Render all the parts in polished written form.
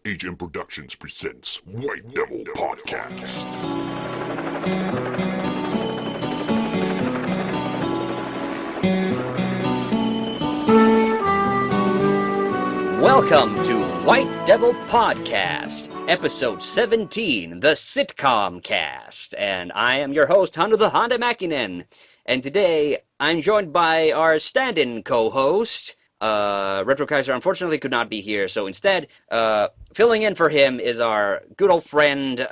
HM Productions presents White Devil Podcast. Welcome to White Devil Podcast, episode 17, the Sitcom Cast, and I am your host, TheHande Mäkinen, and today I'm joined by our stand-in co-host, Retro Kaiser unfortunately could not be here, so instead, filling in for him is our good old friend,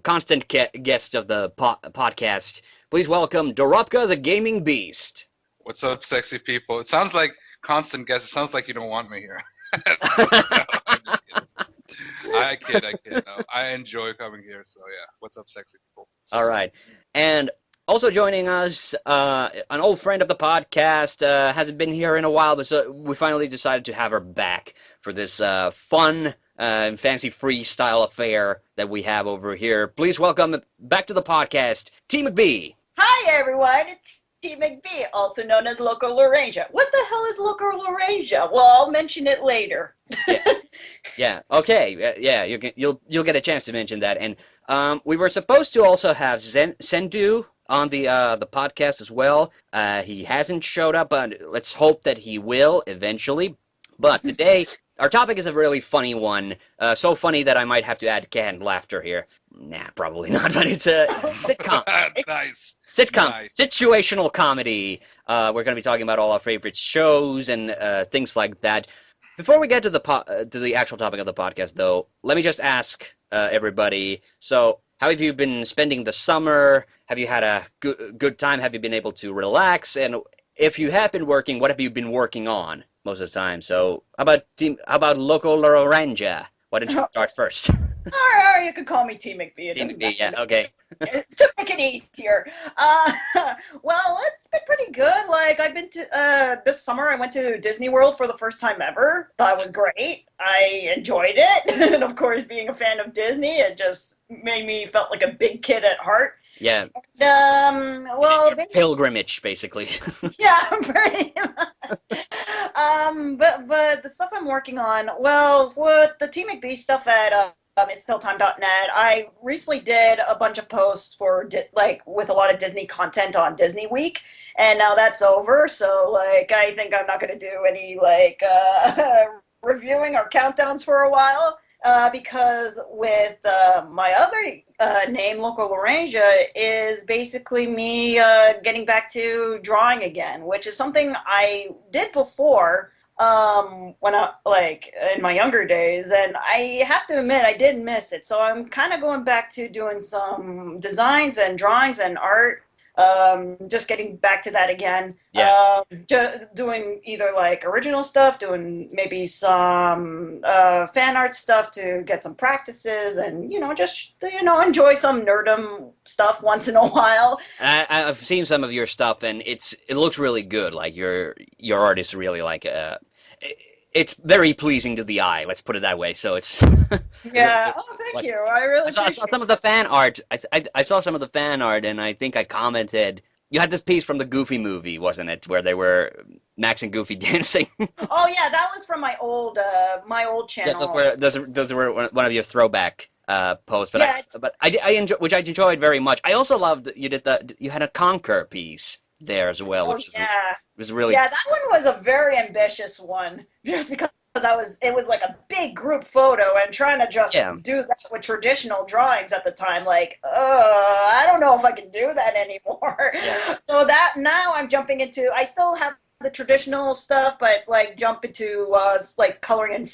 constant guest of the podcast. Please welcome Darabka, the Gaming Beast. What's up, sexy people? It sounds like constant guest. It sounds like you don't want me here. No, I'm just kidding. I kid. No, I enjoy coming here, so yeah. What's up, sexy people? All right. And also joining us, an old friend of the podcast, hasn't been here in a while, but so we finally decided to have her back for this fun and fancy-free style affair that we have over here. Please welcome back to the podcast, T-McBee. Hi, everyone. It's T-McBee, also known as Loco Laranja. What the hell is Loco Laranja? Well, I'll mention it later. Yeah. Okay. Yeah. You'll get a chance to mention that. And we were supposed to also have Cendoo on the podcast as well. He hasn't showed up, but let's hope that he will eventually. But today, our topic is a really funny one. So funny that I might have to add canned laughter here. Nah, probably not, but it's a sitcom. Nice. Sitcom, Nice. situational comedy. We're going to be talking about all our favorite shows and things like that. Before we get to the actual topic of the podcast, though, let me just ask everybody. So, how have you been spending the summer? Have you had a good time? Have you been able to relax? And if you have been working, what have you been working on most of the time? So, how about Loco Laranja? Why don't you start first? All right, you can call me T-McBee. T-McBee, yeah, okay. To make it easier. Well, it's been pretty good. Like, I've been to, this summer I went to Disney World for the first time ever. That was great. I enjoyed it. And, of course, being a fan of Disney, it just made me felt like a big kid at heart. Yeah. Well, Pilgrimage, basically. yeah, pretty much. But the stuff I'm working on, well, with the T-McBee stuff at itstilltime.net, I recently did a bunch of posts for with a lot of Disney content on Disney Week, and now that's over. So I think I'm not going to do any reviewing or countdowns for a while. Because with my other name, Loco Laranja, is basically me getting back to drawing again, which is something I did before when I in my younger days, and I have to admit I did miss it. So I'm kind of going back to doing some designs and drawings and art. Just getting back to that again. Yeah. Doing either original stuff, doing maybe some fan art stuff to get some practices, and just enjoy some nerdum stuff once in a while. I've seen some of your stuff, and it looks really good. Like your art is really it's very pleasing to the eye. Let's put it that way. So it's yeah. Oh, thank you. I really. I saw some of the fan art. I saw some of the fan art, and I think I commented. You had this piece from the Goofy movie, wasn't it, where they were Max and Goofy dancing? Oh yeah, that was from my old channel. Yeah, those were one of your throwback posts. But yeah, which I enjoyed very much. I also loved that you had a Conquer piece there as well, which was really that one was a very ambitious one, just because it was like a big group photo, and trying to just do that with traditional drawings at the time, I don't know if I can do that anymore. So that now I'm jumping into, I still have the traditional stuff, but jump into coloring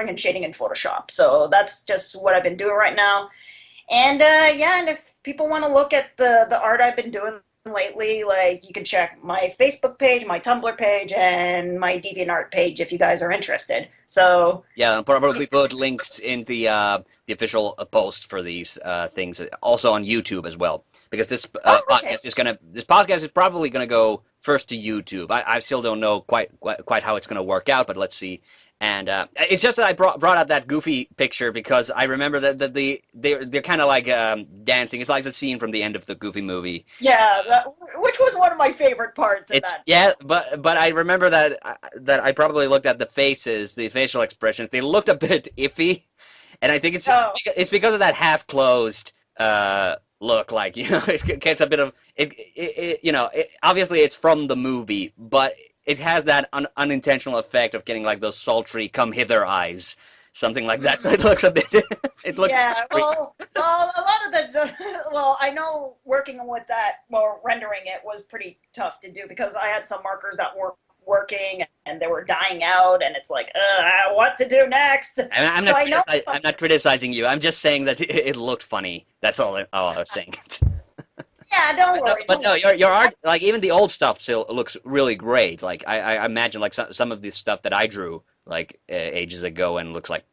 and shading in Photoshop. So that's just what I've been doing right now. And and if people want to look at the art I've been doing lately, you can check my Facebook page, my Tumblr page, and my DeviantArt page if you guys are interested. So yeah, I'll probably put links in the official post for these things, also on YouTube as well, because this podcast is probably gonna go first to YouTube. I still don't know quite how it's gonna work out, but let's see. And it's just that I brought out that Goofy picture because I remember that they're kind of dancing. It's like the scene from the end of the Goofy movie. Yeah, which was one of my favorite parts. Yeah, but I remember that I probably looked at the faces, the facial expressions. They looked a bit iffy. And I think it's Oh. it's because of that half-closed look, like, it gets a bit of obviously it's from the movie, but it has that unintentional effect of getting like those sultry come hither eyes, something like that. So it looks a bit it looks Yeah, well, a lot of well, I know working with that, well, rendering it was pretty tough to do because I had some markers that weren't working and they were dying out, and it's like, what to do next? I'm not criticizing you. I'm just saying that it looked funny. That's all I was saying. Yeah, don't worry. But no, your art, like even the old stuff, still looks really great. Like I imagine, like some of the stuff that I drew like ages ago and looks like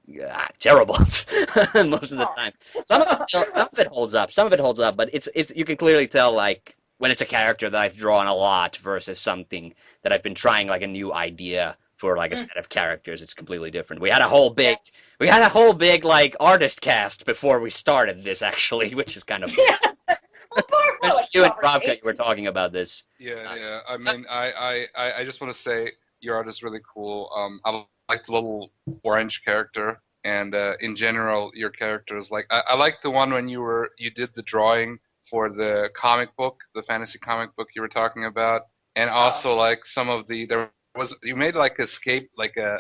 terrible most of the time. Some of it holds up. Some of it holds up, but it's you can clearly tell like when it's a character that I've drawn a lot versus something that I've been trying like a new idea for like a set of characters. It's completely different. We had a whole big like artist cast before we started this actually, which is kind of Well, you and Darabka, you were talking about this. Yeah. I mean, I just want to say your art is really cool. I like the little orange character, and in general, your characters. Like, I like the one when you did the drawing for the comic book, the fantasy comic book you were talking about, and also like some of you made like escape, like a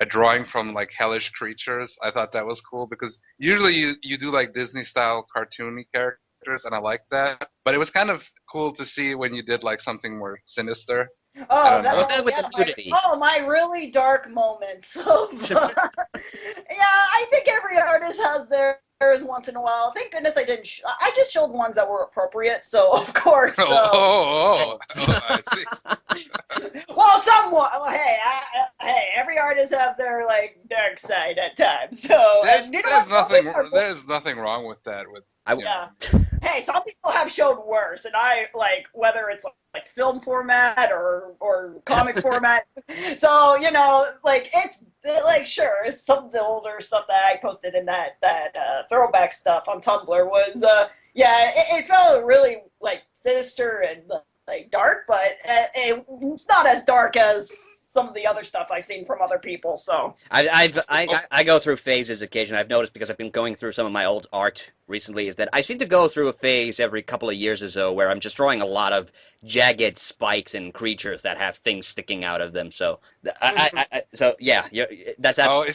drawing from like hellish creatures. I thought that was cool because usually you do like Disney style cartoony characters, and I like that. But it was kind of cool to see when you did like something more sinister. Oh, my really dark moments. Yeah, I think every artist has theirs once in a while. Thank goodness I didn't. I just showed ones that were appropriate, so of course. I see. Well, somewhat. Well, hey, every artist have their like dark side at times. So there's nothing wrong with that. Hey, some people have showed worse, and I like whether it's like film format or comic format. So like it's like sure, some of the older stuff that I posted in that throwback stuff on Tumblr was it felt really like sinister and like dark, but it's not as dark as some of the other stuff I've seen from other people. So I go through phases occasionally. I've noticed because I've been going through some of my old art recently is that I seem to go through a phase every couple of years or so where I'm just drawing a lot of jagged spikes and creatures that have things sticking out of them. So that's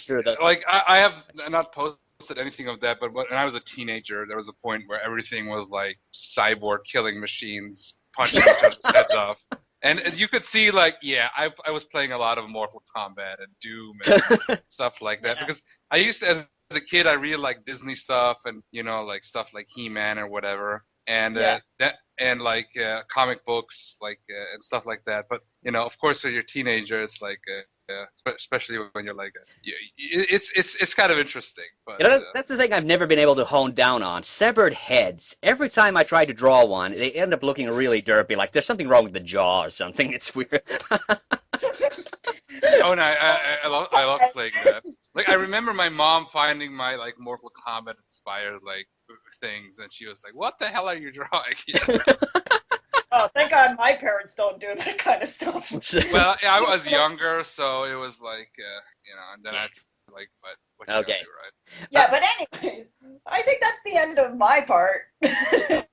true. Like I have not posted anything of that, but when I was a teenager, there was a point where everything was like cyborg killing machines punching each other's heads off. And you could see, like, I was playing a lot of Mortal Kombat and Doom and stuff like that. Because I used to, as a kid, I really liked Disney stuff and, like stuff like He-Man or whatever. And like comic books, like, and stuff like that. But, of course, when you're a teenager, it's like, especially when you're like, it's kind of interesting. But that's the thing I've never been able to hone down on. Severed heads. Every time I try to draw one, they end up looking really derpy. Like there's something wrong with the jaw or something. It's weird. Oh no, I love playing that. Like I remember my mom finding my like Mortal Kombat inspired like things, and she was like, "What the hell are you drawing?" Oh, thank God my parents don't do that kind of stuff. Well, I was younger, so it was like, and then I like, what you okay, do, right? Yeah, but anyways, I think that's the end of my part. I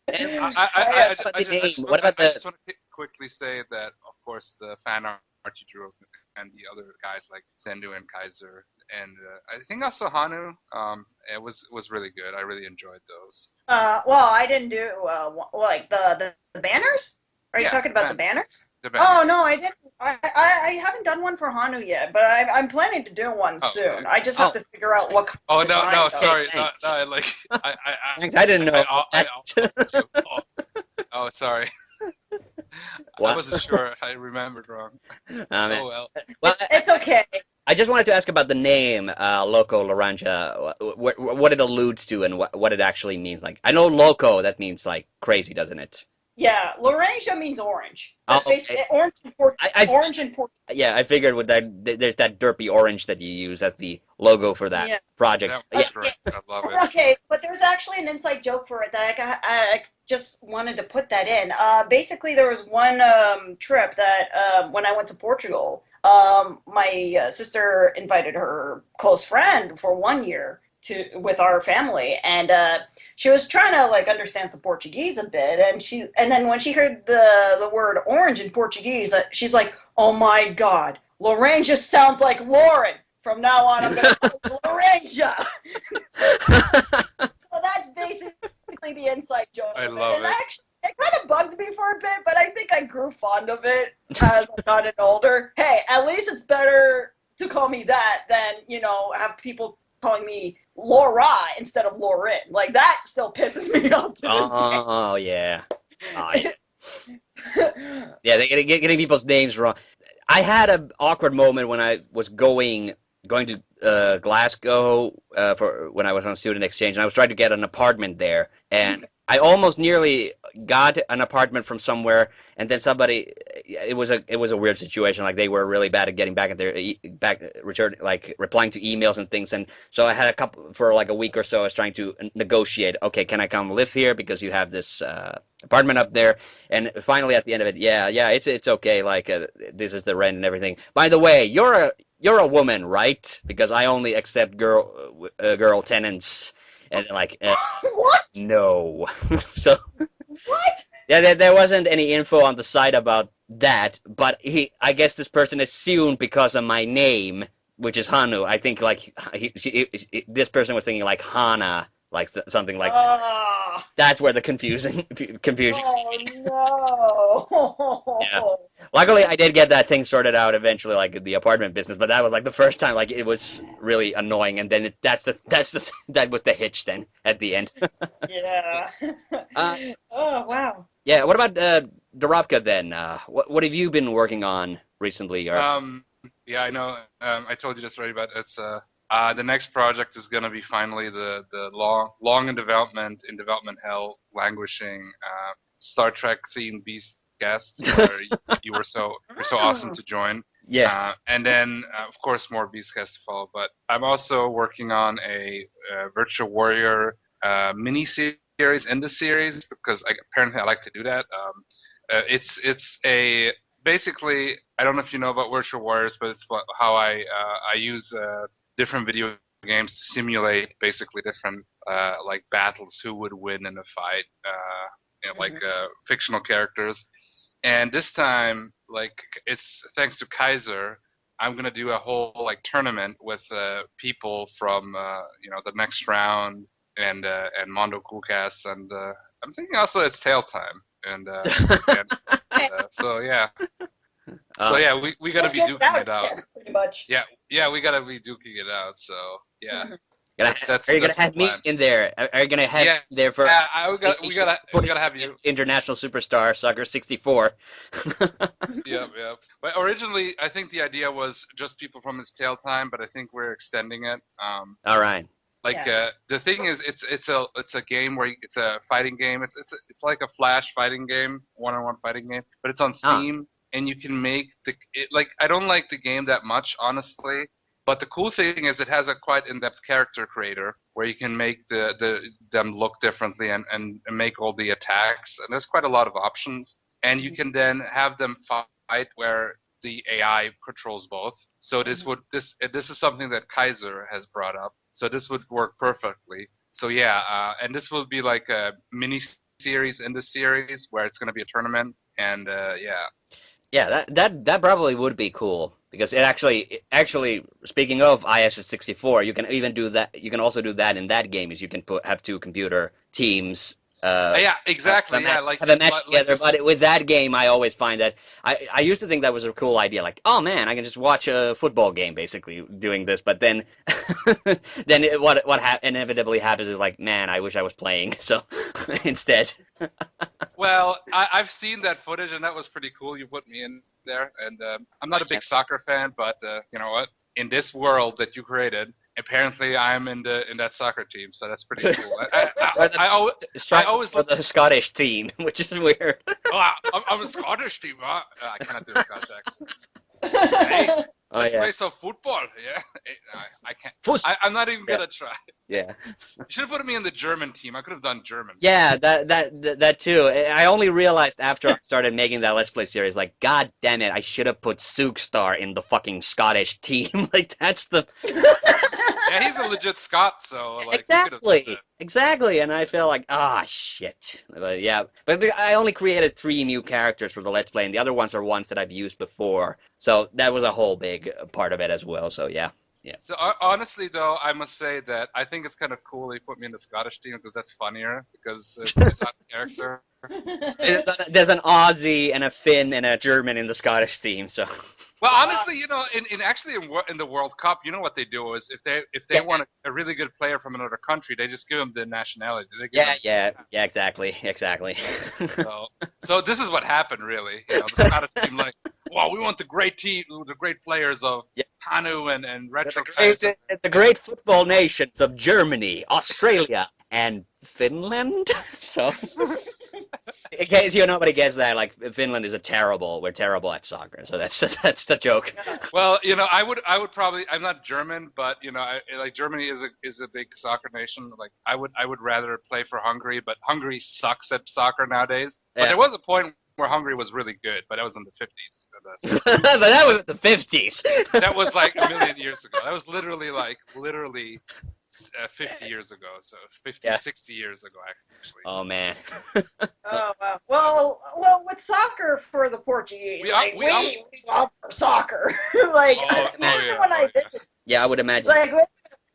just want to quickly say that, of course, the fan art you drew and the other guys like Cendoo and Kaiser, and I think also Hanu, it was really good. I really enjoyed those. Well, I didn't do like the banners. Are you talking about the banners? The banners? Oh no, I didn't. I haven't done one for Hanu yet, but I'm planning to do one soon. Okay. I just have to figure out what. Oh no, sorry, Thanks. no, like Thanks, I didn't know. Oh, sorry. What? I wasn't sure. I remembered wrong. Well, it's okay. I just wanted to ask about the name Loco Laranja, what it alludes to and what it actually means. Like, I know Loco, that means like crazy, doesn't it? Yeah, Laranja means orange. That's okay. Orange and Portuguese. Orange and Portuguese. Yeah, I figured with that there's that derpy orange that you use as the logo for that project. Yeah, that's right. I love it. Okay, but there's actually an inside joke for it that I just wanted to put that in. Basically, there was one trip that when I went to Portugal, my sister invited her close friend for 1 year with our family, and she was trying to like understand some Portuguese a bit, and then when she heard the word orange in Portuguese, she's like, "Oh my God, Laranja sounds like Lauren. From now on, I'm gonna call it Laranja." So that's basically the inside joke. I love it. Actually, it kind of bugged me for a bit, but I think I grew fond of it as I got older. Hey, at least it's better to call me that than, have people calling me Laura instead of Lauren. Like, that still pisses me off to this day. Oh, yeah. Oh, yeah. Yeah, they're getting people's names wrong. I had an awkward moment when I was going to Glasgow for when I was on student exchange, and I was trying to get an apartment there, and I almost nearly got an apartment from somewhere, and then somebody, it was a weird situation. Like, they were really bad at getting back at their replying to emails and things, and so I had a couple for like a week or so. I was trying to negotiate. Okay, can I come live here because you have this apartment up there? And finally, at the end of it, yeah, it's okay. Like, this is the rent and everything. By the way, you're a woman, right? Because I only accept girl tenants. And like, what? No. So what? Yeah, there wasn't any info on the site about that, but I guess this person assumed because of my name, which is Hanu. I think like this person was thinking like Hana, like something like that. That's where the confusion. Oh no. Yeah. Luckily, I did get that thing sorted out eventually, like the apartment business. But that was like the first time, like it was really annoying. And then that was the hitch then at the end. Yeah. Oh wow. Yeah. What about Darabka then? What have you been working on recently? Or... Yeah, I know. I told you this already, but it's the next project is gonna be finally the long in development hell languishing Star Trek themed Beastcast, where you were so awesome to join. Yeah. And then of course more Beastcast to follow. But I'm also working on a Virtual Warrior mini series in the series because apparently I like to do that. It's a basically, I don't know if you know about Virtual Warriors, but it's how I use different video games to simulate basically different like battles, who would win in a fight, like fictional characters. And this time, like it's thanks to Kaiser, I'm gonna do a whole like tournament with people from the next round and Mondo Coolcast, and I'm thinking also it's Tail Time. And so yeah. So yeah, we gotta be duking it out. Pretty much. Yeah, we gotta be duking it out. So yeah. Are you gonna have me in there? Are you gonna have me there for? Yeah, we gotta have you. International superstar Sucker 64. Yep. But originally, I think the idea was just people from his Tail Time, but I think we're extending it. All right. Like the thing is, it's a game where it's a fighting game. It's like a Flash fighting game, one-on-one fighting game, but it's on Steam, and you can make I don't like the game that much, honestly. But the cool thing is, it has a quite in-depth character creator where you can make them look differently and make all the attacks, and there's quite a lot of options. And you can then have them fight where the AI controls both. So this is something that Kaiser has brought up. So this would work perfectly. So yeah, and this will be like a mini series in the series where it's going to be a tournament, and yeah. Yeah, that probably would be cool because it actually speaking of ISS 64, you can even do that. You can also do that in that game. Is you can have two computer teams. Yeah, exactly. Have a match together. But with that game, I always find that I used to think that was a cool idea. Like, oh man, I can just watch a football game basically doing this. But then, what inevitably happens is like, man, I wish I was playing. So instead. Well, I've seen that footage, and that was pretty cool. You put me in there, and I'm not a big soccer fan, but you know what? In this world that you created, apparently I'm in that soccer team, so that's pretty cool. I always look the Scottish team, which is weird. I'm a Scottish team. Huh? I cannot do a Scottish accent. Hey, let's play some football. Yeah, I can't. I'm not even gonna try. Yeah. You should have put me in the German team. I could have done German. Yeah, that too. I only realized after I started making that Let's Play series, like, God damn it, I should have put Sugstar in the fucking Scottish team. Like, that's the Yeah, he's a legit Scot, so like you could have said that. exactly. And I feel like, shit. But yeah, but I only created 3 new characters for the Let's Play, and the other ones are ones that I've used before. So that was a whole big part of it as well. So yeah. Yeah. So honestly, though, I must say that I think it's kind of cool they put me in the Scottish team because that's funnier because it's out of character. There's an Aussie and a Finn and a German in the Scottish team, so. Well, honestly, you know, in the World Cup, you know what they do is if they want a really good player from another country, they just give them the nationality. Yeah, exactly. So this is what happened, really. You know, the Scottish team, like, wow, we want the great players of Hanu and Retro. The great football nations of Germany, Australia, and Finland. So, in case nobody gets that, like, Finland is we're terrible at soccer. So that's the joke. Well, you know, I would probably, I'm not German, but you know, like Germany is a big soccer nation. Like I would rather play for Hungary, but Hungary sucks at soccer nowadays. But there was a point where Hungary was really good, but that was in the 50s. But that was the 50s. That was like a million years ago. That was literally 50 years ago. So 60 years ago, actually. Oh, man. Oh, wow. Well, with soccer for the Portuguese, we love soccer. Even when I visit. Yeah, I would imagine.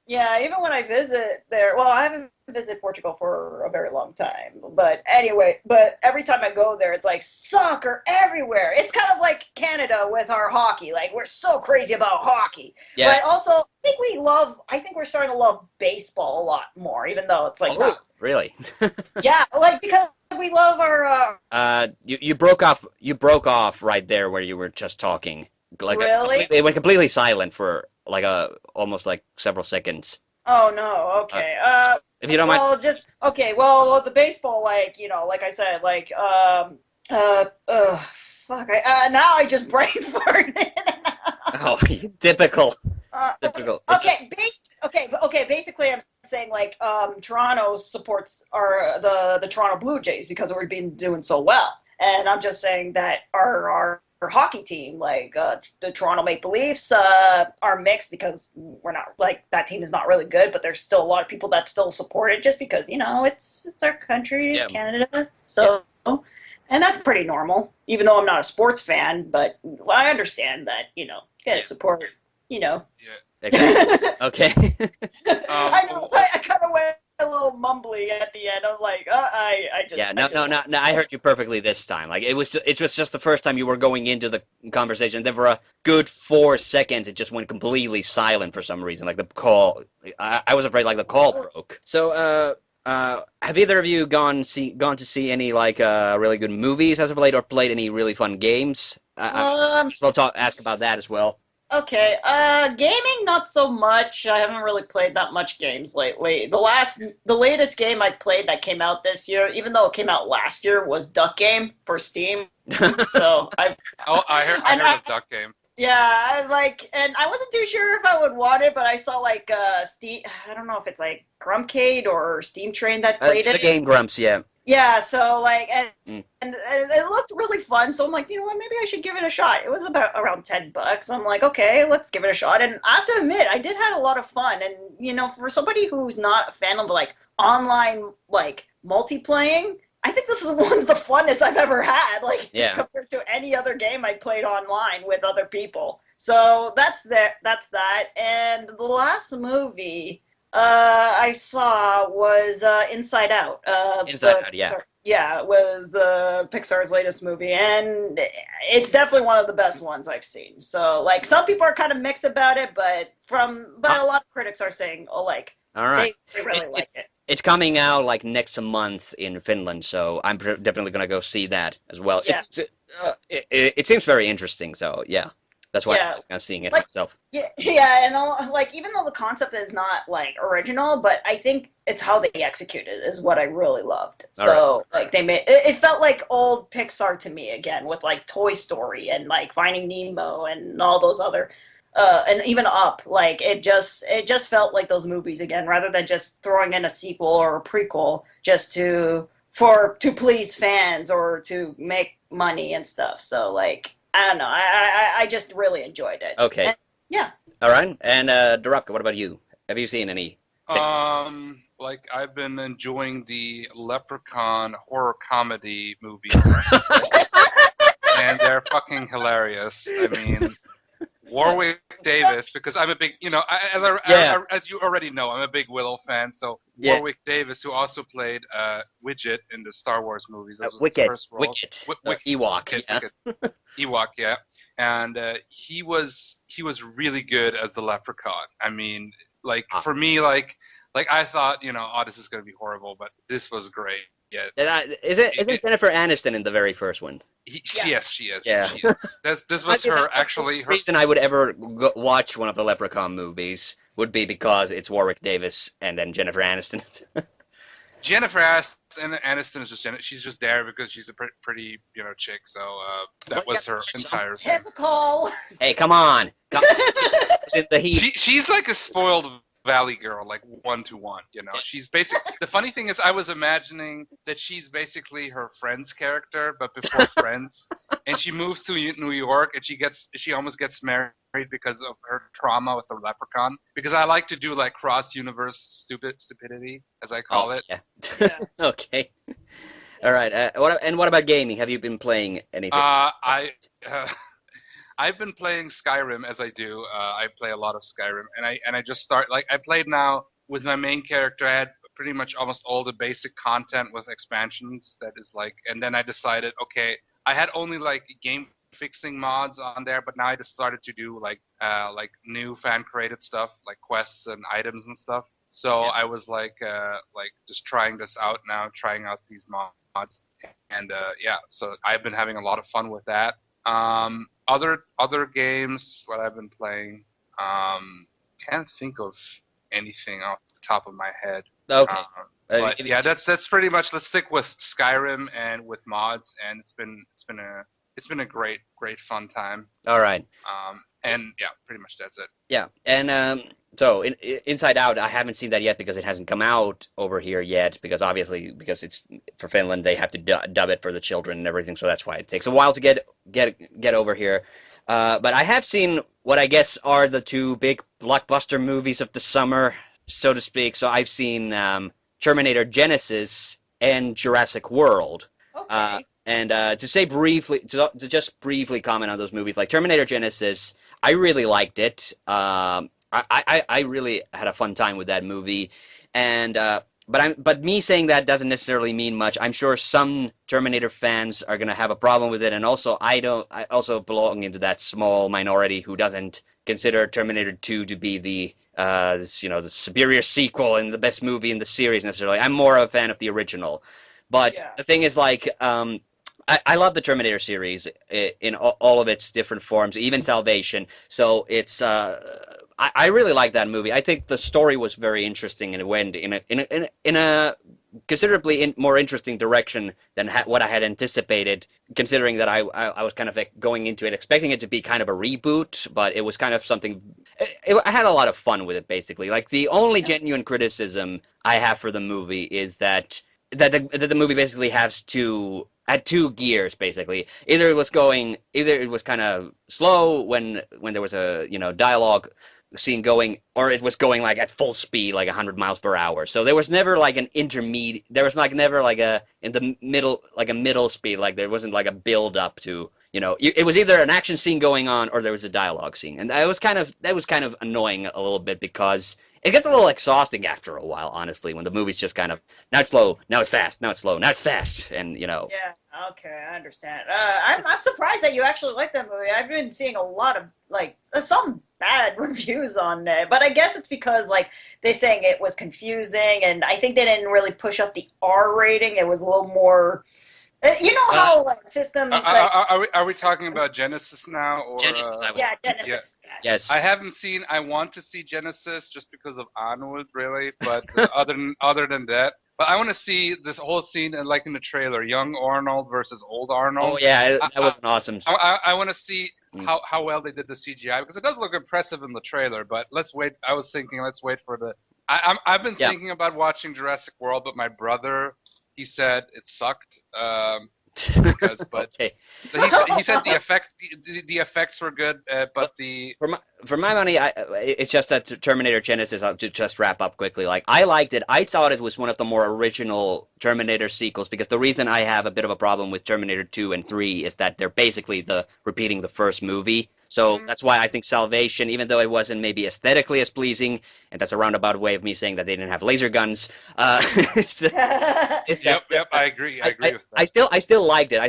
Even when I visit there, well, I haven't visited Portugal for a very long time, but every time I go there, it's like soccer everywhere. It's kind of like Canada with our hockey. Like, we're so crazy about hockey. Yeah. But also, I think we're starting to love baseball a lot more, even though it's like really? Yeah, like, because we love our you broke off right there where you were just talking. Like, really? It went completely silent for like almost like several seconds. Oh no, okay. If you don't mind. Well, the baseball, like, you know, like I said, like, now I just brain farted. Oh, typical. Typical. Okay. Basically, I'm saying, like, Toronto supports the Toronto Blue Jays because we've been doing so well, and I'm just saying that our hockey team, like the Toronto Maple Leafs, are mixed because we're not, like, that team is not really good, but there's still a lot of people that still support it just because, you know, it's our country, it's Canada, so, and that's pretty normal, even though I'm not a sports fan, but I understand that, you know, you gotta support, you know. Yeah. Okay. I know, I kind of went a little mumbly at the end. I'm like, I just. Yeah, no. I heard you perfectly this time. Like, it was just the first time you were going into the conversation. Then for a good 4 seconds, it just went completely silent for some reason. Like the call, I was afraid like the call broke. So, have either of you gone to see any like really good movies as of late, or played any really fun games? I'll ask about that as well. Okay, gaming, not so much. I haven't really played that much games lately. The latest game I played that came out this year, even though it came out last year, was Duck Game for Steam. So I heard of Duck Game. Yeah, and I wasn't too sure if I would want it, but I saw like Steam. I don't know if it's like Grumpcade or Steam Train that played it. The game Grumps, yeah. Yeah, so like, and it looked really fun. So I'm like, you know what, maybe I should give it a shot. It was about around $10. I'm like, okay, let's give it a shot. And I have to admit, I did have a lot of fun. And you know, for somebody who's not a fan of like online like multiplaying, I think this is one's the funnest I've ever had. Like, compared to any other game I played online with other people. So that's that. And the last movie I saw was Inside Out. Inside Out, yeah. Yeah, it was the Pixar's latest movie, and it's definitely one of the best ones I've seen. So, like, some people are kind of mixed about it, but a lot of critics are saying, all right, they really like it. It's coming out like next month in Finland, so I'm definitely gonna go see that as well. Yeah. It seems very interesting, so yeah. That's why I'm seeing it myself. Yeah, and like, even though the concept is not like original, but I think it's how they execute it is what I really loved. Like, they made it felt like old Pixar to me again, with like Toy Story and like Finding Nemo and all those other and even Up, like it just felt like those movies again, rather than just throwing in a sequel or a prequel just to please fans or to make money and stuff. So like I don't know, I just really enjoyed it. Okay. And, yeah. All right. And Darabka, what about you? Have you seen any? Like I've been enjoying the Leprechaun horror comedy movies, and they're fucking hilarious. I mean, Warwick Davis, because I'm a big, as you already know, I'm a big Willow fan. So Warwick Davis, who also played Widget in the Star Wars movies, that was his first role. Ewok, Ewok, yeah. And he was really good as the Leprechaun. I mean, like for me, like I thought, this is gonna be horrible, but this was great. Yeah. Isn't Jennifer Aniston in the very first one? Yes, she is. Yeah. She is. This was her actually. The reason I would ever watch one of the Leprechaun movies would be because it's Warwick Davis and then Jennifer Aniston. Jennifer Aniston is she's just there because she's a pretty chick. So that was her entire. Typical. Hey, come on. She's like a spoiled Valley girl, like 1-to-1. She's basically. The funny thing is, I was imagining that she's basically her Friends character, but before Friends, and she moves to New York, and she almost gets married because of her trauma with the Leprechaun. Because I like to do like cross-universe stupidity, as I call it. Yeah. Okay. All right. What about gaming? Have you been playing anything? I've been playing Skyrim as I do. I play a lot of Skyrim, and I just start I played now with my main character. I had pretty much almost all the basic content with expansions. That is like, and then I decided, okay, I had only like game fixing mods on there, but now I just started to do like new fan created stuff, like quests and items and stuff. So I was like just trying this out now, trying out these mods, and so I've been having a lot of fun with that. Other games, what I've been playing, can't think of anything off the top of my head. Okay. But yeah, that's pretty much. Let's stick with Skyrim and with mods, and it's been a great fun time. All right. And yeah, pretty much that's it. Yeah, and so Inside Out, I haven't seen that yet because it hasn't come out over here yet. Because it's for Finland, they have to dub it for the children and everything. So that's why it takes a while to get over here. But I have seen what I guess are the two big blockbuster movies of the summer, so to speak. So I've seen Terminator Genisys and Jurassic World. Okay. And to just briefly comment on those movies, like Terminator Genisys, I really liked it. I really had a fun time with that movie, and but me saying that doesn't necessarily mean much. I'm sure some Terminator fans are gonna have a problem with it, and also I also belong into that small minority who doesn't consider Terminator 2 to be the superior sequel and the best movie in the series necessarily. I'm more of a fan of the original, but the thing is like. I love the Terminator series in all of its different forms, even Salvation. So it's I really like that movie. I think the story was very interesting and it went in a considerably more interesting direction than what I had anticipated. Considering that I was kind of going into it expecting it to be kind of a reboot, but it was kind of something. I had a lot of fun with it basically. Like the only genuine criticism I have for the movie is that the movie basically has two gears basically. Either it was kind of slow when there was a dialogue scene going, or it was going like at full speed, like 100 miles per hour. So there was never like an intermediate. There was like never like in the middle, like a middle speed. Like there wasn't like a build up to it was either an action scene going on or there was a dialogue scene, and that was kind of annoying a little bit because. It gets a little exhausting after a while, honestly, when the movie's just kind of, now it's slow, now it's fast, now it's slow, now it's fast, and Yeah, okay, I understand. I'm surprised that you actually like that movie. I've been seeing a lot of, some bad reviews on it, but I guess it's because, they're saying it was confusing, and I think they didn't really push up the R rating. It was a little more... You know how systems are we talking about Genisys now or Genisys? Genisys. Yeah. Yes. I want to see Genisys just because of Arnold, really, but other than that. But I want to see this whole scene in the trailer, young Arnold versus old Arnold. Oh yeah, that was an awesome. I want to see how well they did the CGI, because it does look impressive in the trailer. But let's wait. I was thinking, let's wait for the. I've been thinking about watching Jurassic World, but my brother, he said it sucked. But okay. he said the effects were good, but for my money, it's just that Terminator Genisys. I'll just wrap up quickly. Like, I liked it. I thought it was one of the more original Terminator sequels, because the reason I have a bit of a problem with Terminator 2 and 3 is that they're basically repeating the first movie. So that's why I think Salvation, even though it wasn't maybe aesthetically as pleasing, and that's a roundabout way of me saying that they didn't have laser guns. Yep, I agree. I agree with that. I still liked it. I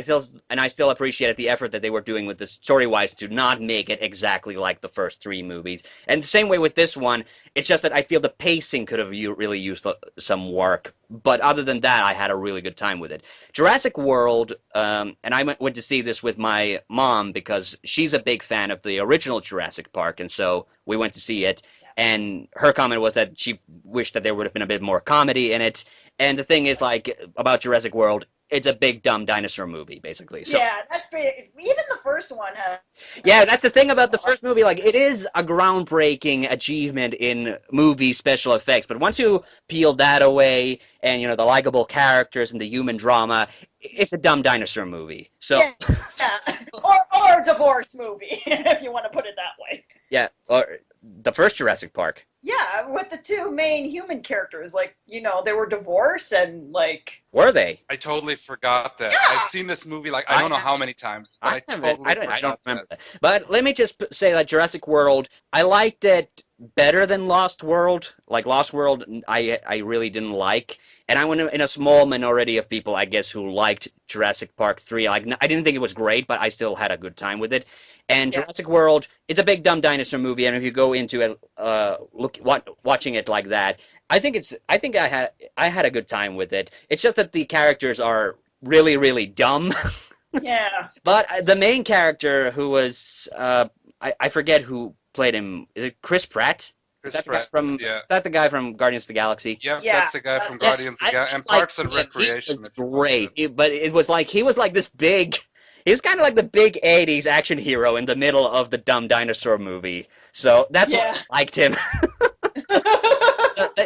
still appreciated the effort that they were doing with this story-wise to not make it exactly like the first 3 movies. And the same way with this one, it's just that I feel the pacing could have really used some work. But other than that, I had a really good time with it. Jurassic World, and I went to see this with my mom because she's a big fan of the original Jurassic Park, and so we went to see it. And her comment was that she wished that there would have been a bit more comedy in it. And the thing is, like, about Jurassic World, it's a big, dumb dinosaur movie, basically. So, yeah, that's pretty, even the first one has... Yeah, that's the thing about the first movie. Like, it is a groundbreaking achievement in movie special effects. But once you peel that away and, the likable characters and the human drama, it's a dumb dinosaur movie. So yeah. Or a divorce movie, if you want to put it that way. Yeah, or the first Jurassic Park. Yeah, with the 2 main human characters, like, they were divorced and, like... Were they? I totally forgot that. Yeah. I've seen this movie, like, I don't know how many times, but I don't remember that. But let me just say that Jurassic World, I liked it better than Lost World. Like, Lost World, I really didn't like. And I'm in a small minority of people, I guess, who liked Jurassic Park 3. Like, I didn't think it was great, but I still had a good time with it. And Jurassic World, it's a big dumb dinosaur movie, and if you go into it, watching it like that, I think I had a good time with it. It's just that the characters are really, really dumb. Yeah. But the main character, who was I forget who played him. Is it Chris Pratt? Is that the guy from Guardians of the Galaxy? Yeah, that's the guy from Guardians of the Galaxy and Parks and Recreation. He was great, but he was like this big. He was kind of like the big 80s action hero in the middle of the dumb dinosaur movie. So that's why I liked him.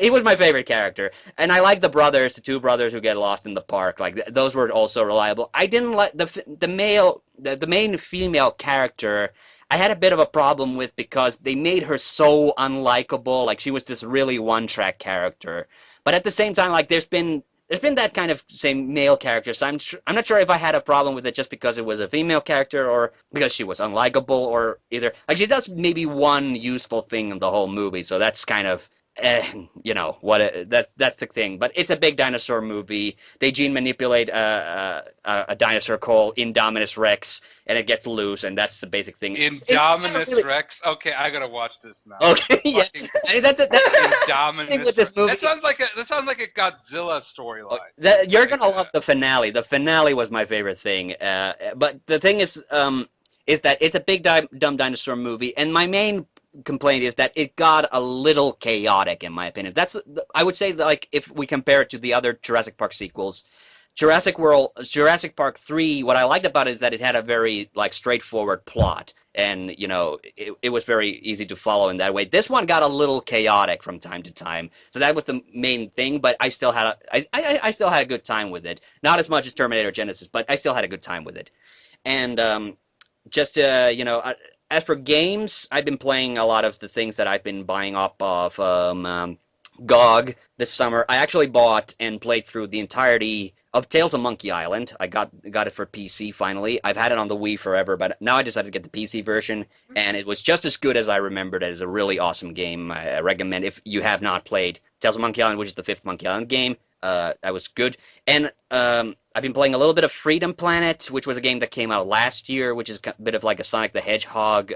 He was my favorite character. And I like the brothers, the 2 brothers who get lost in the park. Like, those were also reliable. I didn't like the main female character. I had a bit of a problem with because they made her so unlikable. Like, she was this really one-track character. But at the same time, like, there's been that kind of same male character, so I'm not sure if I had a problem with it just because it was a female character or because she was unlikable or either. Like, she does maybe one useful thing in the whole movie, so that's kind of, that's the thing. But it's a big dinosaur movie. They gene manipulate a dinosaur called Indominus Rex, and it gets loose, and that's the basic thing. Indominus Rex? Okay, I gotta watch this now. Okay, yeah. I mean, that's Indominus Rex. That sounds like a Godzilla storyline. You're gonna love the finale. The finale was my favorite thing. But the thing is that it's a big dumb dinosaur movie, and my main complaint is that it got a little chaotic, in my opinion. I would say that, like, if we compare it to the other Jurassic Park sequels, Jurassic Park 3, what I liked about it is that it had a very, like, straightforward plot, and, it was very easy to follow in that way. This one got a little chaotic from time to time, so that was the main thing, but I still had a good time with it. Not as much as Terminator Genisys, but I still had a good time with it. And as for games, I've been playing a lot of the things that I've been buying up of GOG this summer. I actually bought and played through the entirety of Tales of Monkey Island. I got it for PC finally. I've had it on the Wii forever, but now I decided to get the PC version, and it was just as good as I remembered it. It's a really awesome game. I recommend if you have not played Tales of Monkey Island, which is the 5th Monkey Island game. That was good. And I've been playing a little bit of Freedom Planet, which was a game that came out last year, which is a bit of like a Sonic the Hedgehog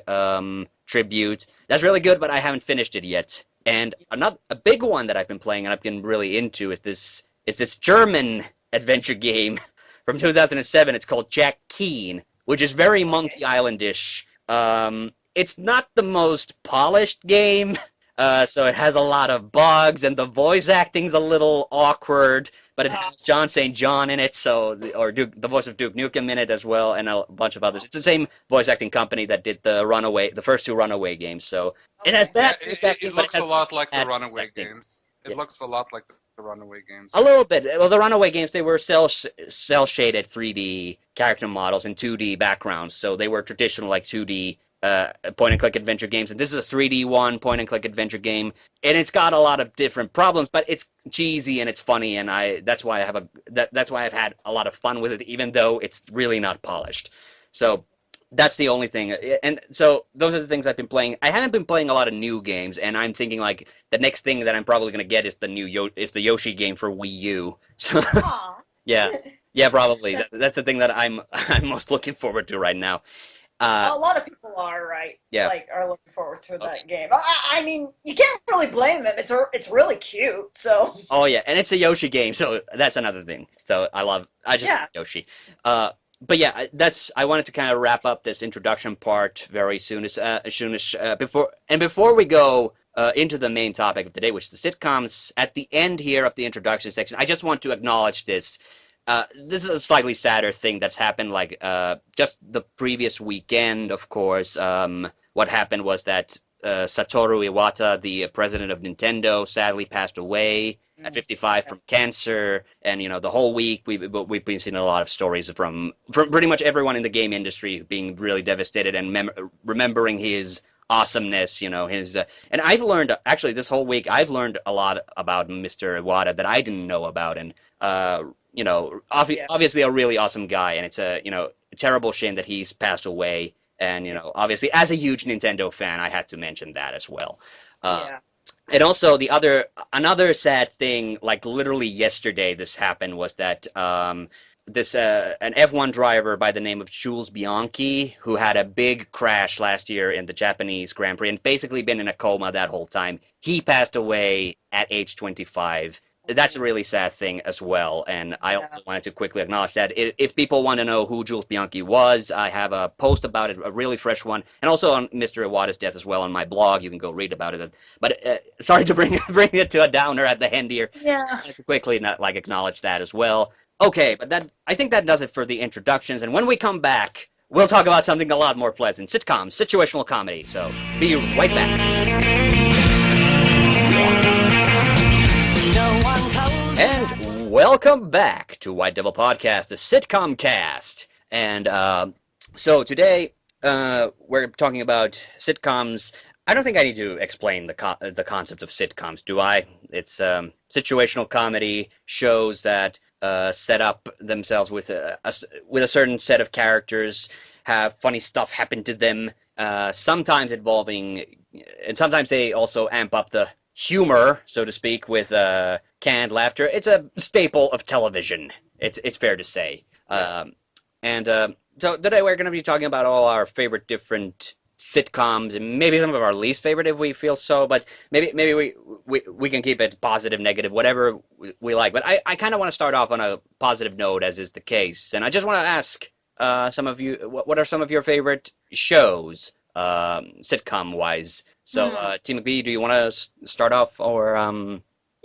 tribute. That's really good, but I haven't finished it yet. And a big one that I've been playing and I've been really into is this German adventure game from 2007. It's called Jack Keen, which is very Monkey Island-ish. It's not the most polished game. So it has a lot of bugs, and the voice acting's a little awkward, but it has John St. John in it, or Duke, the voice of Duke Nukem in it as well, and a bunch of others. It's the same voice acting company that did the first two Runaway games. So it has that. It looks a lot like the Runaway games. It looks a lot like the Runaway games. A little bit. Well, the Runaway games, they were cel-shaded 3D character models and 2D backgrounds, so they were traditional like 2D point-and-click adventure games, and this is a 3D one point-and-click adventure game, and it's got a lot of different problems, but it's cheesy and it's funny, and that's why I've had a lot of fun with it, even though it's really not polished. So that's the only thing, and so those are the things I've been playing. I haven't been playing a lot of new games, and I'm thinking like the next thing that I'm probably gonna get is the Yoshi game for Wii U. So yeah, probably that's the thing that I'm most looking forward to right now. A lot of people are, right? Yeah. Like, are looking forward to that game. I mean, you can't really blame them. It's really cute, so. Oh yeah, and it's a Yoshi game, so that's another thing. So I love Yoshi. But yeah, I wanted to kind of wrap up this introduction part very soon before we go into the main topic of today, which is the sitcoms. At the end here of the introduction section, I just want to acknowledge this. This is a slightly sadder thing that's happened, like just the previous weekend, of course. What happened was that Satoru Iwata, the president of Nintendo, sadly passed away at 55 from cancer. And, the whole week we've been seeing a lot of stories from pretty much everyone in the game industry being really devastated and remembering his awesomeness, his and I've learned, actually, this whole week, I've learned a lot about Mr. Iwata that I didn't know about, and obviously a really awesome guy, and it's a terrible shame that he's passed away. And obviously, as a huge Nintendo fan, I had to mention that as well. And also another sad thing, like literally yesterday, this happened, was that an F1 driver by the name of Jules Bianchi, who had a big crash last year in the Japanese Grand Prix and basically been in a coma that whole time, he passed away at age 25. That's a really sad thing as well, and I also wanted to quickly acknowledge that. If people want to know who Jules Bianchi was, I have a post about it, a really fresh one, and also on Mr. Iwata's death as well on my blog. You can go read about it. But sorry to bring it to a downer at the end here. Yeah. To quickly acknowledge that as well. Okay, but I think that does it for the introductions, and when we come back, we'll talk about something a lot more pleasant: sitcoms, situational comedy. So be right back. And welcome back to White Devil Podcast, the sitcom cast. And so today we're talking about sitcoms. I don't think I need to explain the concept of sitcoms, do I? It's situational comedy shows that set up themselves with a certain set of characters, have funny stuff happen to them, sometimes involving, and sometimes they also amp up the humor, so to speak, with canned laughter. It's a staple of television. It's fair to say. So today we're going to be talking about all our favorite different sitcoms, and maybe some of our least favorite if we feel so. But maybe we can keep it positive, negative, whatever we like. But I kind of want to start off on a positive note, as is the case. And I just want to ask some of you, what are some of your favorite shows, sitcom-wise? So, T-McBee, do you want to start off, or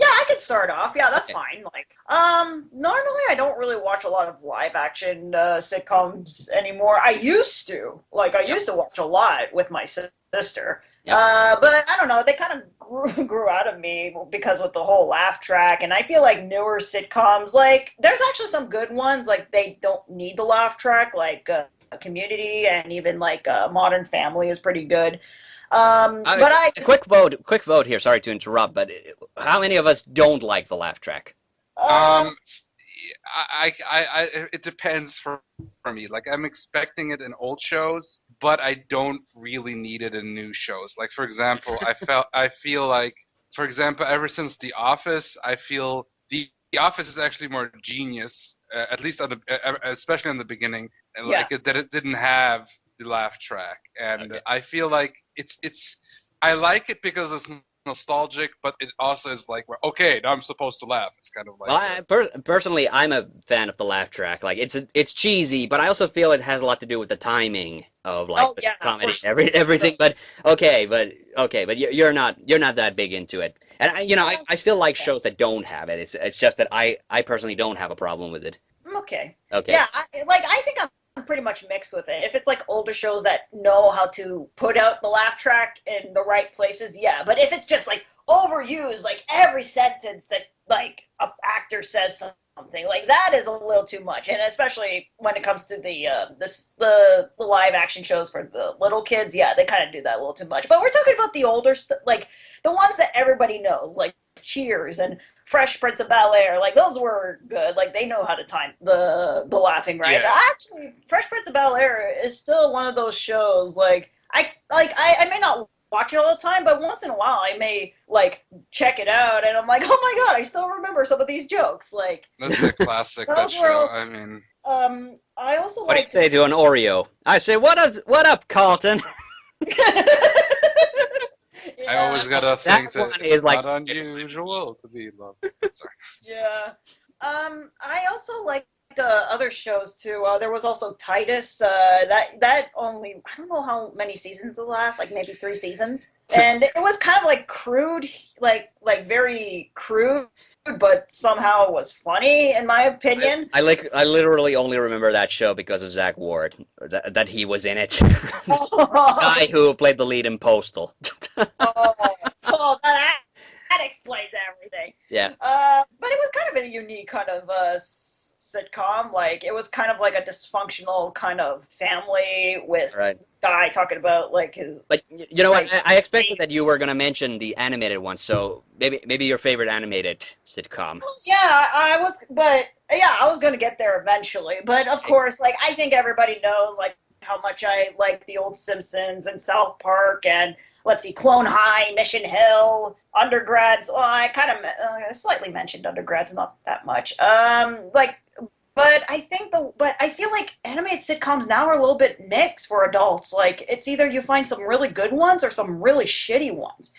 Yeah, I could start off. Yeah, that's fine. Like, normally I don't really watch a lot of live action sitcoms anymore. I used to. Like, I used to watch a lot with my sister. But I don't know, they kind of grew out of me because with the whole laugh track, and I feel like newer sitcoms, like, there's actually some good ones, like, they don't need the laugh track, like Community, and even, like, Modern Family is pretty good. Quick vote here, sorry to interrupt, but how many of us don't like the laugh track? It depends for me. Like, I'm expecting it in old shows, but I don't really need it in new shows. Like, for example, I feel like, for example, ever since The Office, I feel The Office is actually more genius, at least especially in the beginning, that it didn't have the laugh track, and I feel like it's I like it because it's nostalgic, but it also is like, okay, now I'm supposed to laugh. It's kind of like. Well, personally, I'm a fan of the laugh track. Like, it's cheesy, but I also feel it has a lot to do with the timing. of like Oh the yeah, comedy, for everything. sure. But you're not that big into it. And I still like Okay. shows that don't have it. It's just that I personally don't have a problem with it. Okay. Okay. Yeah, I think I'm pretty much mixed with it. If it's like older shows that know how to put out the laugh track in the right places, yeah. But if it's just like overused, like every sentence that like a actor says something, like that is a little too much. And especially when it comes to the live action shows for the little kids, yeah, they kind of do that a little too much. But we're talking about the older like the ones that everybody knows, like Cheers and Fresh Prince of Bel-Air, like those were good. Like they know how to time the laughing right. Yeah. Actually, Fresh Prince of Bel-Air is still one of those shows. I may not watch it all the time, but once in a while I may like check it out, and I'm like, oh my god, I still remember some of these jokes. Like That's a classic, that those were show. all, I mean, I also What do you like. say to an Oreo? I say, what up, Carlton? I always gotta That think one that is it's like, not unusual to be loved. Sorry. Yeah. I also like the other shows too. There was also Titus. That only I don't know how many seasons it last, like maybe 3 seasons. And it was kind of like crude, like very crude, but somehow was funny in my opinion. I literally only remember that show because of Zach Ward, that he was in it. Oh, Guy who played the lead in Postal. oh, that explains everything. Yeah. But it was kind of a unique kind of sitcom. Like it was kind of like a dysfunctional kind of family with Right. guy talking about like his. But you know what? Like, I expected that you were gonna mention the animated one, so maybe your favorite animated sitcom. Yeah, I was gonna get there eventually. But of course, like I think everybody knows like how much I like the old Simpsons and South Park and let's see, Clone High, Mission Hill, Undergrads. Well, I kind of slightly mentioned Undergrads, not that much. But I feel like animated sitcoms now are a little bit mixed for adults. Like it's either you find some really good ones or some really shitty ones.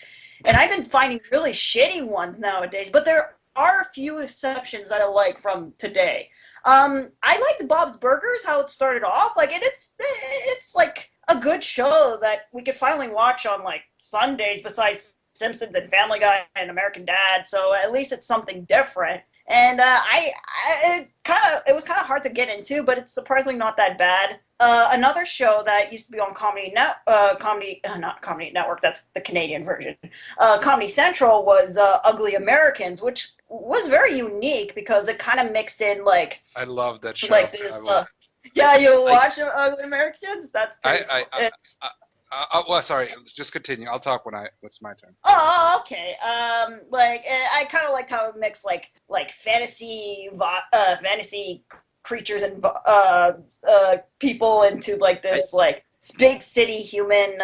And I've been finding really shitty ones nowadays, but there are a few exceptions that I like from today. I liked Bob's Burgers, how it started off. Like it's like a good show that we could finally watch on like Sundays besides Simpsons and Family Guy and American Dad. So at least it's something different. And it was kind of hard to get into, but it's surprisingly not that bad. Another show that used to be on not Comedy Network, that's the Canadian version. Comedy Central was Ugly Americans, which was very unique because it kind of mixed in like I love that show. like this. Yeah, you watch Ugly Americans? That's pretty well, sorry. Just continue. I'll talk when it's my turn. Oh, okay. I kind of liked how it mixed like fantasy creatures and people into like this like big city human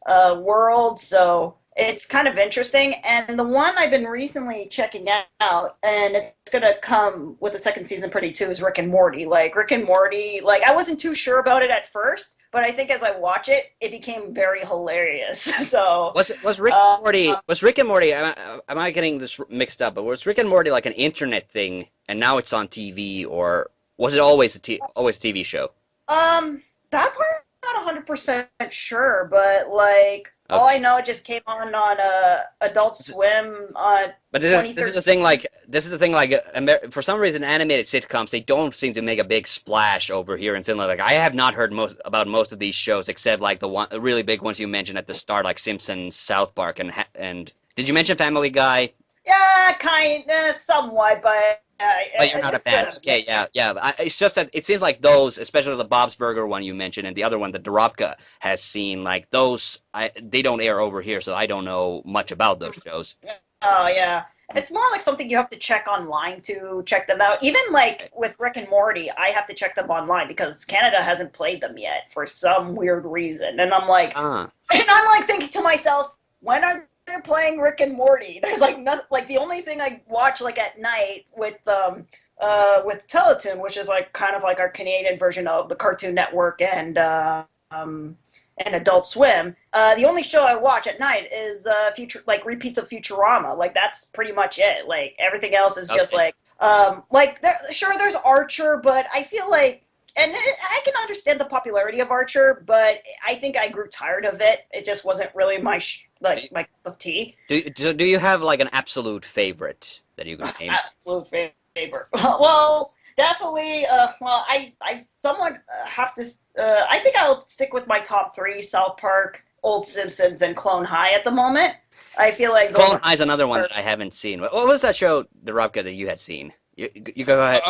world. So it's kind of interesting. And the one I've been recently checking out, and it's gonna come with a second season pretty too, is Rick and Morty. Like Rick and Morty, like I wasn't too sure about it at first. But I think as I watch it, it became very hilarious. So Was Rick and Morty? Was Rick and Morty? Am I getting this mixed up? But was Rick and Morty like an internet thing, and now it's on TV, or was it always always a TV show? that part I'm not 100% sure, but like all I know, it just came on Adult Swim on. But this is the thing. For some reason, animated sitcoms, they don't seem to make a big splash over here in Finland. Like I have not heard about most of these shows except like the really big ones you mentioned at the start, like Simpsons, South Park, and did you mention Family Guy? Yeah, somewhat, but. But you're not a fan. Okay, yeah. It's just that it seems like those, especially the Bob's Burger one you mentioned, and the other one, the Darabka, has seen, like those, they don't air over here, so I don't know much about those shows. Oh, yeah. It's more like something you have to check online to check them out. Even like with Rick and Morty, I have to check them online because Canada hasn't played them yet for some weird reason. And I'm like, thinking to myself, when are they playing Rick and Morty? There's like nothing, like the only thing I watch like at night with Teletoon, which is like kind of like our Canadian version of the Cartoon Network and Adult Swim. The only show I watch at night is repeats of Futurama. Like that's pretty much it. Like everything else is just like there's Archer, but I feel like I can understand the popularity of Archer, but I think I grew tired of it. It just wasn't really my my cup of tea. Do you have like an absolute favorite that you can name? Absolute favorite. Well, definitely. Well, I somewhat have to. I think I'll stick with my top three: South Park, Old Simpsons, and Clone High at the moment. I feel like Clone High is another one that I haven't seen. What was that show, Darabka, that you had seen? You go ahead.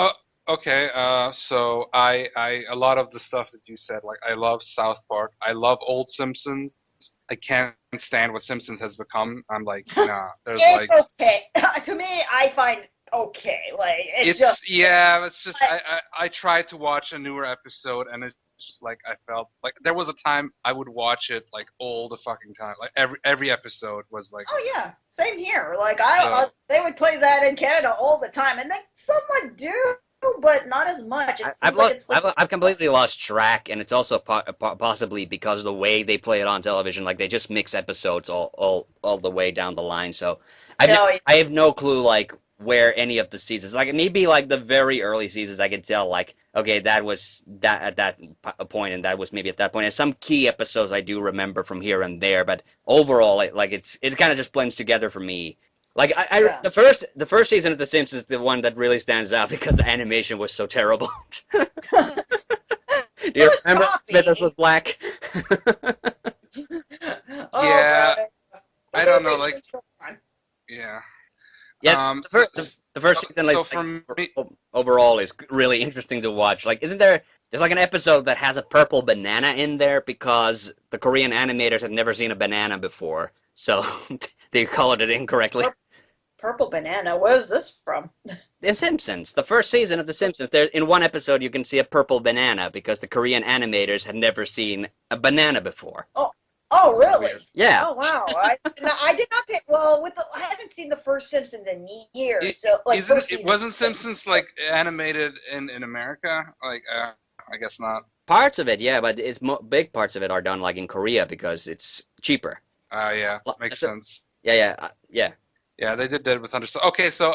Okay, so I a lot of the stuff that you said, like I love South Park, I love Old Simpsons. I can't stand what Simpsons has become. I'm like, nah. There's it's like okay. To me, I find okay. Like it's just yeah. It's just I tried to watch a newer episode and it's just like I felt like there was a time I would watch it like all the fucking time. Like every episode was like. Oh yeah, same here. Like they would play that in Canada all the time, and they somewhat do, but not as much. I've completely lost track, and it's also possibly because of the way they play it on television. Like they just mix episodes all the way down the line. So I have no clue like where any of the seasons. Like maybe like the very early seasons, I could tell like okay that was that at that point, and that was maybe at that point. And some key episodes I do remember from here and there, but overall it kind of just blends together for me. Like the first season of The Simpsons is the one that really stands out because the animation was so terrible. You remember Smithers was black? Yeah, I don't know, like yeah. Yeah, the first season like, so for me, overall is really interesting to watch. Like, there's like an episode that has a purple banana in there because the Korean animators had never seen a banana before, so they colored it incorrectly. Purple banana. Where is this from? The Simpsons, the first season of The Simpsons. There, in one episode, you can see a purple banana because the Korean animators had never seen a banana before. Oh, really? Yeah. Oh, wow. I did not pick. Well, I haven't seen the first Simpsons in years. So, like, it wasn't Simpsons like animated in America? Like, I guess not. Parts of it, yeah, but big parts of it are done like in Korea because it's cheaper. Yeah, makes sense. Yeah. Yeah, they did that with Thunder. Okay, so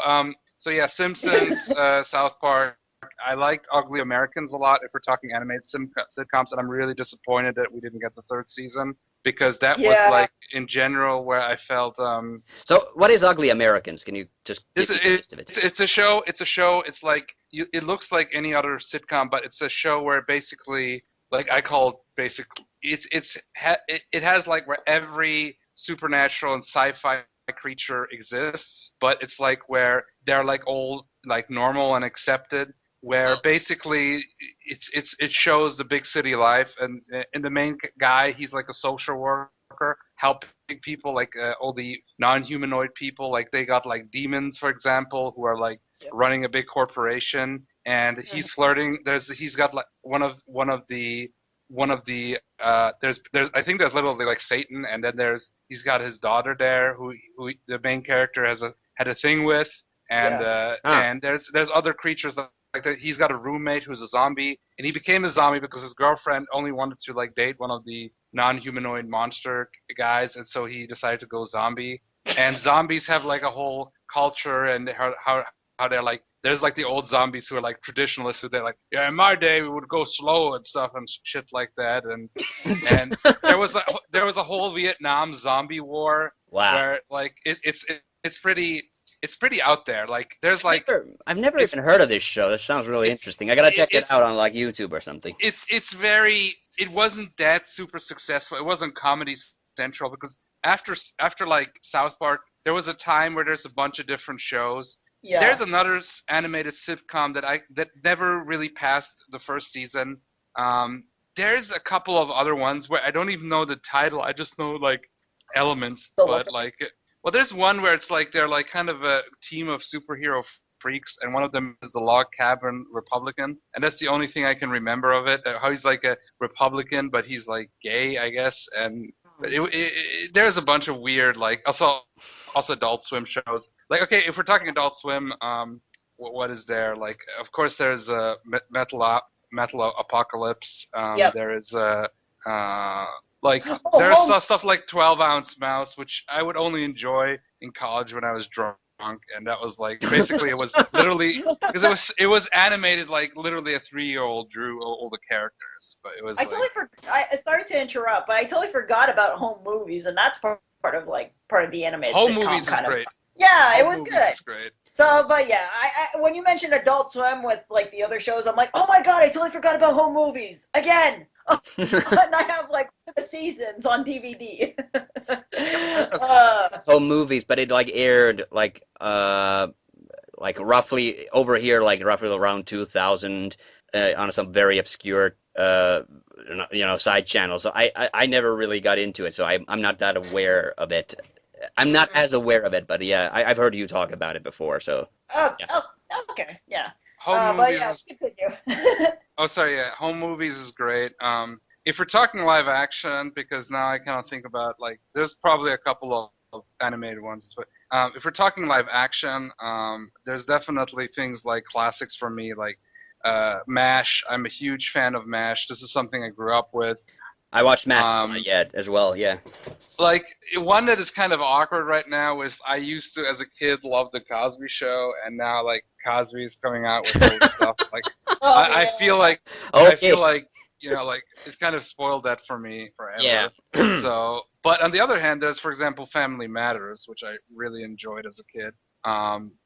yeah, Simpsons, South Park. I liked Ugly Americans a lot if we're talking animated sitcoms, and I'm really disappointed that we didn't get the third season because that was like in general where I felt. So what is Ugly Americans? Can you just give me the gist of it? It's a show. It's like it looks like any other sitcom, but it's a show where basically, like I call it basically, it has like where every supernatural and sci-fi creature exists, but it's like where they're like all like normal and accepted, where basically it shows the big city life, and the main guy, he's like a social worker helping people like all the non-humanoid people, like they got like demons, for example, who are like running a big corporation, and he's flirting. He's got like one of the there's I think there's literally like Satan, and then he's got his daughter there who the main character had a thing with, and and there's other creatures like that. He's got a roommate who's a zombie, and he became a zombie because his girlfriend only wanted to like date one of the non-humanoid monster guys, and so he decided to go zombie. And zombies have like a whole culture, and how they're like. There's like the old zombies who are like traditionalists who they're like, yeah, in my day we would go slow and stuff and shit like that, and there was a whole Vietnam zombie war. Wow. Where like it's pretty out there. Like there's like I've never even heard of this show. This sounds really interesting. I gotta check it out on like YouTube or something. It wasn't that super successful. It wasn't Comedy Central because after like South Park, there was a time where there's a bunch of different shows. Yeah. There's another animated sitcom that never really passed the first season. There's a couple of other ones where I don't even know the title. I just know like elements. But like, well, there's one where it's like they're like kind of a team of superhero freaks, and one of them is the Log Cabin Republican, and that's the only thing I can remember of it. How he's like a Republican, but he's like gay, I guess, and. But there's a bunch of weird, like, also Adult Swim shows. Like, okay, if we're talking Adult Swim, what is there? Like, of course, there's Metal Apocalypse. There is there's stuff like 12 Ounce Mouse, which I would only enjoy in college when I was drunk. and that was like basically it was literally because it was animated like literally a 3-year-old drew all the characters, but it was. Sorry to interrupt, but I totally forgot about home movies, and that's part of the animated Home sitcom movies is great. Yeah, Home it was movies good. Is great. So, but yeah, I when you mentioned Adult Swim with like the other shows, I'm like, oh my god, I totally forgot about home movies again. And I have like the seasons on DVD. Home movies, but it like aired like roughly over here, like roughly around 2000 on some very obscure side channel. So I never really got into it, so I'm not that aware of it. I'm not as aware of it, but yeah, I've heard you talk about it before. So okay, yeah. Home movies. But yeah, continue. Oh, sorry. Yeah, home movies is great. If we're talking live action, because now I kind of think about like there's probably a couple of animated ones, but if we're talking live action, there's definitely things like classics for me, like MASH. I'm a huge fan of MASH. This is something I grew up with. I watched MASH as well, yeah. Like one that is kind of awkward right now is I used to as a kid love the Cosby Show, and now like Cosby's coming out with all this stuff. Like I feel like like it's kind of spoiled that for me forever. Yeah. So, but on the other hand, there's for example Family Matters, which I really enjoyed as a kid.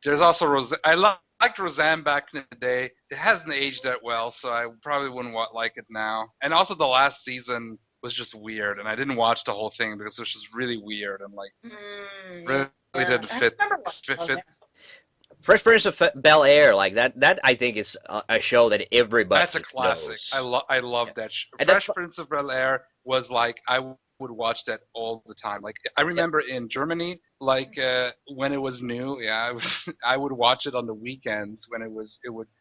There's also I liked Roseanne back in the day. It hasn't aged that well, so I probably wouldn't like it now. And also the last season was just weird, and I didn't watch the whole thing because it was just really weird and like really didn't fit. Fresh Prince of Bel-Air, like that I think is a show that everybody That's a classic. knows. I love that show. Fresh Prince of Bel-Air was like I would watch that all the time. Like I remember in Germany, like when it was new, I would watch it on the weekends when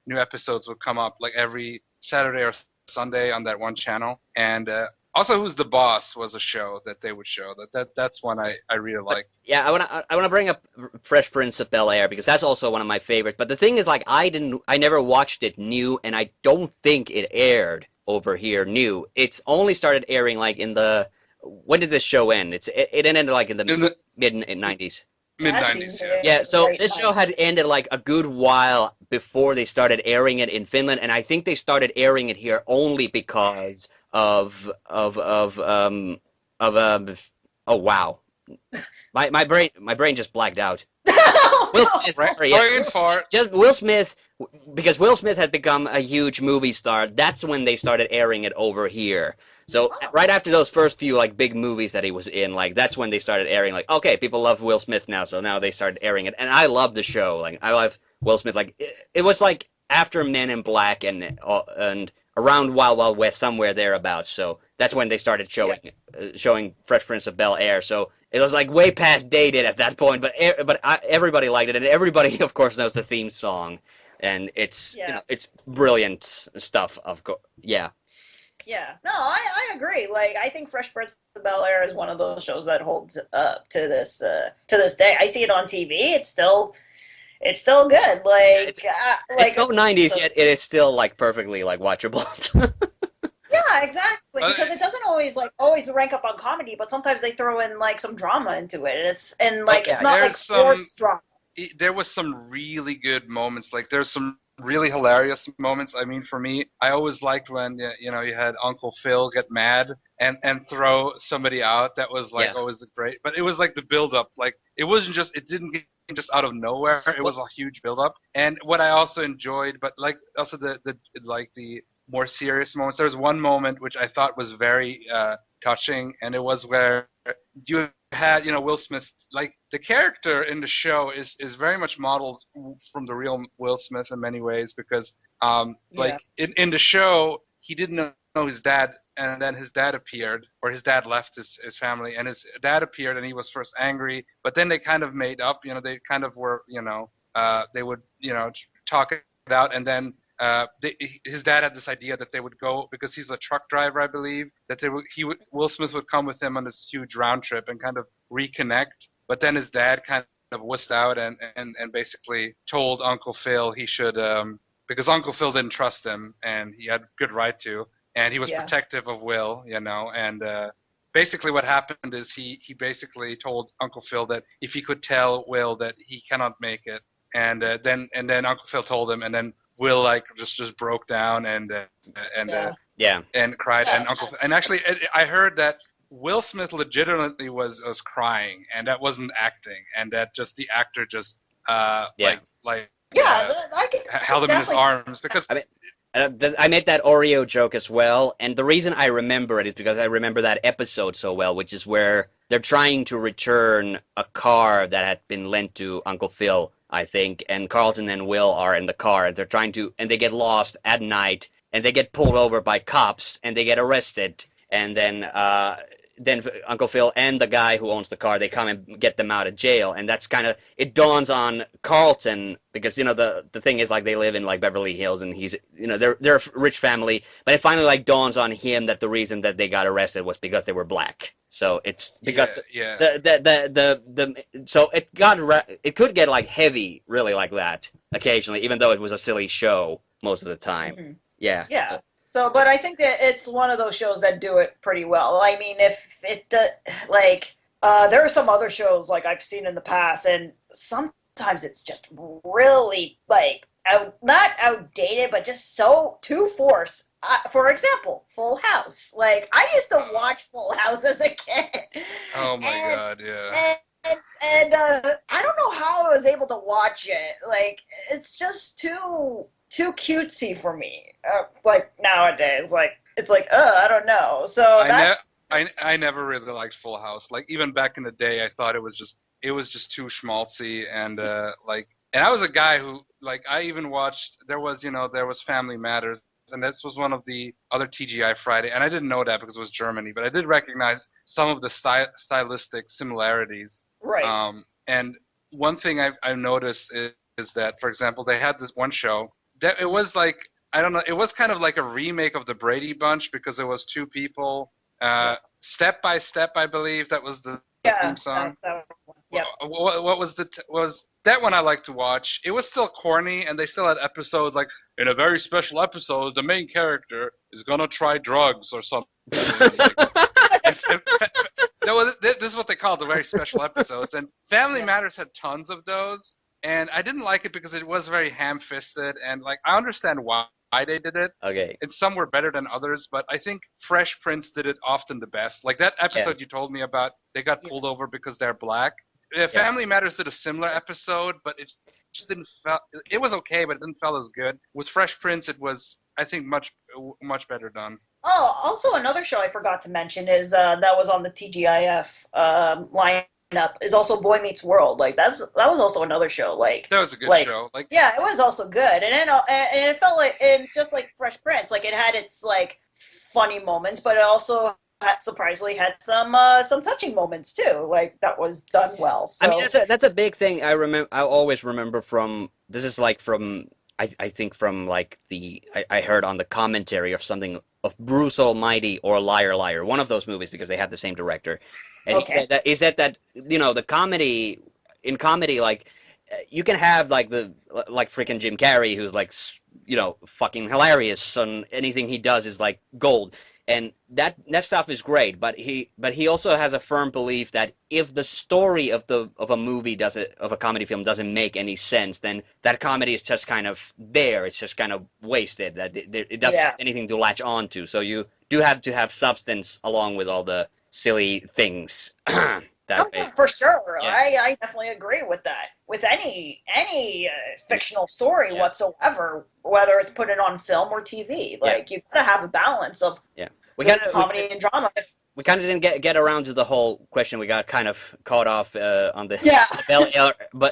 new episodes would come up like every Saturday or Sunday on that one channel. And also, Who's the Boss was a show that they would show. That's one I really liked. Yeah, I wanna bring up Fresh Prince of Bel-Air because that's also one of my favorites. But the thing is, like, I never watched it new, and I don't think it aired over here new. It's only started airing like when did this show end? It ended like in the mid 90s. Mid-90s, yeah. Yeah, so this show had ended like a good while before they started airing it in Finland, and I think they started airing it here only because of oh wow, my brain just blacked out. Will Smith, Will Smith, because Will Smith had become a huge movie star. That's when they started airing it over here. So right after those first few like big movies that he was in, like that's when they started airing. Like, okay, people love Will Smith now, so now they started airing it, and I love the show. Like I love Will Smith. Like it was like after Men in Black and around Wild Wild West, somewhere thereabouts. So that's when they started showing Fresh Prince of Bel-Air. So it was like way past dated at that point, but everybody liked it, and everybody of course knows the theme song, and it's it's brilliant stuff. Of course, yeah. Yeah, no, I agree. Like, I think Fresh Prince of Bel-Air is one of those shows that holds up to this day. I see it on TV. It's still good. Like, it's so 90s, yet it is still like perfectly like watchable. Yeah, exactly. Because it doesn't always rank up on comedy, but sometimes they throw in like some drama into it. It's not like forced drama. There was some really good moments. Like there's some really hilarious moments. I mean, for me, I always liked when you had Uncle Phil get mad and throw somebody out. That was like always great. But it was like the build up. Like it didn't get just out of nowhere. It was a huge build up. And what I also enjoyed, but like also the more serious moments. There was one moment which I thought was very touching, and it was where you had Will Smith, like the character in the show is very much modeled from the real Will Smith in many ways, because in the show he didn't know his dad, and then his dad appeared, or his dad left his family, and his dad appeared, and he was first angry, but then they kind of made up, they kind of were, they would talk it out, and then his dad had this idea that they would go, because he's a truck driver, I believe, that Will Smith would come with him on this huge round trip and kind of reconnect. But then his dad kind of wussed out and basically told Uncle Phil he should, because Uncle Phil didn't trust him, and he had good right to, and he was protective of Will, and basically what happened is he basically told Uncle Phil that if he could tell Will that he cannot make it, and then Uncle Phil told him, and then Will like just broke down and cried, Yeah. and and actually I heard that Will Smith legitimately was crying, and that wasn't acting, and that just the actor just I can held him in his arms because. I made that Oreo joke as well, and the reason I remember it is because I remember that episode so well, which is where they're trying to return a car that had been lent to Uncle Phil, I think, and Carlton and Will are in the car, and they're trying to, and they get lost at night, and they get pulled over by cops, and they get arrested, and then Uncle Phil and the guy who owns the car, they come and get them out of jail, and that's kind of, it dawns on Carlton, because, you know, the thing is, like, they live in, like, Beverly Hills, and he's, you know, they're a rich family, but it finally, like, dawns on him that the reason that they got arrested was because they were black. So it's because so it could get, like, heavy, really, like that, occasionally, even though it was a silly show most of the time. Mhm. Yeah. Yeah. So, but I think that it's one of those shows that do it pretty well. I mean, if it there are some other shows like I've seen in the past, and sometimes it's just really like not outdated, but just so too forced. For example, Full House. Like I used to watch Full House as a kid. Oh my God, yeah. And I don't know how I was able to watch it. Like it's just too cutesy for me. Like nowadays, like it's like I don't know. So I never really liked Full House. Like even back in the day, I thought it was just too schmaltzy, and and I was a guy who like I even watched. There was Family Matters, and this was one of the other TGI Friday, and I didn't know that because it was Germany, but I did recognize some of the stylistic similarities. Right. And one thing I've noticed is that, for example, they had this one show that it was like, I don't know, it was kind of like a remake of the Brady Bunch because it was two people, Step by Step, I believe that was the theme song. That was one. Yep. What was was that one I like to watch? It was still corny, and they still had episodes like, in a very special episode, the main character is gonna try drugs or something. This is what they call the very special episodes, and Family Matters had tons of those. And I didn't like it because it was very ham-fisted, and like I understand why they did it. Okay. And some were better than others, but I think Fresh Prince did it often the best. Like that episode you told me about, they got pulled over because they're black. Family Matters did a similar episode, but it just didn't feel. It was okay, but it didn't feel as good. With Fresh Prince, it was, I think, much better done. Oh, also another show I forgot to mention is that was on the TGIF lineup is also Boy Meets World. Like that was also another show. Like that was a good show. Like yeah, it was also good, and it felt like just like Fresh Prince. Like it had its like funny moments, but it also surprisingly had some touching moments too. Like that was done well. So. I mean, that's a big thing. I always remember from this is like from I think from like I heard on the commentary of something of Bruce Almighty or Liar Liar, one of those movies because they have the same director. And he said that you know the comedy like you can have like freaking Jim Carrey who's like you know fucking hilarious and anything he does is like gold, and that stuff is great, but he also has a firm belief that if the story of a movie of a comedy film doesn't make any sense, then that comedy is just kind of there, it's just kind of wasted, that it doesn't have anything to latch on to, so you do have to have substance along with all the silly things. For sure. Yeah. I definitely agree with that. With any fictional story whatsoever, whether it's put it on film or TV, like you gotta have a balance of comedy and drama. We kind of didn't get around to the whole question. We got kind of caught off on the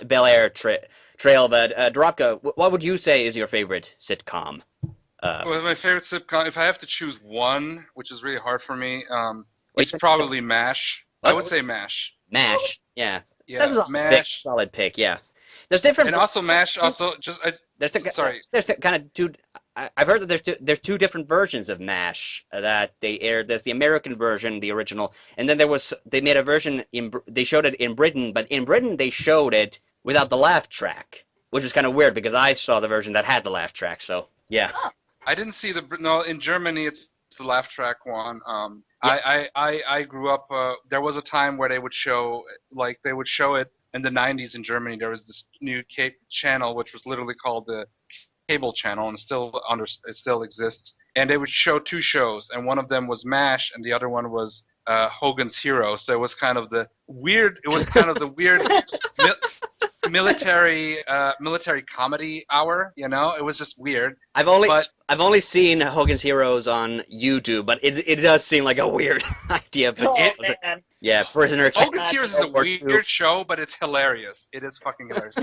Bel Air trail. But Darabka, what would you say is your favorite sitcom? Well, my favorite sitcom, if I have to choose one, which is really hard for me, it's probably MASH. I would say MASH. MASH, yeah. Yeah, that's MASH. Solid pick, yeah. There's different. And also MASH. Also, There's kind of two. I've heard that there's two different versions of MASH that they aired. There's the American version, the original, and then they made a version they showed it in Britain, but in Britain they showed it without the laugh track, which was kind of weird because I saw the version that had the laugh track. So yeah. I didn't see in Germany the laugh track one. Yeah. I grew up. There was a time where they would show it in the 90s in Germany. There was this new channel which was literally called the cable channel, and it still exists. And they would show two shows, and one of them was MASH, and the other one was Hogan's Hero. So it was kind of the weird. It was kind of the weird military comedy hour. You know, it was just weird. I've only seen Hogan's Heroes on YouTube, but it does seem like a weird idea. But man. yeah, Prisoner. Hogan's Heroes is a weird show, but it's hilarious. It is fucking hilarious.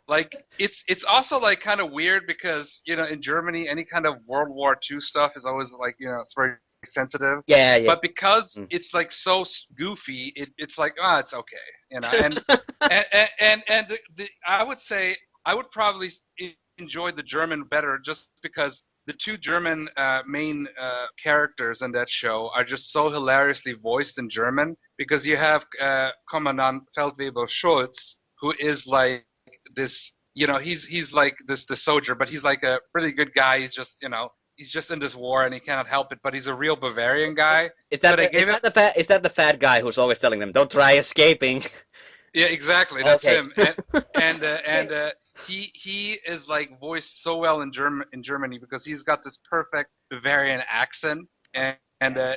Like it's also like kind of weird because in Germany any kind of World War II stuff is always like it's very sensitive. Yeah. But because it's like so goofy, it's like it's okay, and I would say I would probably enjoy the German better just because the two German main characters in that show are just so hilariously voiced in German because you have Kommandant Feldwebel Schulz, who is like this, he's like this the soldier, but he's like a really good guy. He's just he's just in this war and he cannot help it, but he's a real Bavarian guy. Is that the fat guy who's always telling them don't try escaping? Yeah, exactly. That's Okay. him. And he is like voiced so well in Germany because he's got this perfect Bavarian accent, and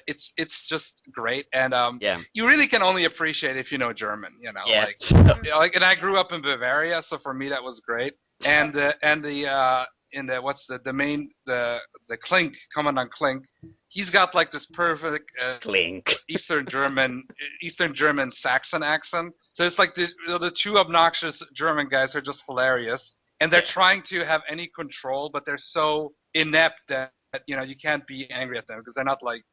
it's just great. And you really can only appreciate it if you know German. Yes. And I grew up in Bavaria, so for me that was great. And the Klink, Commandant Klink, he's got like this perfect Klink. Eastern German Saxon accent. So it's like the two obnoxious German guys are just hilarious, and they're trying to have any control, but they're so inept that you can't be angry at them because they're not like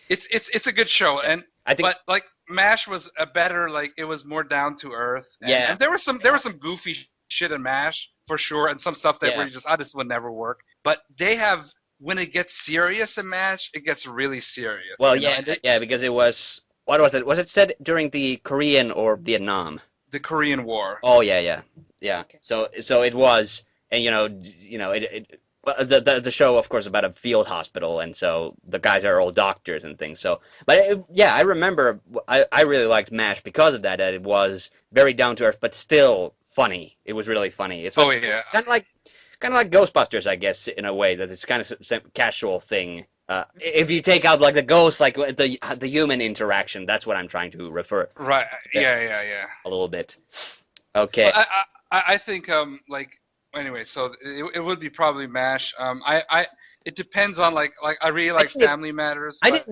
it's a good show. And but like MASH was a better, like it was more down to earth. And there was some goofy shit in MASH for sure, and some stuff that where you just this would never work. But they have, when it gets serious in MASH, it gets really serious. Well, because it was, what was it? Was it set during the Korean or Vietnam? The Korean War. Oh yeah. Okay. So it was, and the show, of course, about a field hospital, and so the guys are all doctors and things. So, but I remember I really liked MASH because of that it was very down to earth, but still funny. It was really funny. It's kind of like Ghostbusters, I guess, in a way that it's kind of a casual thing. If you take out like the ghost, like the human interaction, that's what I'm trying to refer. Right. Yeah. A little bit. Okay. Well, I think anyway, so it would be probably MASH. It depends on like I really like Family Matters. I did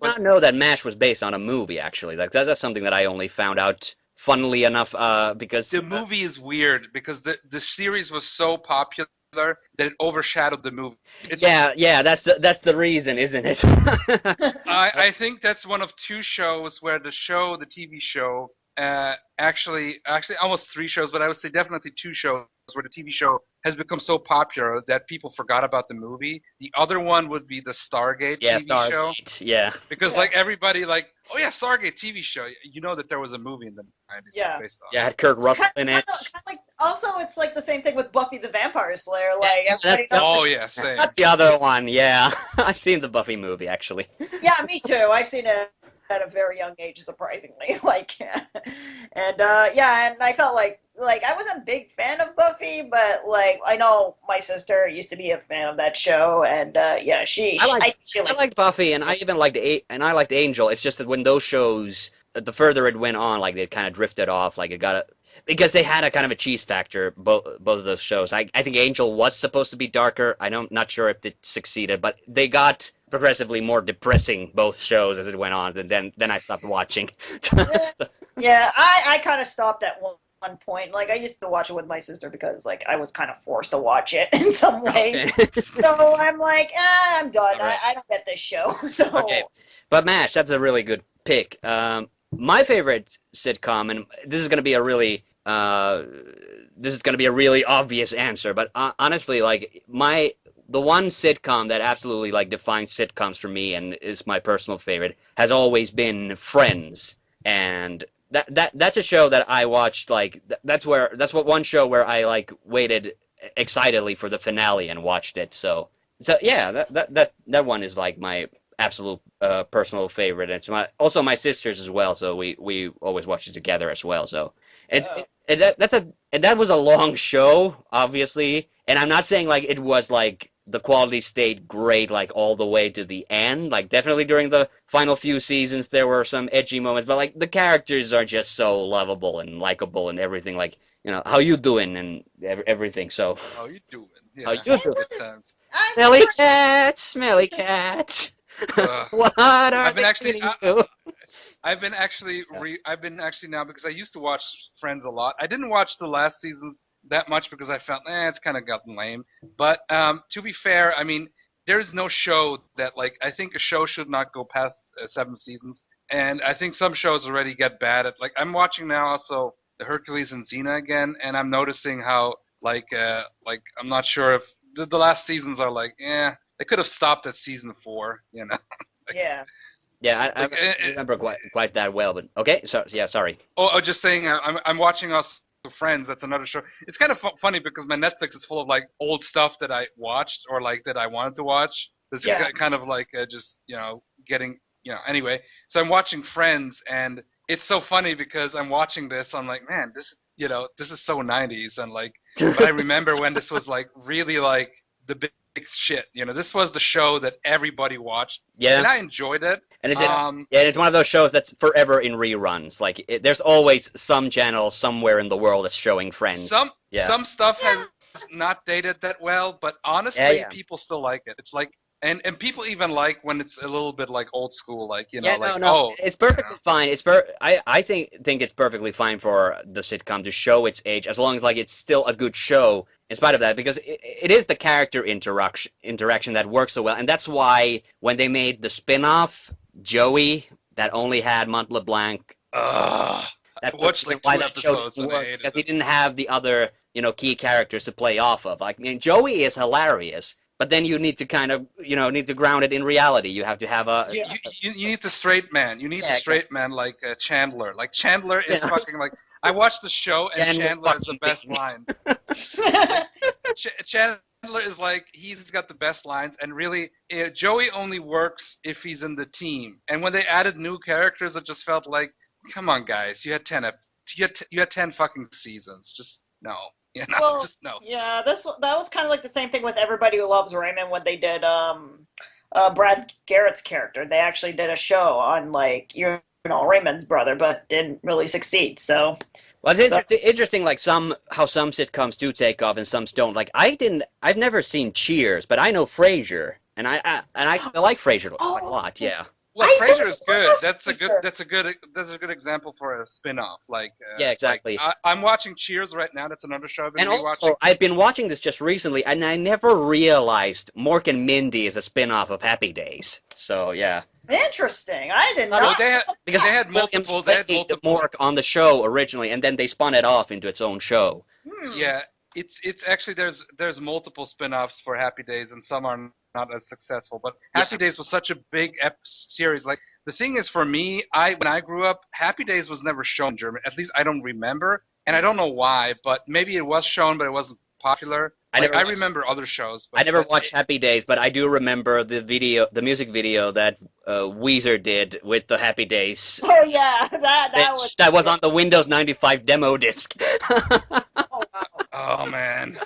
not know that MASH was based on a movie actually. Like that's something that I only found out, funnily enough, because the movie is weird because the series was so popular that it overshadowed the movie. That's the reason, isn't it? I think that's one of two shows where the TV show, actually almost three shows, but I would say definitely two shows where the TV show has become so popular that people forgot about the movie. The other one would be the Stargate TV show. Yeah. Because like everybody like, oh yeah, Stargate TV show. You know that there was a movie in the 90s that's based on. Yeah, it had Kurt Russell in it. Also, it's like the same thing with Buffy the Vampire Slayer. Like, same. That's the other one. Yeah, I've seen the Buffy movie actually. Yeah, me too. I've seen it at a very young age, surprisingly. And I felt like I wasn't a big fan of Buffy, but like I know my sister used to be a fan of that show, and I liked Buffy, and I even liked I liked Angel. It's just that when those shows, the further it went on, like they kind of drifted off, like it got because they had a kind of a cheese factor, both of those shows. I think Angel was supposed to be darker. I'm not sure if it succeeded, but they got progressively more depressing, both shows, as it went on, and then I stopped watching. I kind of stopped at one point. Like I used to watch it with my sister because like I was kind of forced to watch it in some ways. Okay. So I'm like, I'm done. Right. I don't get this show. So. Okay, but MASH, that's a really good pick. My favorite sitcom, and this is going to be a really obvious answer, but honestly, like the one sitcom that absolutely like defines sitcoms for me and is my personal favorite has always been Friends, and that's a show that I watched. Like that's one show where I like waited excitedly for the finale and watched it. So So yeah, that one is like my absolute personal favorite. It's also my sister's as well. So we always watch it together as well. So Oh. that was a long show, obviously, and I'm not saying like it was like the quality stayed great like all the way to the end. Like definitely during the final few seasons there were some edgy moments, but like the characters are just so lovable and likable and everything. Like how you doing and everything. So How you doing? how Yeah, you It doing? good was. times. Smelly cat, smelly cat. Uh, What are I've been they actually feeding you? Yeah. I've been actually now because I used to watch Friends a lot. I didn't watch the last seasons that much because I felt it's kind of gotten lame. But to be fair, I mean there's no show that like I think a show should not go past 7 seasons, and I think some shows already get bad at like I'm watching now also the Hercules and Xena again, and I'm noticing how like I'm not sure if the last seasons are like they could have stopped at season 4, you know. Yeah. Yeah, I Like don't remember quite that well, but okay. So yeah, sorry. I was just saying, I'm watching us Friends. That's another show. It's kind of funny because my Netflix is full of like old stuff that I watched or like that I wanted to watch. It's Yeah. kind of like just getting anyway. So I'm watching Friends, and it's so funny because I'm watching this. I'm like, man, this is so 90s, and like, but I remember when this was like really like the big shit. This was the show that everybody watched, Yeah, and I enjoyed it. and Yeah. it's one of those shows that's forever in reruns. Like there's always some channel somewhere in the world that's showing Friends. Yeah, Some stuff has not dated that well, but yeah, honestly, yeah. people still like it. It's like and people even like when it's a little bit like old school, like Yeah, like no, it's perfectly fine. I think it's perfectly fine for the sitcom to show its age as long as like it's still a good show in spite of that because it is the character interaction that works so well, and that's why when they made the spin-off Joey that only had Mont LeBlanc, I that's the watched reason like why 2 that show episodes didn't and I work hated because he it. didn't have the other key characters to play off of. Like, I mean, Joey is hilarious, but then you need to kind of need to ground it in reality. You have to have a Yeah. You need the straight man. You need the yeah, straight man like Chandler. Like Chandler is yeah. fucking like I watched the show and Chandler Chandler is the fucking best Bing. lines. Like Chandler is like he's got the best lines, and really Joey only works if he's in the team. And when they added new characters, it just felt like, come on, guys, you had you had 10 fucking seasons. Just no, Well, just no. yeah, that was kind of like the same thing with Everybody Who Loves Raymond when they did Brad Garrett's character. They actually did a show on like Raymond's brother, but didn't really succeed. So, Well, it's so interesting, like how some sitcoms do take off and some don't. Like I've never seen Cheers, but I know Frasier, and I like Frasier quite a oh, lot. Yeah, Well, I Frasier don't is good. know Frasier. That's a good example for a spin-off. yeah, Like exactly. I'm watching Cheers right now. That's another show I've been And rewatching. also, I've been watching this just recently, and I never realized Mork and Mindy is a spin-off of Happy Days. So yeah, Interesting. I did Well, not. because they had Williams multiple played the Mork on the show originally, and then they spun it off into its own show. Hmm. Yeah, it's actually there's multiple spin-offs for Happy Days, and some are not as successful. But Happy Yeah, Days was such a big series. Like the thing is, for me, when I grew up, Happy Days was never shown in German. At least I don't remember, and I don't know why. But maybe it was shown, but it wasn't popular. I Like never I watched. remember other shows, I but never watched Happy Days, but I do remember the music video that Weezer did with the Happy Days. Oh yeah, that was That was on the Windows 95 demo disc. oh wow. oh man,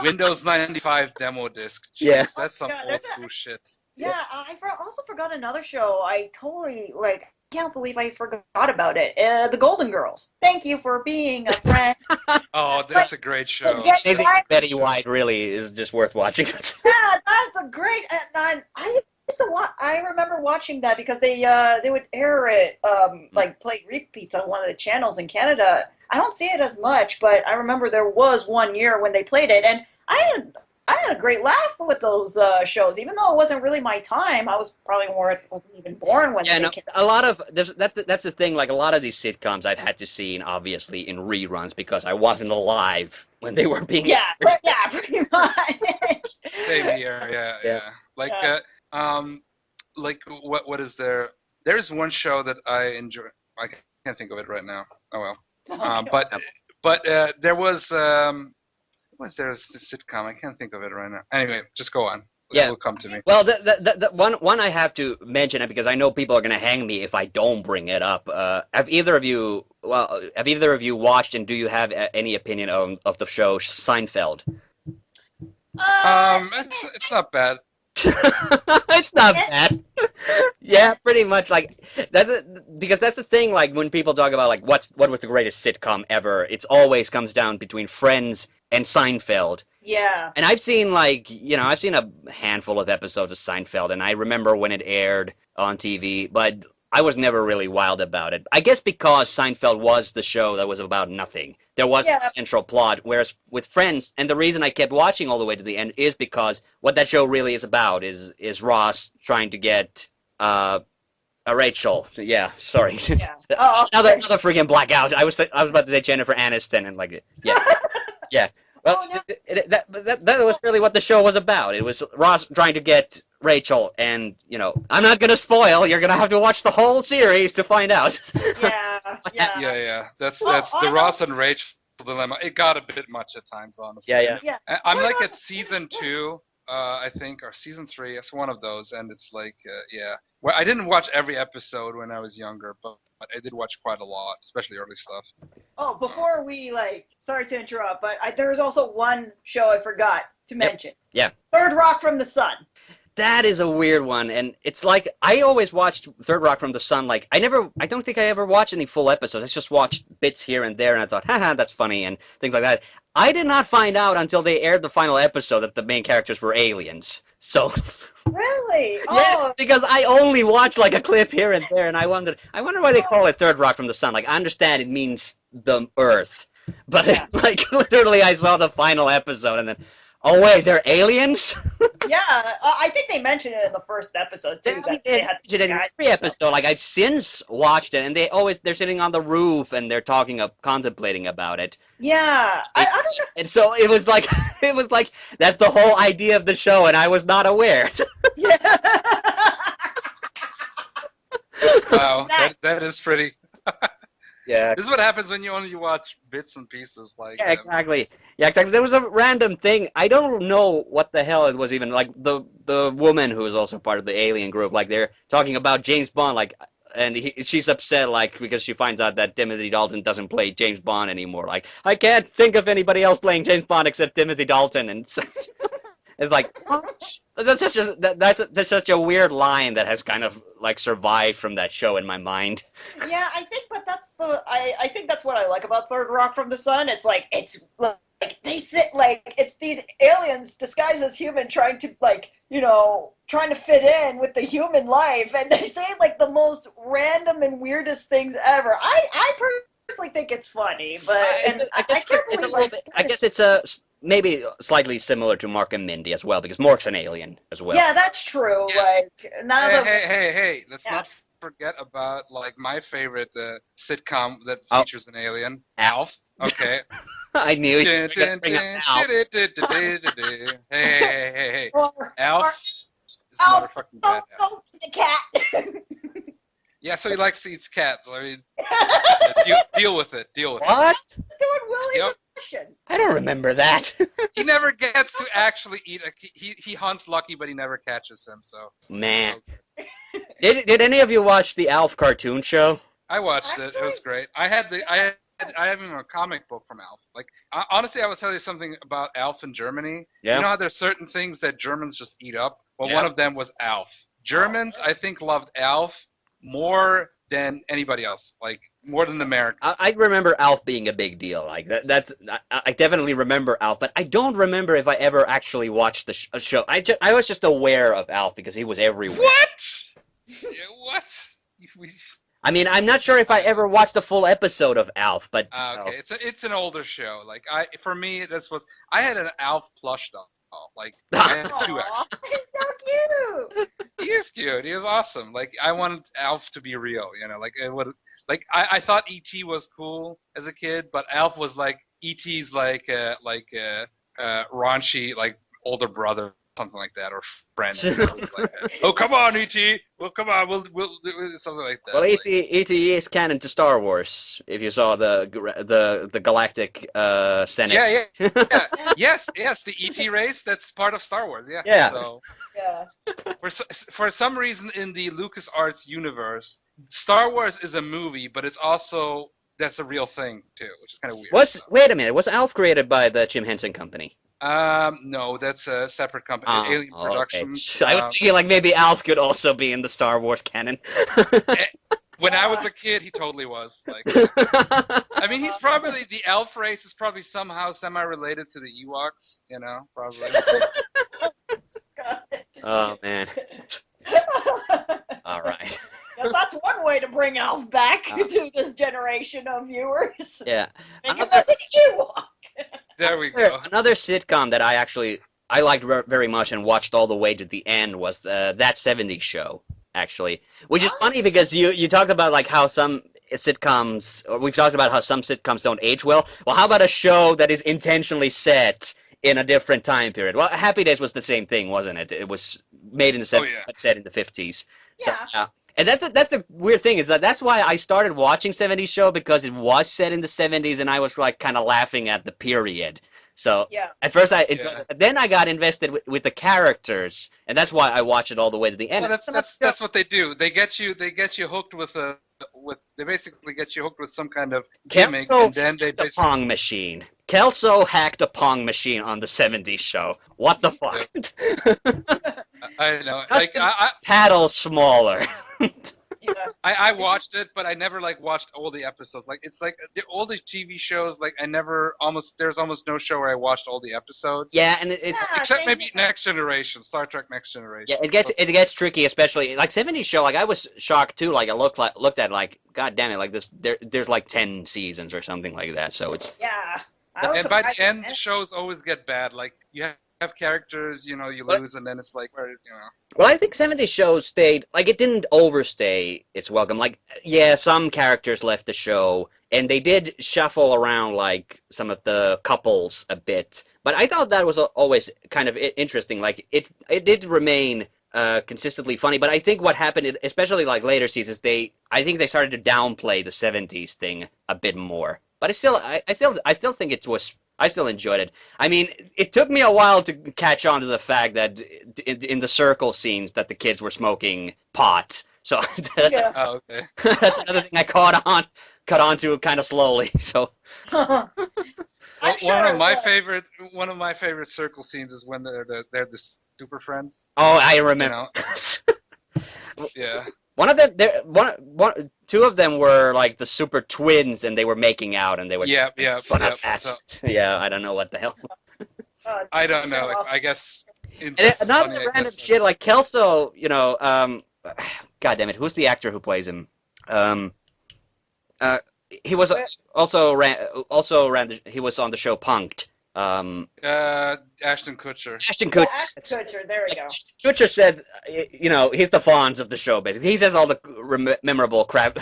Windows 95 demo disc. Yeah. Jeez, that's some Yeah, old school shit. Yeah, also forgot another show. I totally can't believe I forgot about it. The Golden Girls. Thank you for being a friend. Oh, that's a great show. Yeah, Anything right. with Betty White really is just worth watching. Yeah, that's a great. And I used to watch. I remember watching that because they would air it like play repeats on one of the channels in Canada. I don't see it as much, but I remember there was one year when they played it, and I had a great laugh with those shows, even though it wasn't really my time. I was probably wasn't even born when Yeah, they no, came. a lot of that's the thing. Like a lot of these sitcoms, I've had to see, obviously, in reruns because I wasn't alive when they were being. Yeah, yeah, pretty much. Same here, yeah. Like, Yeah. like what is there? There's one show that I enjoy. I can't think of it right now. Oh well. Okay. But there was there the sitcom? I can't think of it right now. Anyway, just go on. It will come to me. Well, the one I have to mention, because I know people are going to hang me if I don't bring it up. Have either of you watched, and do you have any opinion of the show Seinfeld? It's not bad. It's not bad. Yeah, pretty much. Like because that's the thing. Like when people talk about like what was the greatest sitcom ever, it's always comes down between Friends and Seinfeld. Yeah. And I've seen I've seen a handful of episodes of Seinfeld, and I remember when it aired on TV, but I was never really wild about it. I guess because Seinfeld was the show that was about nothing. There was a central plot, whereas with Friends, and the reason I kept watching all the way to the end is because what that show really is about is Ross trying to get a Rachel. Yeah, sorry. Yeah. Oh, another freaking blackout. I was about to say Jennifer Aniston, and yeah. Well, that was really what the show was about. It was Ross trying to get Rachel, and I'm not gonna spoil. You're gonna have to watch the whole series to find out. Yeah. That's the Ross and Rachel dilemma. It got a bit much at times, honestly. Yeah. I'm like at season 2, I think, or season 3. It's one of those, and it's like, Well, I didn't watch every episode when I was younger, but I did watch quite a lot, especially early stuff. Oh, before we sorry to interrupt, but there was also one show I forgot to mention. Yeah. Third Rock from the Sun. That is a weird one, and it's like I always watched Third Rock from the Sun. Like I don't think I ever watched any full episodes. I just watched bits here and there, and I thought, haha, that's funny, and things like that. I did not find out until they aired the final episode that the main characters were aliens. So. Really? Yes, because I only watched like a clip here and there, and I wonder why they call it Third Rock from the Sun. Like I understand it means the Earth, but it's like literally I saw the final episode and then, oh wait, they're aliens? Yeah, I think they mentioned it in the first episode too. They had it in every episode. Like I've since watched it, and they're sitting on the roof and they're contemplating about it. Yeah, I don't know. And so it was like that's the whole idea of the show, and I was not aware. Yeah. Wow, that is pretty. Yeah. This is what happens when you only watch bits and pieces. Yeah, exactly. There was a random thing. I don't know what the hell it was even. Like the woman who is also part of the alien group. Like they're talking about James Bond. Like, and she's upset like because she finds out that Timothy Dalton doesn't play James Bond anymore. Like I can't think of anybody else playing James Bond except Timothy Dalton. And it's like that's such a weird line that has kind of like survived from that show in my mind. Yeah, I think, but I think that's what I like about Third Rock from the Sun. It's like they sit like it's these aliens disguised as human trying to trying to fit in with the human life, and they say like the most random and weirdest things ever. I personally think it's funny, but I guess it's maybe slightly similar to Mark and Mindy as well, because Mork's an alien as well. Yeah, that's true. Yeah. Like none of Hey, let's not forget about like my favorite sitcom that features an alien, Alf. Okay. I knew you were going to bring up Alf. Hey. Alf is motherfucking badass. badass. The cat. Yeah, so he likes to eat cats. I mean, deal with it. What? Doing Willie's impression. I don't remember that. He never gets to actually eat. He hunts Lucky, but he never catches him. So. Man. Did any of you watch the Alf cartoon show? I watched it. It was great. I have even a comic book from Alf. Like honestly, I will tell you something about Alf in Germany. Yeah. You know how there's certain things that Germans just eat up? Well, one of them was Alf. Germans, I think, loved Alf more than anybody else, like more than Americans. I remember Alf being a big deal. Like I definitely remember Alf, but I don't remember if I ever actually watched the show. I was just aware of Alf because he was everywhere. What? What? I mean, I'm not sure if I ever watched a full episode of Alf, but okay, it's an older show. Like for me, I had an Alf plush doll. Like I had 2 actually. He's so cute. He is cute. He is awesome. Like I wanted Alf to be real. Like it would. Like I thought E.T. was cool as a kid, but Alf was like E.T.'s like raunchy like older brother, something like that, or friend. Like oh come on, E.T. Well come on, we'll something like that. Well, E.T. is canon to Star Wars. If you saw the Galactic Senate. Yeah. Yes, the E.T. race. That's part of Star Wars. Yeah. Yeah. So Yeah. For some reason in the LucasArts universe, Star Wars is a movie, but it's also that's a real thing too, which is kind of weird. Wait a minute, was Alf created by the Jim Henson Company? No, that's a separate company, Alien Productions. Okay. I was thinking like maybe Alf could also be in the Star Wars canon. When I was a kid, he totally was. Like, I mean, he's probably the elf race is probably somehow semi-related to the Ewoks, you know, probably. Oh man. All right. Yes, that's one way to bring Alf back to this generation of viewers. Yeah. Make him as an Ewok. There we go. Another sitcom that I liked very much and watched all the way to the end was That 70s Show, actually. Which is funny because you talked about like how some sitcoms, or we've talked about how some sitcoms don't age well. Well, how about a show that is intentionally set in a different time period? Well, Happy Days was the same thing, wasn't it? It was made in the 70s, but set in the 50s. So, Yeah. and that's the weird thing is that's why I started watching 70s Show, because it was set in the 70s and I was like kind of laughing at the period. So at first then I got invested with the characters, and that's why I watched it all the way to the end. Well, that's what they do. They get you hooked they basically get you hooked with some kind of gimmick, Kelso and then they hacked a Pong machine. Kelso hacked a Pong machine on the 70s Show. What the fuck? I know. Like, paddle smaller. I watched it, but I never like watched all the episodes. Like it's like all the TV shows. Like there's almost no show where I watched all the episodes. Yeah, and it's except maybe Next Generation, Star Trek Next Generation. Yeah, it gets tricky, especially like 70s Show. Like I was shocked too. Like I looked at like, God damn it, like there's like 10 seasons or something like that. So it's and by the end, the shows always get bad. Like you have characters, you lose, and then it's like, Well, I think 70s Show stayed, like, it didn't overstay its welcome. Like, yeah, some characters left the show, and they did shuffle around, like, some of the couples a bit. But I thought that was always kind of interesting. Like, it did remain consistently funny, but I think what happened, especially, like, later seasons, I think they started to downplay the 70s thing a bit more. But I still think I still enjoyed it. I mean, it took me a while to catch on to the fact that in the circle scenes that the kids were smoking pot. So that's, that's another thing I caught on to kind of slowly. So one of my favorite circle scenes is when they're the super friends. Oh, I remember. Yeah. Two of them were like the super twins, and they were making out, and they were yeah. I don't know what the hell. I don't know. I guess. Another random shit like Kelso. God damn it, who's the actor who plays him? He was he was on the show Punk'd. Ashton Kutcher. Ashton Kutcher. Yeah, Ashton Kutcher. There we go. Kutcher said, he's the Fonz of the show, basically. He says all the memorable crap.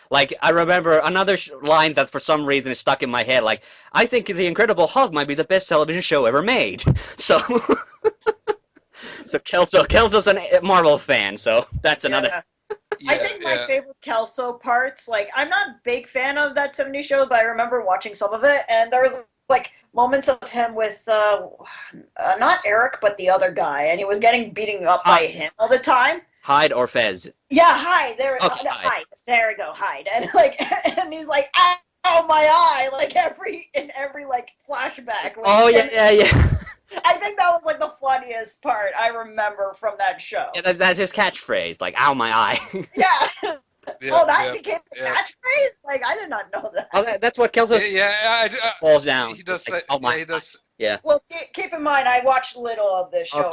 Like, I remember another line that for some reason is stuck in my head. Like, I think The Incredible Hulk might be the best television show ever made. So, Kelso's a Marvel fan, so that's another. I think my favorite Kelso parts, like, I'm not a big fan of that 70s show, but I remember watching some of it, and there was like moments of him with not Eric but the other guy, and he was getting beaten up by him all the time. Hyde or Fez? Yeah, Hyde. Hyde. There we go, Hyde. And like, and he's like, "Ow, my eye!" Like in every like flashback. Oh yeah. I think that was like the funniest part I remember from that show. Yeah, that's his catchphrase, like "Ow, my eye." Yeah. That became the catchphrase? Like, I did not know that. Oh, that's what Kelso falls down. He does like, say, oh my, he does. Yeah. Well, keep in mind, I watched little of this show.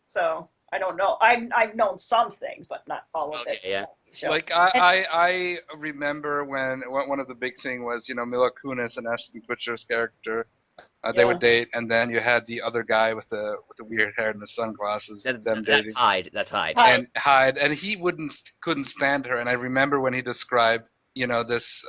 So, I don't know. I've known some things, but not all of it. Yeah. Like, I remember when one of the big thing was, Mila Kunis and Ashton Kutcher's character. They would date, and then you had the other guy with the weird hair and the sunglasses. That's Hyde. That's Hyde. And Hyde, and he couldn't stand her. And I remember when he described, this.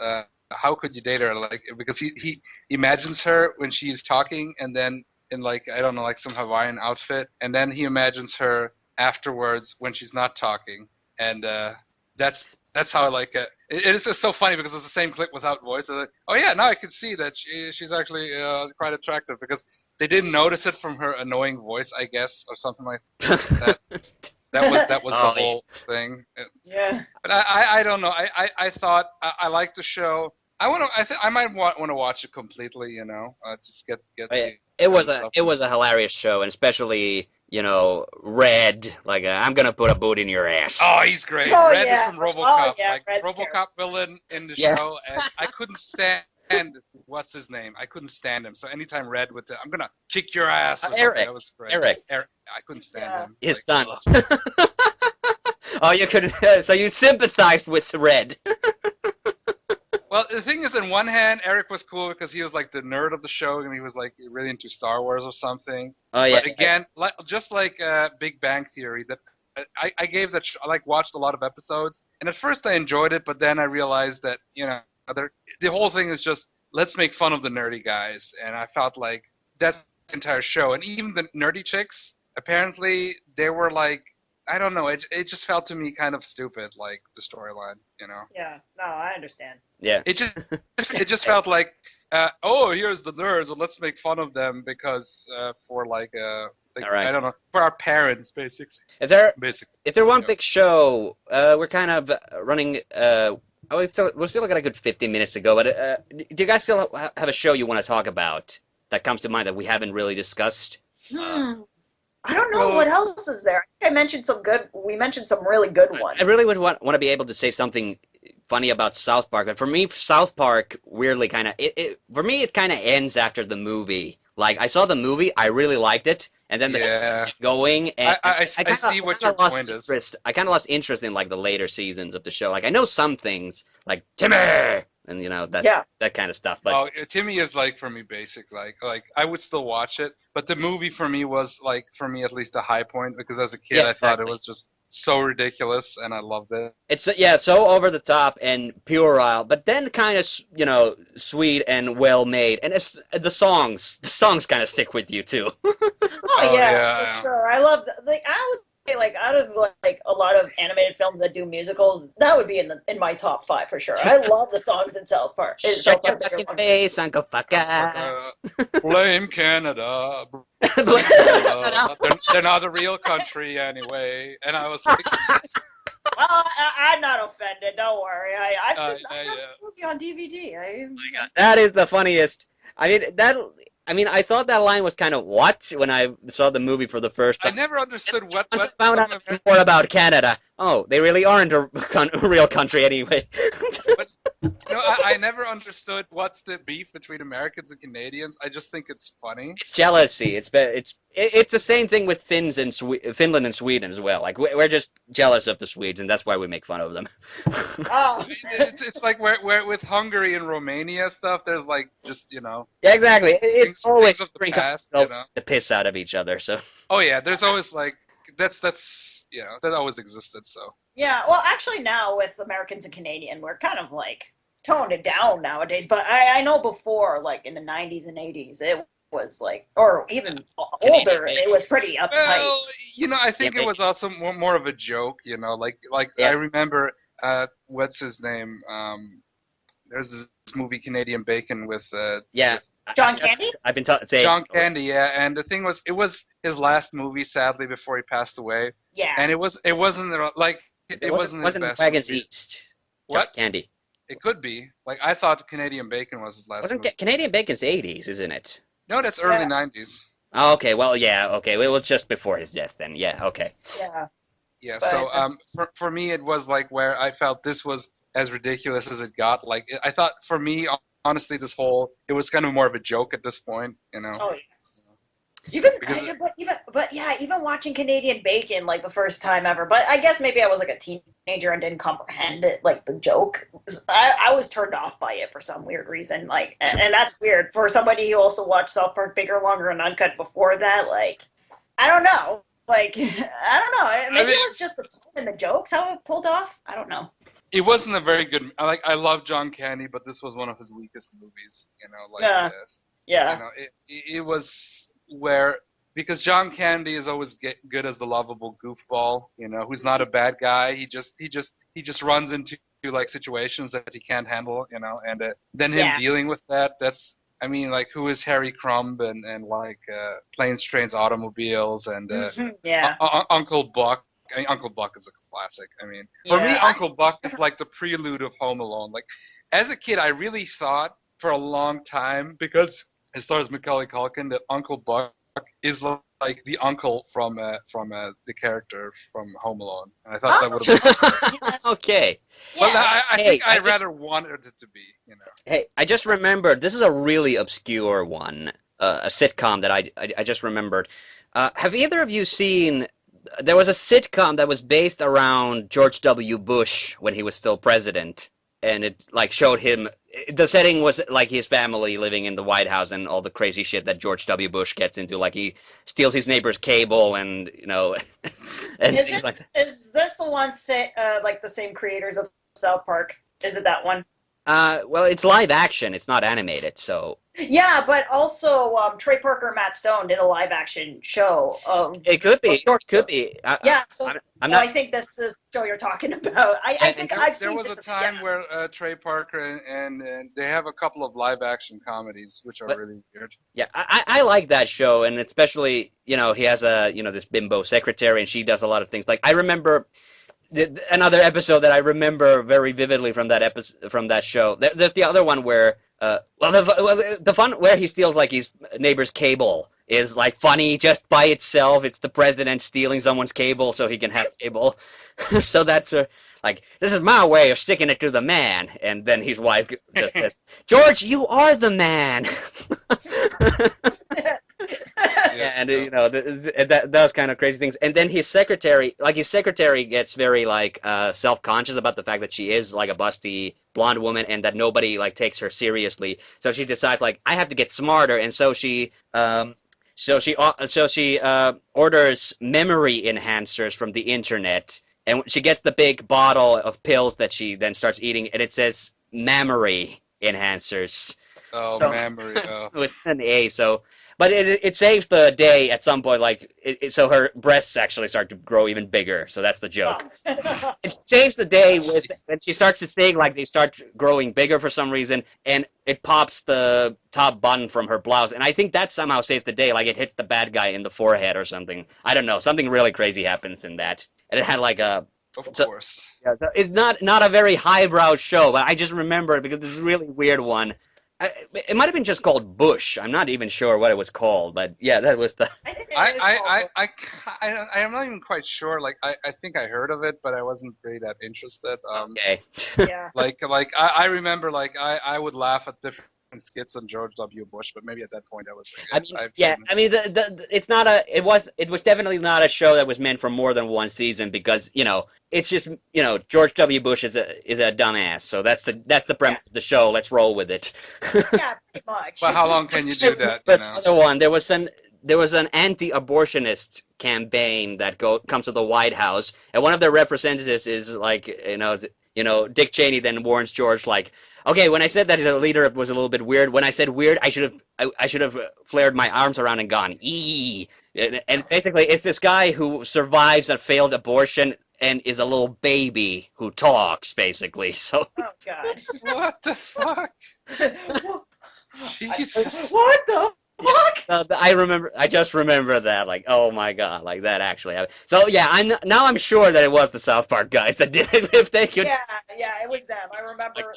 How could you date her? Like, because he imagines her when she's talking, and then in like, I don't know, like some Hawaiian outfit, and then he imagines her afterwards when she's not talking, and that's That's how I like it. It is just so funny because it's the same clip without voice. Like, oh yeah, now I can see that she's actually quite attractive because they didn't notice it from her annoying voice, I guess, or something like that. That was the whole thing. Yeah. But I don't know. I thought I liked the show. I might want to watch it completely. Just get. It was a hilarious show, and especially Red. Like I'm gonna put a boot in your ass. Oh, he's great. Oh, Red yeah. is from RoboCop. Oh, yeah, Like Red's RoboCop villain in the Yeah. show, and I couldn't stand what's his name. I couldn't stand him. So anytime Red would say, "I'm gonna kick your ass," or something, Eric. that was great. Eric. I couldn't stand him. His Like, son. Oh, you could. So you sympathized with Red. Well, the thing is, in one hand, Eric was cool because he was like the nerd of the show, and he was like really into Star Wars or something. Oh yeah. But again, just like Big Bang Theory, that I gave that I watched a lot of episodes, and at first I enjoyed it, but then I realized that the whole thing is just let's make fun of the nerdy guys, and I felt like that's the entire show, and even the nerdy chicks apparently they were like. I don't know. It just felt to me kind of stupid, like the storyline, Yeah. No, I understand. Yeah. It just felt like, here's the nerds, and let's make fun of them because for All right. I don't know, for our parents, basically. Is there one Yeah. big show? We're kind of running. We're still got a good 15 minutes to go. But do you guys still have a show you want to talk about that comes to mind that we haven't really discussed? I don't know what else is there. I think we mentioned some really good ones. I really would want to be able to say something funny about South Park, but for me, South Park weirdly kind of it kind of ends after the movie. Like I saw the movie, I really liked it, and then the show kept going, and I see what your point is. I kind of lost interest in like the later seasons of the show. Like I know some things, like Timmy, and that kind of stuff. But Timmy is like for me basic. Like I would still watch it, but the movie for me was like for me at least a high point because as a kid I thought it was just so ridiculous and I loved it. It's so over the top and puerile, but then kind of sweet and well made, and it's the songs kind of stick with you too. Oh yeah, for sure. I love I would say out of a lot of animated films that do musicals, that would be in my top 5 for sure. I love the songs in South Park. Shut your fucking face, Uncle Fuck ass. Blame Canada. They're not a real country anyway. And I was like, well, I'm not offended. Don't worry. I saw the movie on DVD. Oh my God, that is the funniest. I mean, I thought that line was kind of what when I saw the movie for the first time. I never understood what. I found out more about Canada. Oh, they really aren't a real country anyway. But I never understood what's the beef between Americans and Canadians. I just think it's funny. It's jealousy. It's the same thing with Finns and Finland and Sweden as well. Like we're just jealous of the Swedes, and that's why we make fun of them. Oh. It's like where with Hungary and Romania stuff. There's like just Yeah, exactly. It's always of the past, the piss out of each other. So. Oh yeah, there's always like that always existed. So. Yeah, well, actually now with Americans and Canadian, we're kind of toned it down nowadays. But I know before, in the 90s and 80s, it was or even older, it was pretty uptight. Well, I think it was also more of a joke. I remember what's his name? There's this movie Canadian Bacon with John Candy. I've been saying John Candy, yeah. And the thing was, it was his last movie, sadly, before he passed away. Yeah. And it wasn't his best. Wagons movie. East. What? John Candy. It could be. I thought Canadian Bacon was his last movie. Canadian Bacon's 80s, isn't it? No, that's early 90s. Oh, okay. Well, yeah. Okay. Well, it's just before his death then. Yeah. Okay. Yeah. Yeah. But, so for me, it was where I felt this was as ridiculous as it got. I thought for me, honestly, it was kind of more of a joke at this point. Oh yeah. So. Even watching Canadian Bacon the first time ever. But I guess maybe I was a teenager and didn't comprehend it, the joke. I was turned off by it for some weird reason. And that's weird for somebody who also watched South Park Bigger, Longer, and Uncut before that. I don't know. I don't know. Maybe it was just the tone and the jokes how it pulled off. I don't know. It wasn't a very good. I love John Candy, but this was one of his weakest movies. Yeah. It was where because John Candy is always good as the lovable goofball, who's not a bad guy. He just runs into like situations that he can't handle, and then him dealing with that. I mean, like, who is Harry Crumb and like Planes, Trains, Automobiles and Uncle Buck. I mean, Uncle Buck is a classic. I mean, for me, Uncle Buck is like the prelude of Home Alone. Like, as a kid, I really thought for a long time, because it stars Macaulay Culkin, that Uncle Buck is like the uncle from the character from Home Alone. And I thought that would have been okay. Well, I think I rather wanted it to be, Hey, I just remembered, this is a really obscure one, a sitcom that I just remembered. Have either of you seen, there was a sitcom that was based around George W. Bush when he was still president, and it like showed him, the setting was like his family living in the White House and all the crazy shit that George W. Bush gets into, like he steals his neighbor's cable and and things like that. Is this the one like the same creators of South Park? Is it that one? Well, it's live action. It's not animated, so. Yeah, but also Trey Parker and Matt Stone did a live action show. It could be. It could be. I think this is the show you're talking about. I think I've seen. There was a time where Trey Parker and they have a couple of live action comedies which are really weird. Yeah, I like that show, and especially he has a this bimbo secretary, and she does a lot of things. Like I remember. Another episode that I remember very vividly from that show. There's the other one where, the fun where he steals like his neighbor's cable is like funny just by itself. It's the president stealing someone's cable so he can have cable. So that's like, this is my way of sticking it to the man. And then his wife just says, "George, you are the man." And those kind of crazy things. And then his secretary gets very like self-conscious about the fact that she is like a busty blonde woman and that nobody like takes her seriously. So she decides like, I have to get smarter, and so she orders memory enhancers from the internet, and she gets the big bottle of pills that she then starts eating, and it says memory enhancers. Oh, memory. Oh. With an A. So. But it saves the day at some point, like, so her breasts actually start to grow even bigger, so that's the joke. Oh. It saves the day when she starts to sing, like, they start growing bigger for some reason, and it pops the top button from her blouse, and I think that somehow saves the day, like it hits the bad guy in the forehead or something. I don't know, something really crazy happens in that. And it had like a... Of course. Yeah, so it's not a very highbrow show, but I just remember it because it's a really weird one. It might have been just called Bush. I'm not even sure what it was called, but yeah, that was the. I am not even quite sure. Like I think I heard of it, but I wasn't really that interested. Okay. Yeah. Like I remember I would laugh at different skits on George W. Bush, but maybe at that point I was. It was definitely not a show that was meant for more than one season because it's just George W. Bush is a dumbass, so that's the premise of the show. Let's roll with it. Yeah, pretty much. But how long can you do that? But the other one, there was an anti-abortionist campaign that comes to the White House, and one of their representatives is like Dick Cheney then warns George like. Okay, when I said that the leader was a little bit weird, when I said weird, I should have flared my arms around and gone, ee. And basically, it's this guy who survives a failed abortion and is a little baby who talks, basically. So. Oh God! What the fuck? Jesus! What the fuck? I just remember that, like, oh my God, like that actually happened. So yeah, I'm sure that it was the South Park guys that did it. If they could. Yeah, it was them. I remember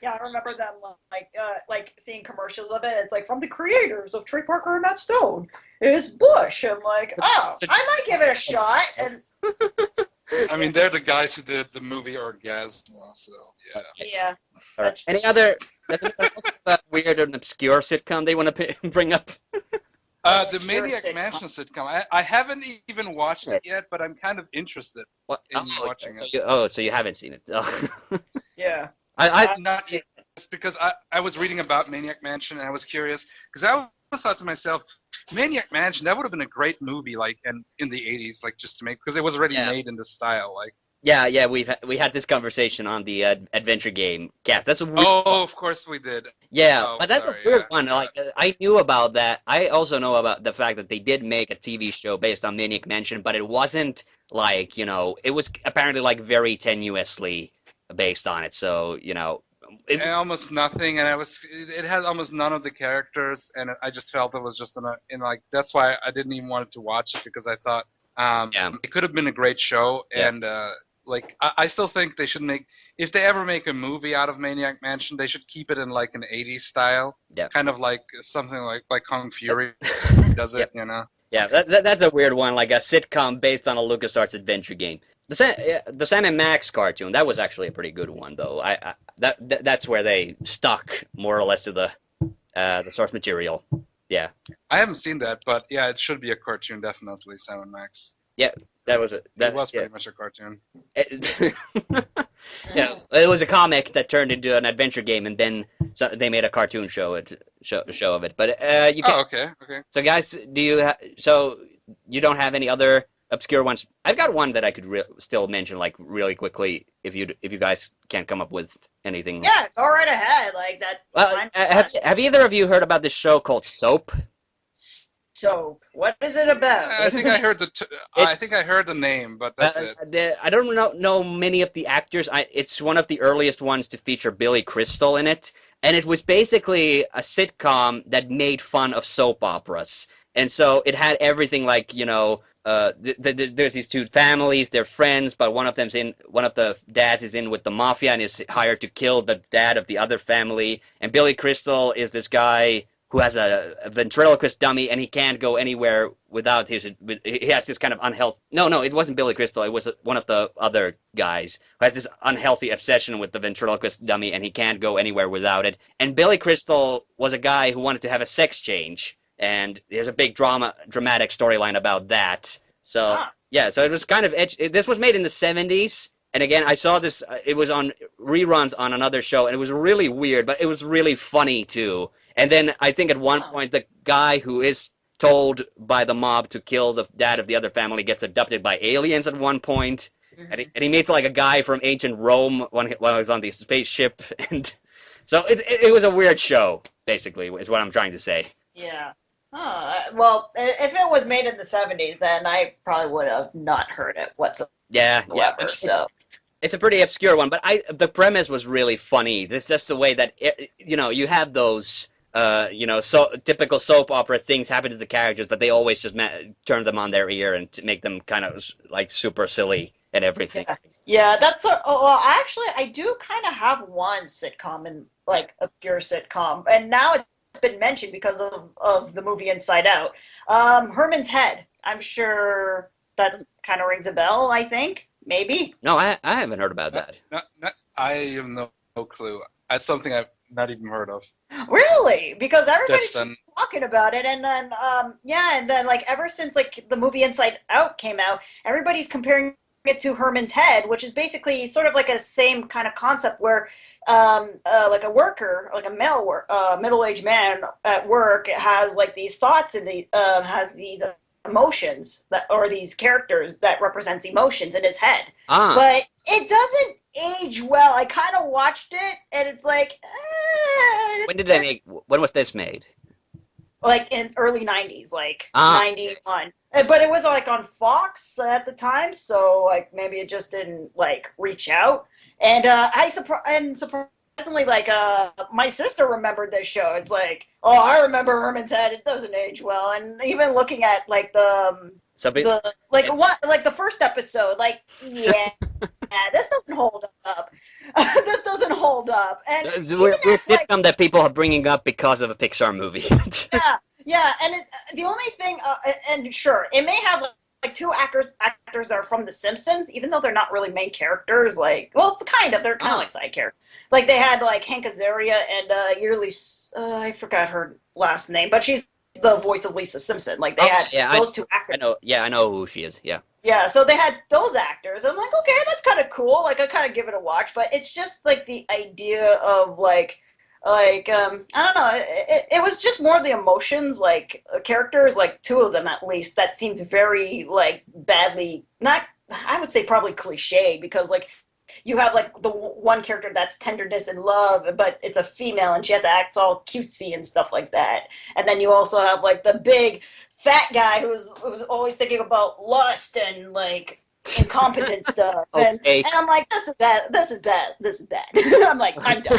I remember them like seeing commercials of it. It's like from the creators of Trey Parker and Matt Stone is Bush. I'm like, oh, I might give it a shot. And I mean, they're the guys who did the movie Orgasm, so yeah. Yeah. All right. Any other weird and obscure sitcom they want to bring up? The Maniac Mansion sitcom. I haven't even watched it yet, but I'm kind of interested in watching it. So you haven't seen it? Oh. Yeah. I'm not yet, just because I was reading about Maniac Mansion and I was curious because I always thought to myself, Maniac Mansion, that would have been a great movie, like in the 80s, like just to make, because it was already made in this style, like. Yeah, we had this conversation on the adventure game cast. That's a weird Oh, of course we did. Yeah, Oh, but that's a sorry. weird Yeah, one. forgot. Like I knew about that. I also know about the fact that they did make a TV show based on Maniac Mansion, but it wasn't like, it was apparently like very tenuously based on it. So, it And was almost nothing, and it has almost none of the characters, and I just felt it was just in like that's why I didn't even want to watch it because I thought yeah, it could have been a great show, yeah, and like I still think they should make if they ever make a movie out of Maniac Mansion, they should keep it in like an '80s style, yeah. kind of like something like Kung Fury does Yeah. it, you know. Yeah, that's a weird one, like a sitcom based on a LucasArts adventure game. The Sam and Max cartoon, that was actually a pretty good one, though. That's where they stuck more or less to the source material. Yeah, I haven't seen that, but yeah, it should be a cartoon definitely. Sam Max. yeah, that was It was yeah. pretty much a cartoon. It was a comic that turned into an adventure game, and then they made a cartoon show of it. But you can. Oh, okay, okay. So guys, so you don't have any other obscure ones? I've got one that I could still mention like really quickly if you guys can't come up with anything. Yeah, go right ahead. Like that. Have either of you heard about this show called Soap? Soap. What is it about? I think I heard I think I heard the name, but that's it. I don't know many of the actors. It's one of the earliest ones to feature Billy Crystal in it, and it was basically a sitcom that made fun of soap operas. And so it had everything like, there's these two families, they're friends, but one of the dads is in with the mafia and is hired to kill the dad of the other family. And Billy Crystal is this guy who has a ventriloquist dummy, and he can't go anywhere without he has this kind of unhealthy, no, it wasn't Billy Crystal, it was one of the other guys who has this unhealthy obsession with the ventriloquist dummy, and he can't go anywhere without it. And Billy Crystal was a guy who wanted to have a sex change, and there's a big dramatic storyline about that. So, yeah, so it was kind of this was made in the 70s, and again, I saw this, it was on reruns on another show, and it was really weird, but it was really funny, too. And then I think at one point, the guy who is told by the mob to kill the dad of the other family gets abducted by aliens at one point. And he meets like a guy from ancient Rome while he was on the spaceship. And so it was a weird show, basically, is what I'm trying to say. Yeah. Well, if it was made in the 70s, then I probably would have not heard it whatsoever. Yeah. So. It's a pretty obscure one, but the premise was really funny. It's just the way that, you have those... so typical soap opera things happen to the characters, but they always just turn them on their ear and make them kind of like super silly and everything. Yeah, that's well. Actually, I do kind of have one sitcom and like obscure sitcom, and now it's been mentioned because of the movie Inside Out. Herman's Head. I'm sure that kind of rings a bell. I think maybe. No, I haven't heard about that. I have no clue. That's something I've not even heard of. Really? Because everybody's That's talking about it, and then and then like ever since like the movie Inside Out came out, everybody's comparing it to Herman's Head, which is basically sort of like a same kind of concept where like a worker, like a middle-aged man at work has like these thoughts and has these emotions or these characters that represents emotions in his head. But it doesn't age well. I kind of watched it, and it's like... When was this made? Like in early 90s, like 91. But it was like on Fox at the time, so like maybe it just didn't like reach out. And surprisingly, like my sister remembered this show. It's like, oh, I remember Herman's Head. It doesn't age well. And even looking at like the first episode, like this doesn't hold up. This doesn't hold up. And it's sitcom that people are bringing up because of a Pixar movie. yeah, and the only thing, and sure, it may have like two actors that are from The Simpsons, even though they're not really main characters. Like, well, they're kind of like side characters. Like they had like Hank Azaria and Yearly, I forgot her last name, but she's the voice of Lisa Simpson. Like they had those two actors. I know who she is. Yeah. Yeah, so they had those actors. I'm like, okay, that's kind of cool. Like I kind of give it a watch, but it's just like the idea of like I don't know. It was just more of the emotions, like characters, like two of them at least, that seemed very like badly, not I would say probably cliche, because like you have like the one character that's tenderness and love, but it's a female and she has to act all cutesy and stuff like that. And then you also have like the big fat guy who's always thinking about lust and like incompetent stuff. Okay. And I'm like, this is bad. This is bad. This is bad. I'm like, I'm done.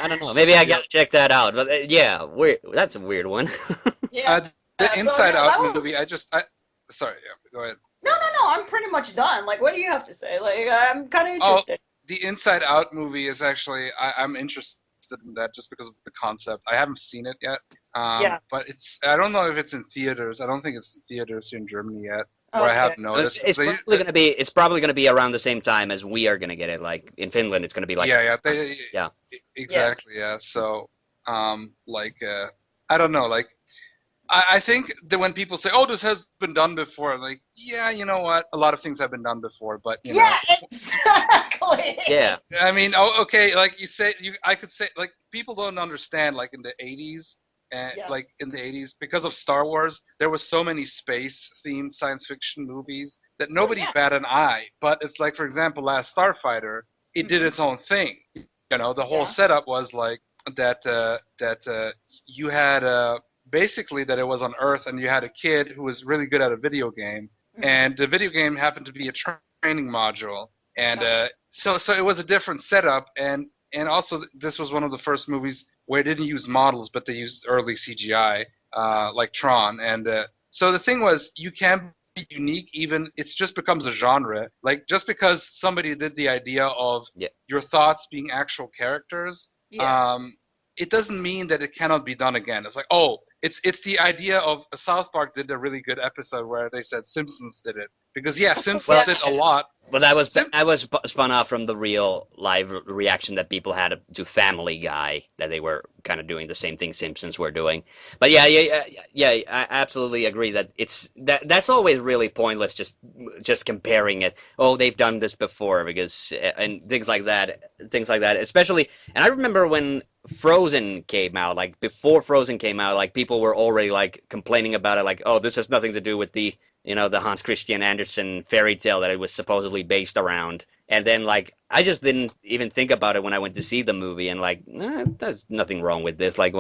I don't know. Maybe I gotta check that out. But yeah, that's a weird one. Yeah. The Inside Out was... movie. Sorry. Yeah. Go ahead. No. I'm pretty much done. Like, what do you have to say? Like, I'm kind of interested. The Inside Out movie is actually I'm interested in that just because of the concept. I haven't seen it yet. But I don't know if it's in theaters. I don't think it's in theaters here in Germany yet. Or I have noticed. It's probably gonna be around the same time as we are gonna get it. Like in Finland, it's gonna be like exactly. Yeah. So I don't know. Like I think that when people say, "Oh, this has been done before," like, yeah, you know what? A lot of things have been done before, but you know. Exactly. Yeah. I mean, okay, like I could say, like, people don't understand, like in the 80s, like in the 80s, because of Star Wars, there was so many space-themed science fiction movies that nobody bat an eye. But it's like, for example, Last Starfighter, it did its own thing. You know, the whole setup was like that you had basically that it was on Earth, and you had a kid who was really good at a video game, and the video game happened to be a training module, and so it was a different setup, and also this was one of the first movies where they didn't use models, but they used early CGI, like Tron, and so the thing was, you can be unique, even it just becomes a genre, like just because somebody did the idea of your thoughts being actual characters. It doesn't mean that it cannot be done again. It's like, it's the idea of South Park did a really good episode where they said Simpsons did it, because Simpsons did a lot. Well, that was spun off from the real live reaction that people had to Family Guy, that they were kind of doing the same thing Simpsons were doing. But yeah, I absolutely agree that that's always really pointless. Just comparing it. Oh, they've done this before, because and things like that, especially. And I remember when Frozen came out, like before Frozen came out, like people were already like complaining about it, like, oh, this has nothing to do with the Hans Christian Andersen fairy tale that it was supposedly based around. And then like I just didn't even think about it when I went to see the movie, and like, there's nothing wrong with this. Like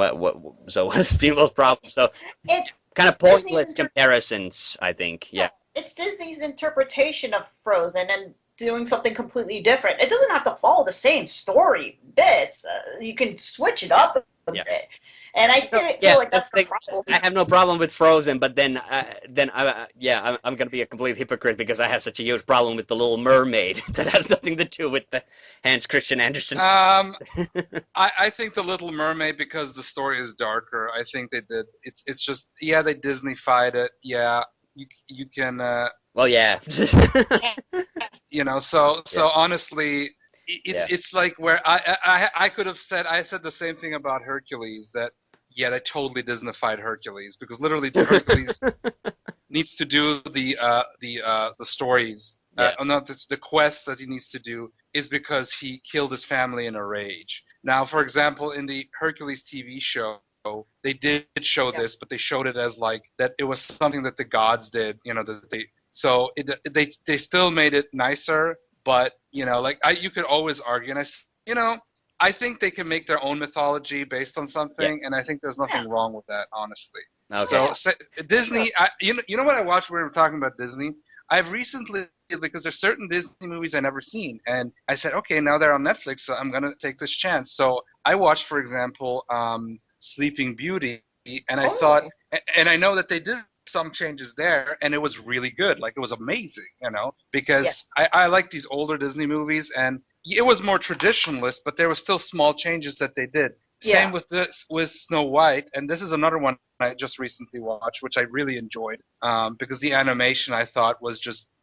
so what's people's problem? So it's kind of pointless comparisons, I think. Yeah. It's Disney's interpretation of Frozen and doing something completely different. It doesn't have to follow the same story bits. You can switch it up a bit. And I didn't feel like that's the problem. I have no problem with Frozen, but then I'm gonna be a complete hypocrite because I have such a huge problem with the Little Mermaid that has nothing to do with the Hans Christian Andersen story. I think the Little Mermaid, because the story is darker, I think they did. It's just they Disney-fied it. Yeah, you can. Well, yeah. So honestly, it's like where I could have said, I said the same thing about Hercules, that they totally Disney-fied Hercules, because literally Hercules needs to do the stories, not the quests that he needs to do, is because he killed his family in a rage. Now, for example, in the Hercules TV show, they did show this, but they showed it as like that it was something that the gods did, they still made it nicer, but you could always argue, and I think they can make their own mythology based on something, and I think there's nothing wrong with that, honestly. Okay. So Disney, you know what I watched when we were talking about Disney? I've recently, because there's certain Disney movies I've never seen, and I said, okay, now they're on Netflix, so I'm gonna take this chance. So I watched, for example, Sleeping Beauty, and I thought, and I know that they did some changes there, and it was really good. Like, it was amazing, because I like these older Disney movies, and it was more traditionalist, but there were still small changes that they did. Same with Snow White, and this is another one I just recently watched, which I really enjoyed, because the animation I thought was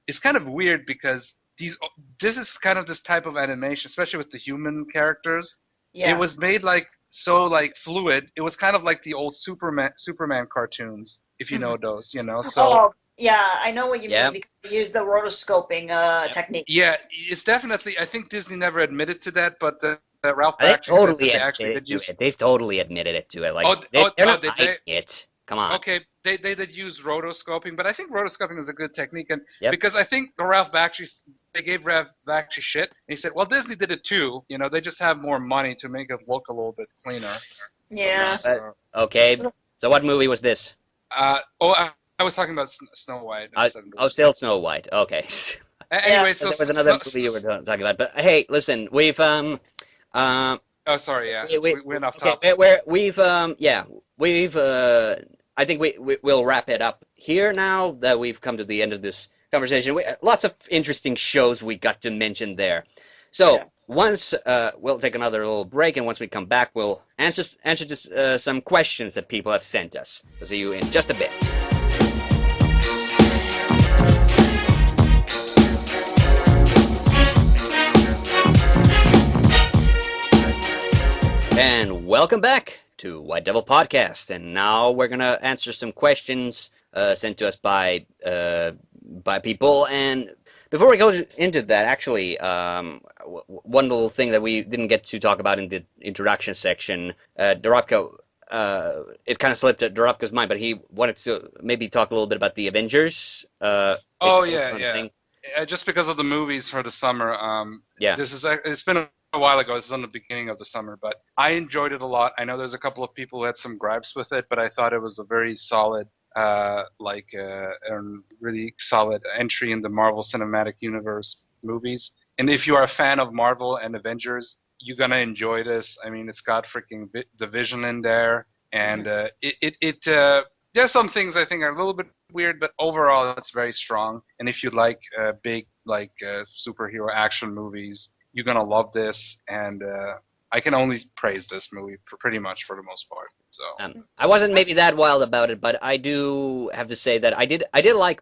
it's kind of weird, because this is kind of this type of animation, especially with the human characters. It was made so fluid. It was kind of like the old Superman cartoons, if you know those, So I know what you mean, because they use the rotoscoping technique. Yeah, it's definitely. I think Disney never admitted to that, but Ralph They actually totally said that admitted it to it. They've totally admitted it to it. Like they're not hiding it. Come on. Okay, they did use rotoscoping, but I think rotoscoping is a good technique, and Yep. because I think Ralph Bakshi, they gave Ralph Bakshi shit, and he said, well, Disney did it too. They just have more money to make it look a little bit cleaner. Yeah. Okay. So what movie was this? I was talking about Snow White. Still Snow White. Okay. Anyway, so there was another movie you were talking about, but hey, listen, we've Oh, sorry. Yeah, we're enough topic. We've I think we'll wrap it up here now that we've come to the end of this conversation. Lots of interesting shows we got to mention there. So once we'll take another little break, and once we come back, we'll answer just some questions that people have sent us. So see you in just a bit. And welcome back to White Devil Podcast. And now we're gonna answer some questions sent to us by people. And before we go into that, actually, one little thing that we didn't get to talk about in the introduction section, Darabka, it kind of slipped Darabka's mind, but he wanted to maybe talk a little bit about the Avengers. Just because of the movies for the summer. It's been a while ago. This is on the beginning of the summer, but I enjoyed it a lot. I know there's a couple of people who had some gripes with it, but I thought it was a very solid, really solid entry in the Marvel Cinematic Universe movies. And if you are a fan of Marvel and Avengers, you're gonna enjoy this. I mean, it's got freaking the Vision in there, and there's some things I think are a little bit weird, but overall it's very strong. And if you like big superhero action movies, you're gonna love this. And I can only praise this movie pretty much for the most part. So I wasn't maybe that wild about it, but I do have to say that I did like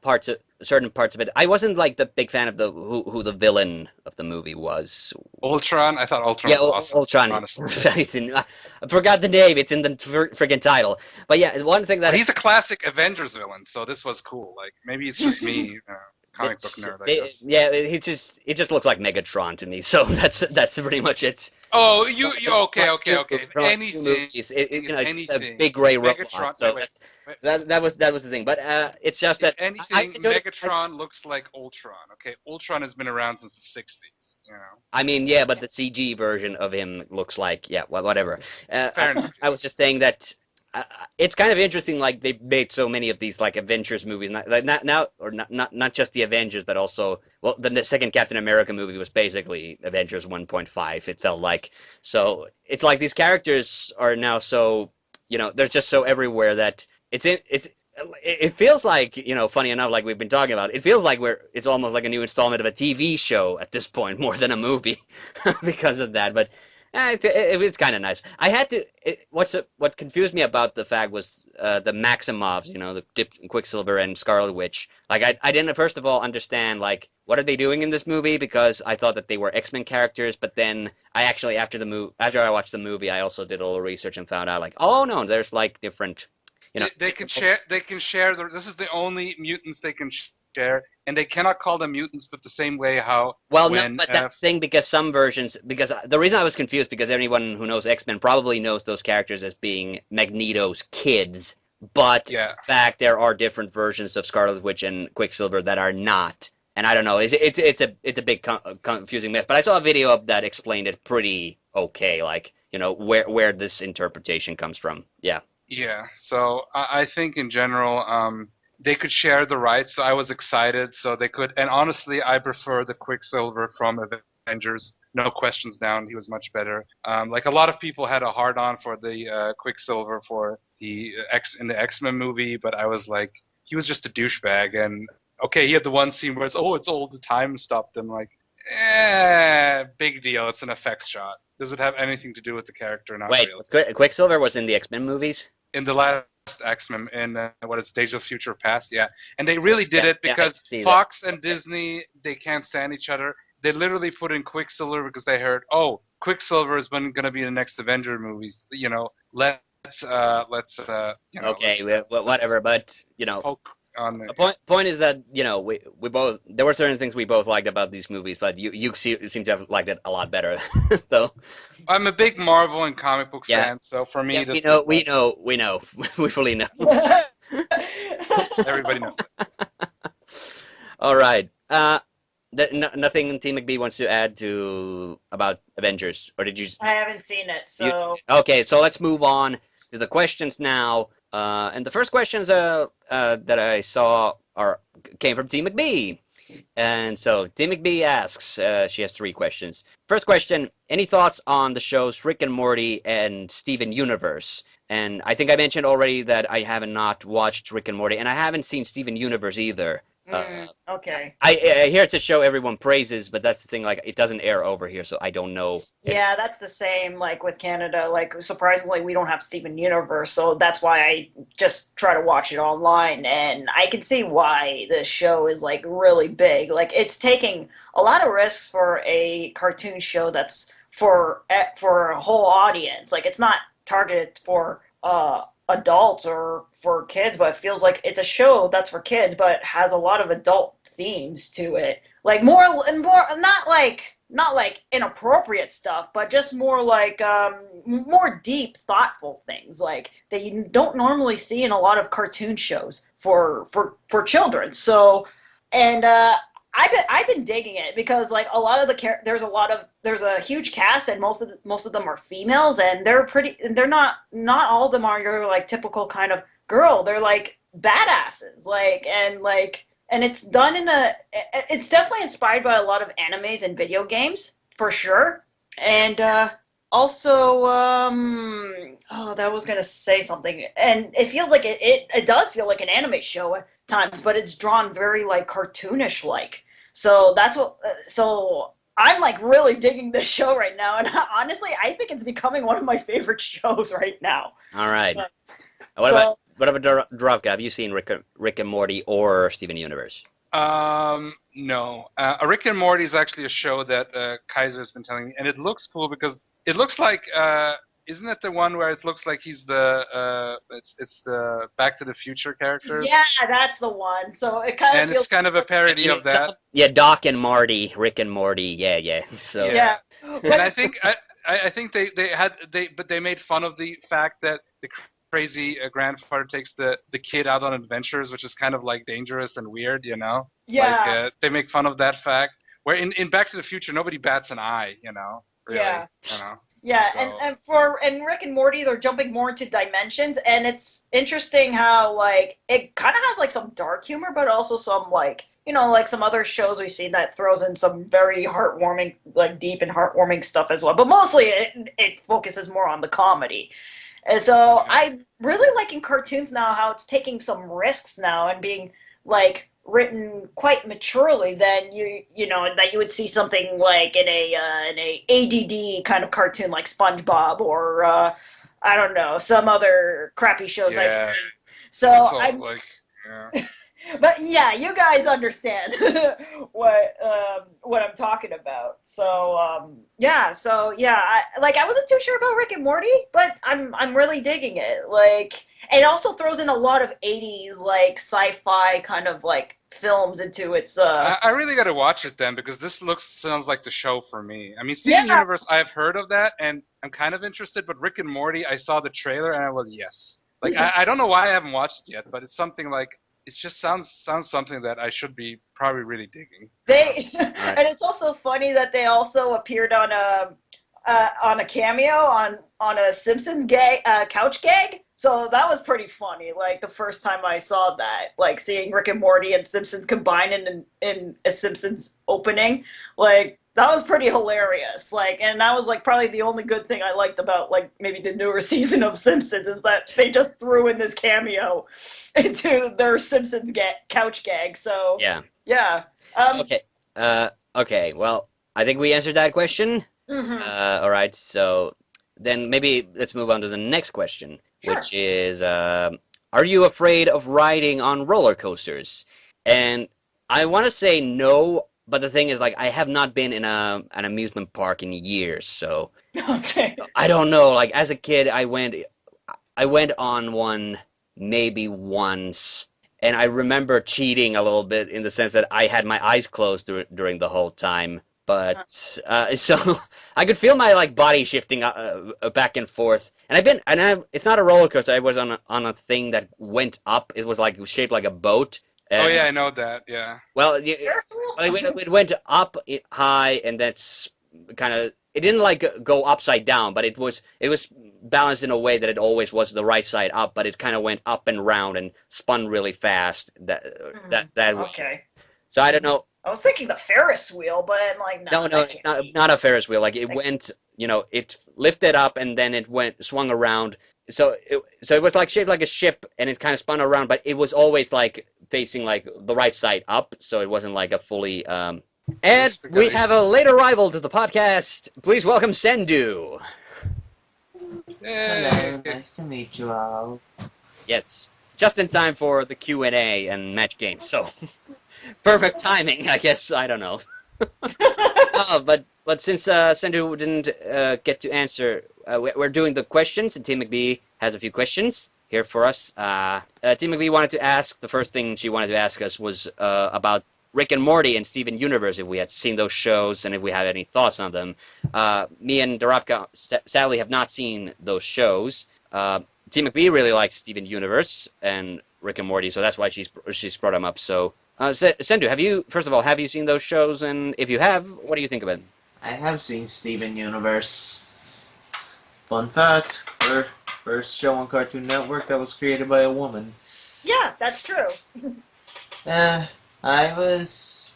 certain parts of it. I wasn't like the big fan of who the villain of the movie was. Ultron. I thought Ultron was awesome. Ultron. Honestly. I forgot the name. It's in the friggin' title. But yeah, one thing that he's a classic Avengers villain, so this was cool. Like maybe it's just me. Comic book nerd, I guess. It just looks like Megatron to me, so that's pretty much it. Oh, okay. Anything, it's a big gray robot. So that was the thing. But it's just that Megatron looks like Ultron. Okay, Ultron has been around since the '60s. I mean, but the CG version of him looks like whatever. Fair enough. I was just saying that. It's kind of interesting, like they made so many of these like Avengers movies, not just the Avengers, but also the second Captain America movie was basically Avengers 1.5. It felt like so. It's like these characters are now so they're just so everywhere that it feels like funny enough, like we've been talking about. It feels like it's almost like a new installment of a TV show at this point more than a movie because of that, but. It's kind of nice. I had to. What confused me about the fact was the Maximovs, the Quicksilver and Scarlet Witch. Like I didn't first of all understand like what are they doing in this movie because I thought that they were X-Men characters, but then I actually after I watched the movie, I also did a little research and found out like oh no, there's like different. They can share. This is the only mutants they can share, and they cannot call them mutants, but the same way how. Well, no, but that's the thing because some versions. Because the reason I was confused because anyone who knows X-Men probably knows those characters as being Magneto's kids, but in fact there are different versions of Scarlet Witch and Quicksilver that are not. And I don't know. It's a big confusing mess. But I saw a video of that explained it pretty okay, like where this interpretation comes from. Yeah. Yeah. So I think in general. They could share the rights, so I was excited. So they could, and honestly, I prefer the Quicksilver from Avengers. No questions down, he was much better. Like a lot of people had a hard on for the Quicksilver for the in the X-Men movie, but I was like, he was just a douchebag. And okay, he had the one scene where it's all the time stopped. I'm like, big deal. It's an effects shot. Does it have anything to do with the character? Not really. Quicksilver was in the X-Men movies? In the last X-Men, in Days of Future Past, and they really did it because Fox and Disney, they can't stand each other. They literally put in Quicksilver because they heard, Quicksilver is going to be the next Avenger movies. Let's whatever, but on it. The point is that we both there were certain things we both liked about these movies, but you seem to have liked it a lot better, though. I'm a big Marvel and comic book Yeah. fan, so for me, Yeah, this we is know, we fully know. everybody knows it. All right. Nothing T-McBee wants to add to about Avengers, or did you? I haven't seen it, so Okay, so let's move on to the questions now. And the first questions that I saw came from T-McBee. And so T-McBee asks, she has 3 questions. First question, any thoughts on the shows Rick and Morty and Steven Universe? And I think I mentioned already that I have not watched Rick and Morty, and I haven't seen Steven Universe either. okay. I hear it's a show everyone praises, but that's the thing, like, it doesn't air over here, so I don't know. Yeah, that's the same, like, with Canada. Like, surprisingly, we don't have Steven Universe, so that's why I just try to watch it online, and I can see why this show is, like, really big. Like, it's taking a lot of risks for a cartoon show that's for a whole audience. Like, it's not targeted for adults or for kids, but it feels like it's a show that's for kids, but has a lot of adult themes to it. Like more not like inappropriate stuff, but just more like more deep, thoughtful things like that you don't normally see in a lot of cartoon shows for children. So, and I've been digging it because like a lot of there's a huge cast and most of them are females and they're not all of them are your like typical kind of girl. They're like badasses and it's done it's definitely inspired by a lot of animes and video games for sure. And also that was gonna say something, and it feels like it does feel like an anime show at times, but it's drawn very like cartoonish like. So that's what. So I'm like really digging this show right now, and honestly, I think it's becoming one of my favorite shows right now. All right. So, what about Darabka? Have you seen Rick and Morty or Steven Universe? No. Rick and Morty is actually a show that Kaiser has been telling me, and it looks cool because it looks like isn't it the one where it looks like he's the it's the Back to the Future characters? yeah, that's the one. So it kind of And feels it's kind of a parody of that. Yeah, Doc and Marty, Rick and Morty. Yeah. So Yeah. But And I think they made fun of the fact that the crazy grandfather takes the kid out on adventures, which is kind of like dangerous and weird, you know? yeah, Like they make fun of that fact. Where in Back to the Future nobody bats an eye, you know? Really, Yeah. You know. yeah, So- and Rick and Morty, they're jumping more into dimensions, and it's interesting how like it kind of has like some dark humor, but also some like like some other shows we've seen that throws in some very heartwarming, like deep and heartwarming stuff as well. But mostly it focuses more on the comedy. And so I'm really liking cartoons now, how it's taking some risks now and being like written quite maturely than that you would see something like in a ADD kind of cartoon like SpongeBob or I don't know, some other crappy shows I've Yeah. seen. So It's all I'm like, yeah. but yeah, you guys understand what I'm talking about. So I wasn't too sure about Rick and Morty, but I'm really digging it. Like, it also throws in a lot of 80s like sci-fi kind of like films into its I really got to watch it then because this sounds like the show for me. I mean, Steven Yeah. Universe, I've heard of that and I'm kind of interested, but Rick and Morty, I saw the trailer and I was yes. Like I don't know why I haven't watched it yet, but it's something like it just sounds something that I should be probably really digging. and it's also funny that they also appeared on a cameo on a Simpsons couch gag. So that was pretty funny. Like the first time I saw that, like seeing Rick and Morty and Simpsons combined in a Simpsons opening, like that was pretty hilarious. Like, and that was like probably the only good thing I liked about like maybe the newer season of Simpsons is that they just threw in this cameo into their Simpsons couch gag. So yeah. Okay. Well, I think we answered that question. Mhm. All right. So then maybe let's move on to the next question, Sure. which is, are you afraid of riding on roller coasters? And I want to say no, but the thing is, like, I have not been in an amusement park in years, so Okay. I don't know. Like, as a kid, I went on one maybe once, and I remember cheating a little bit in the sense that I had my eyes closed during the whole time. But so I could feel my like body shifting back and forth, and it's not a roller coaster. I was on a thing that went up. It was like shaped like a boat. Oh yeah, I know that. Yeah. Well, it went up high, and that's kind of it didn't like go upside down, but it was balanced in a way that it always was the right side up, but it kind of went up and round and spun really fast. That way. Okay. So I don't know. I was thinking the Ferris wheel, but I'm like, No, it's not a Ferris wheel. Like it went, it lifted up and then it swung around. So it was like shaped like a ship, and it kind of spun around, but it was always like facing like the right side up, so it wasn't like a fully. And we have a late arrival to the podcast. Please welcome Cendoo. Hello, nice to meet you all. Yes, just in time for the Q&A and match games. So. Perfect timing, I guess. I don't know. But since Cendoo didn't get to answer, we're doing the questions, and T-McBee has a few questions here for us. T-McBee wanted to ask, the first thing she wanted to ask us was about Rick and Morty and Steven Universe, if we had seen those shows and if we had any thoughts on them. Me and Darabka sadly have not seen those shows. T-McBee really likes Steven Universe and Rick and Morty, so that's why she's brought them up. So. Cendoo, first of all, have you seen those shows? And if you have, what do you think of it? I have seen Steven Universe. Fun fact, first show on Cartoon Network that was created by a woman. Yeah, that's true. I was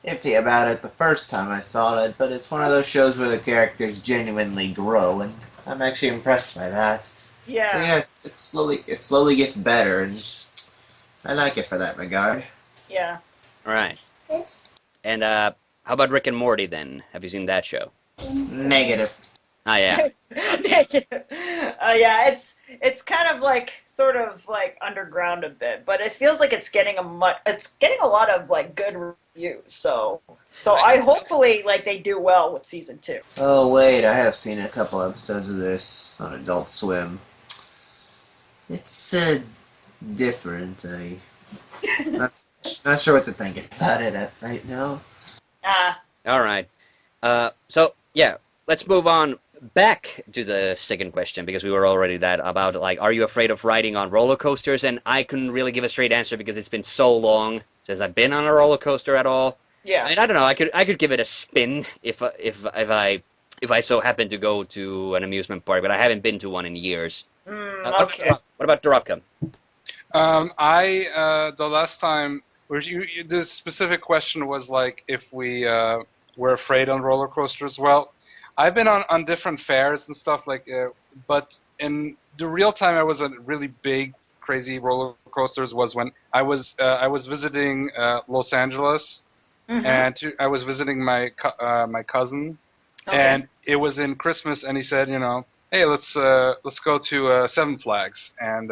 iffy about it the first time I saw it, but it's one of those shows where the characters genuinely grow, and I'm actually impressed by that. Yeah. So yeah, it slowly gets better, and I like it for that regard. Yeah. All right. And how about Rick and Morty then? Have you seen that show? Negative. Ah, yeah. Yeah, it's kind of like sort of like underground a bit, but it feels like it's getting a lot of like good reviews. So I hopefully like they do well with season 2. Oh wait, I have seen a couple episodes of this on Adult Swim. It's different. Not sure what to think about it right now. All right. So yeah, let's move on back to the second question, because we were already about like, are you afraid of riding on roller coasters? And I couldn't really give a straight answer because it's been so long since I've been on a roller coaster at all. Yeah. I mean, I don't know. I could give it a spin if I so happen to go to an amusement park, but I haven't been to one in years. Okay. What about Darabka? The last time, the specific question was like if we were afraid on roller coasters. Well, I've been on different fairs and stuff but in the real time I was on really big, crazy roller coasters was when I was visiting Los Angeles, and I was visiting my cousin, and it was in Christmas, and he said, hey, let's go to Seven Flags and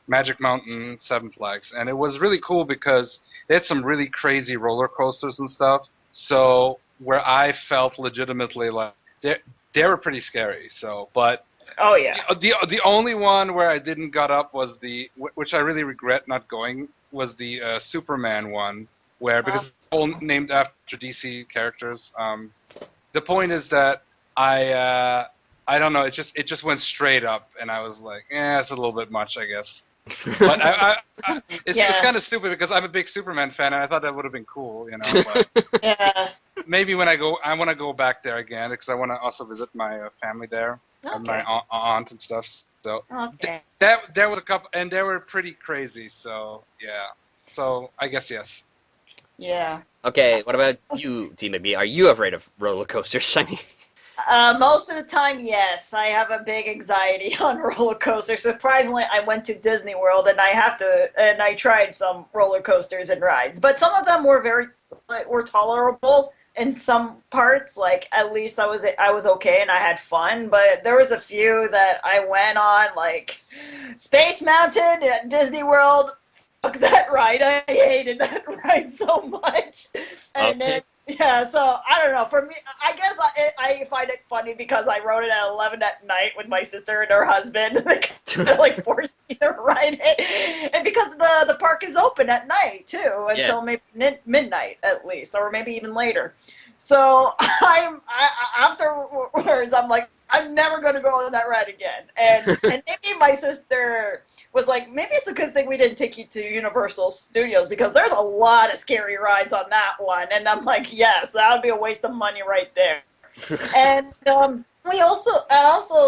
Magic Mountain, Seven Flags, and it was really cool because they had some really crazy roller coasters and stuff. So where I felt legitimately like they were pretty scary. So, but oh yeah, the only one where I didn't got up was which I really regret not going, was the Superman one, where because it's all named after DC characters. The point is that I don't know, it just went straight up, and I was like, it's a little bit much, I guess. But it's kind of stupid because I'm a big Superman fan, and I thought that would have been cool, But yeah. Maybe when I want to go back there again because I want to also visit my family there, and my aunt and stuff. So there was a couple, and they were pretty crazy. So yeah. So I guess yes. Yeah. Okay. What about you, T-McBee? Are you afraid of roller coasters? I mean. Most of the time, yes. I have a big anxiety on roller coasters. Surprisingly, I went to Disney World and I tried some roller coasters and rides, but some of them were were tolerable in some parts. Like at least I was okay and I had fun. But there was a few that I went on, like Space Mountain at Disney World. Fuck that ride! I hated that ride so much. And then Yeah, so I don't know. For me, I guess I find it funny because I wrote it at 11 at night with my sister and her husband. They kind of like forced me to write it, and because the park is open at night too until maybe midnight at least, or maybe even later. So afterwards I'm like, I'm never going to go on that ride again. And maybe my sister was like, maybe it's a good thing we didn't take you to Universal Studios because there's a lot of scary rides on that one. And I'm like, yes, that would be a waste of money right there. And we also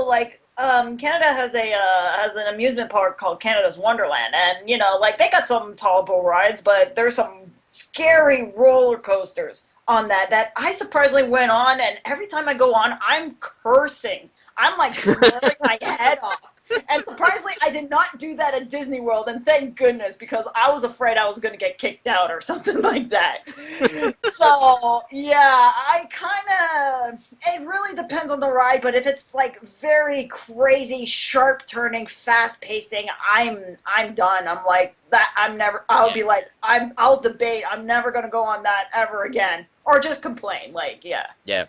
like Canada has an amusement park called Canada's Wonderland, and like they got some tolerable rides, but there's some scary roller coasters on that I surprisingly went on, and every time I go on, I'm cursing. I'm like swearing my head off. And surprisingly, I did not do that at Disney World, and thank goodness, because I was afraid I was going to get kicked out or something like that. So, yeah, it really depends on the ride, but if it's like very crazy, sharp turning, fast pacing, I'm done. I'm like, I'll be like, I'll debate, I'm never going to go on that ever again. Or just complain, like, yeah. Yeah.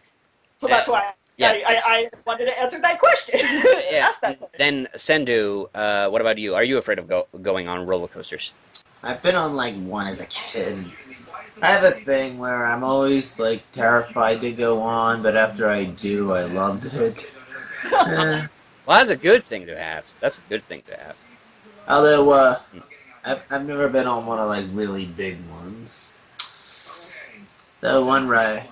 So that's why I wanted to answer that question. Ask that question. Then, Cendoo, what about you? Are you afraid of going on roller coasters? I've been on like one as a kid. I have a thing where I'm always like terrified to go on, but after I do, I loved it. Well, that's a good thing to have. That's a good thing to have. Although, I've never been on one of like really big ones. The one ride.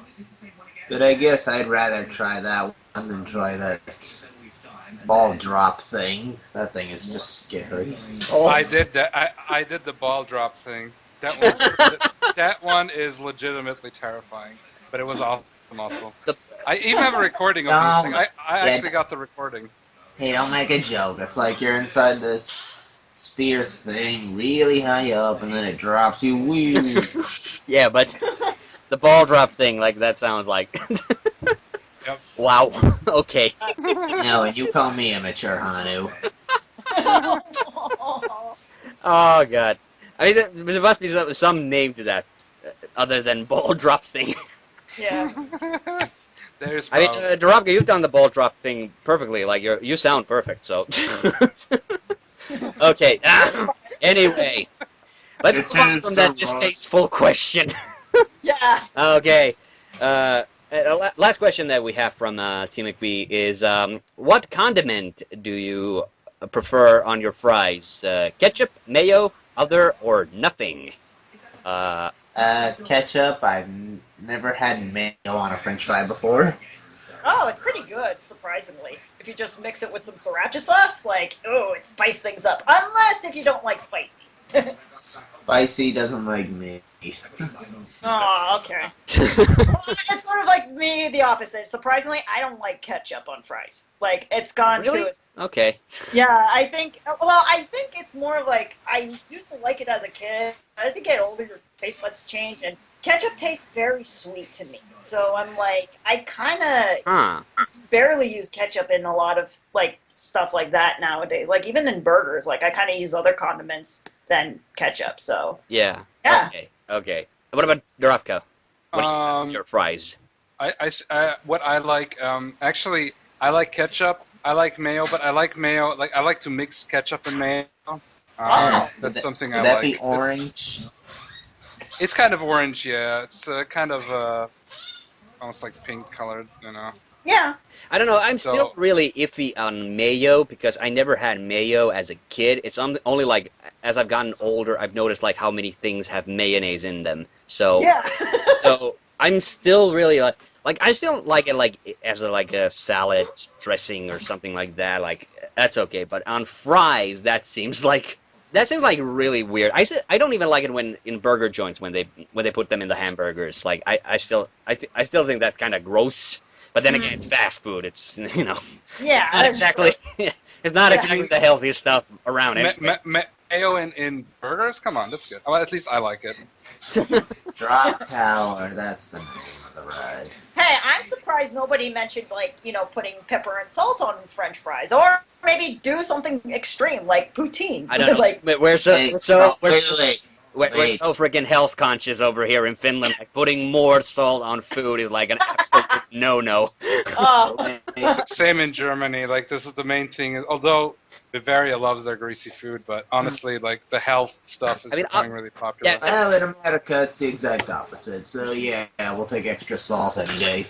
But I guess I'd rather try that one than try that ball drop thing. That thing is just scary. Oh. I did that. I did the ball drop thing. That one is legitimately terrifying. But it was awesome also. I even have a recording of this thing. I actually got the recording. Hey, don't make a joke. It's like you're inside this sphere thing really high up and then it drops you. Woo. Yeah, but the ball drop thing, like, that sounds like... Yep. Wow. Okay. No, and you call me immature, Hanu. Oh, God. I mean, there must be some name to that, other than ball drop thing. Yeah. There's I mean, Darabka, you've done the ball drop thing perfectly. Like, you sound perfect, so... Okay. Anyway. Let's move on from that distasteful question. Yeah. Okay. Last question that we have from T-McBee is, what condiment do you prefer on your fries? Ketchup, mayo, other, or nothing? Ketchup. I've never had mayo on a french fry before. Oh, it's pretty good, surprisingly. If you just mix it with some sriracha sauce, like, oh, it spices things up. Unless if you don't like spicy. Spicy doesn't like me. Oh, okay. It's sort of like me, the opposite. Surprisingly, I don't like ketchup on fries. Like, it's gone to... Okay. Yeah, I think it's more like, I used to like it as a kid. As you get older, your taste buds change, and ketchup tastes very sweet to me. So I'm like, I kind of barely use ketchup in a lot of, like, stuff like that nowadays. Like, even in burgers, like, I kind of use other condiments than ketchup, so... Yeah. Yeah. Okay. What about Darabka? What do you think your fries? What I like, actually, I like ketchup. I like mayo, but I like mayo, like, I like to mix ketchup and mayo. That's something I like. Would that be orange? It's kind of orange, yeah. It's kind of almost like pink colored, you know. Yeah. I don't know. I'm still really iffy on mayo because I never had mayo as a kid. It's only like as I've gotten older, I've noticed like how many things have mayonnaise in them. So yeah. So I'm still really like I still like it like as a salad dressing or something like that. Like that's okay. But on fries, that seems like really weird. I don't even like it when in burger joints when they put them in the hamburgers. Like I still think that's kind of gross. But then again, it's fast food. It's Yeah. Not exactly. It's not exactly the healthiest stuff around. Mayo in burgers? Come on, that's good. Well, at least I like it. Drop Tower. That's the name of the ride. Hey, I'm surprised nobody mentioned, like, putting pepper and salt on French fries, or maybe do something extreme like poutine. I don't know. Like, wait, We're so freaking health conscious over here in Finland. Like putting more salt on food is like an absolute no-no. Oh. It's the same in Germany. Like this is the main thing. Although Bavaria loves their greasy food, but honestly, like the health stuff is becoming really popular. Yeah. Well, in America, it's the exact opposite. So yeah, we'll take extra salt any day.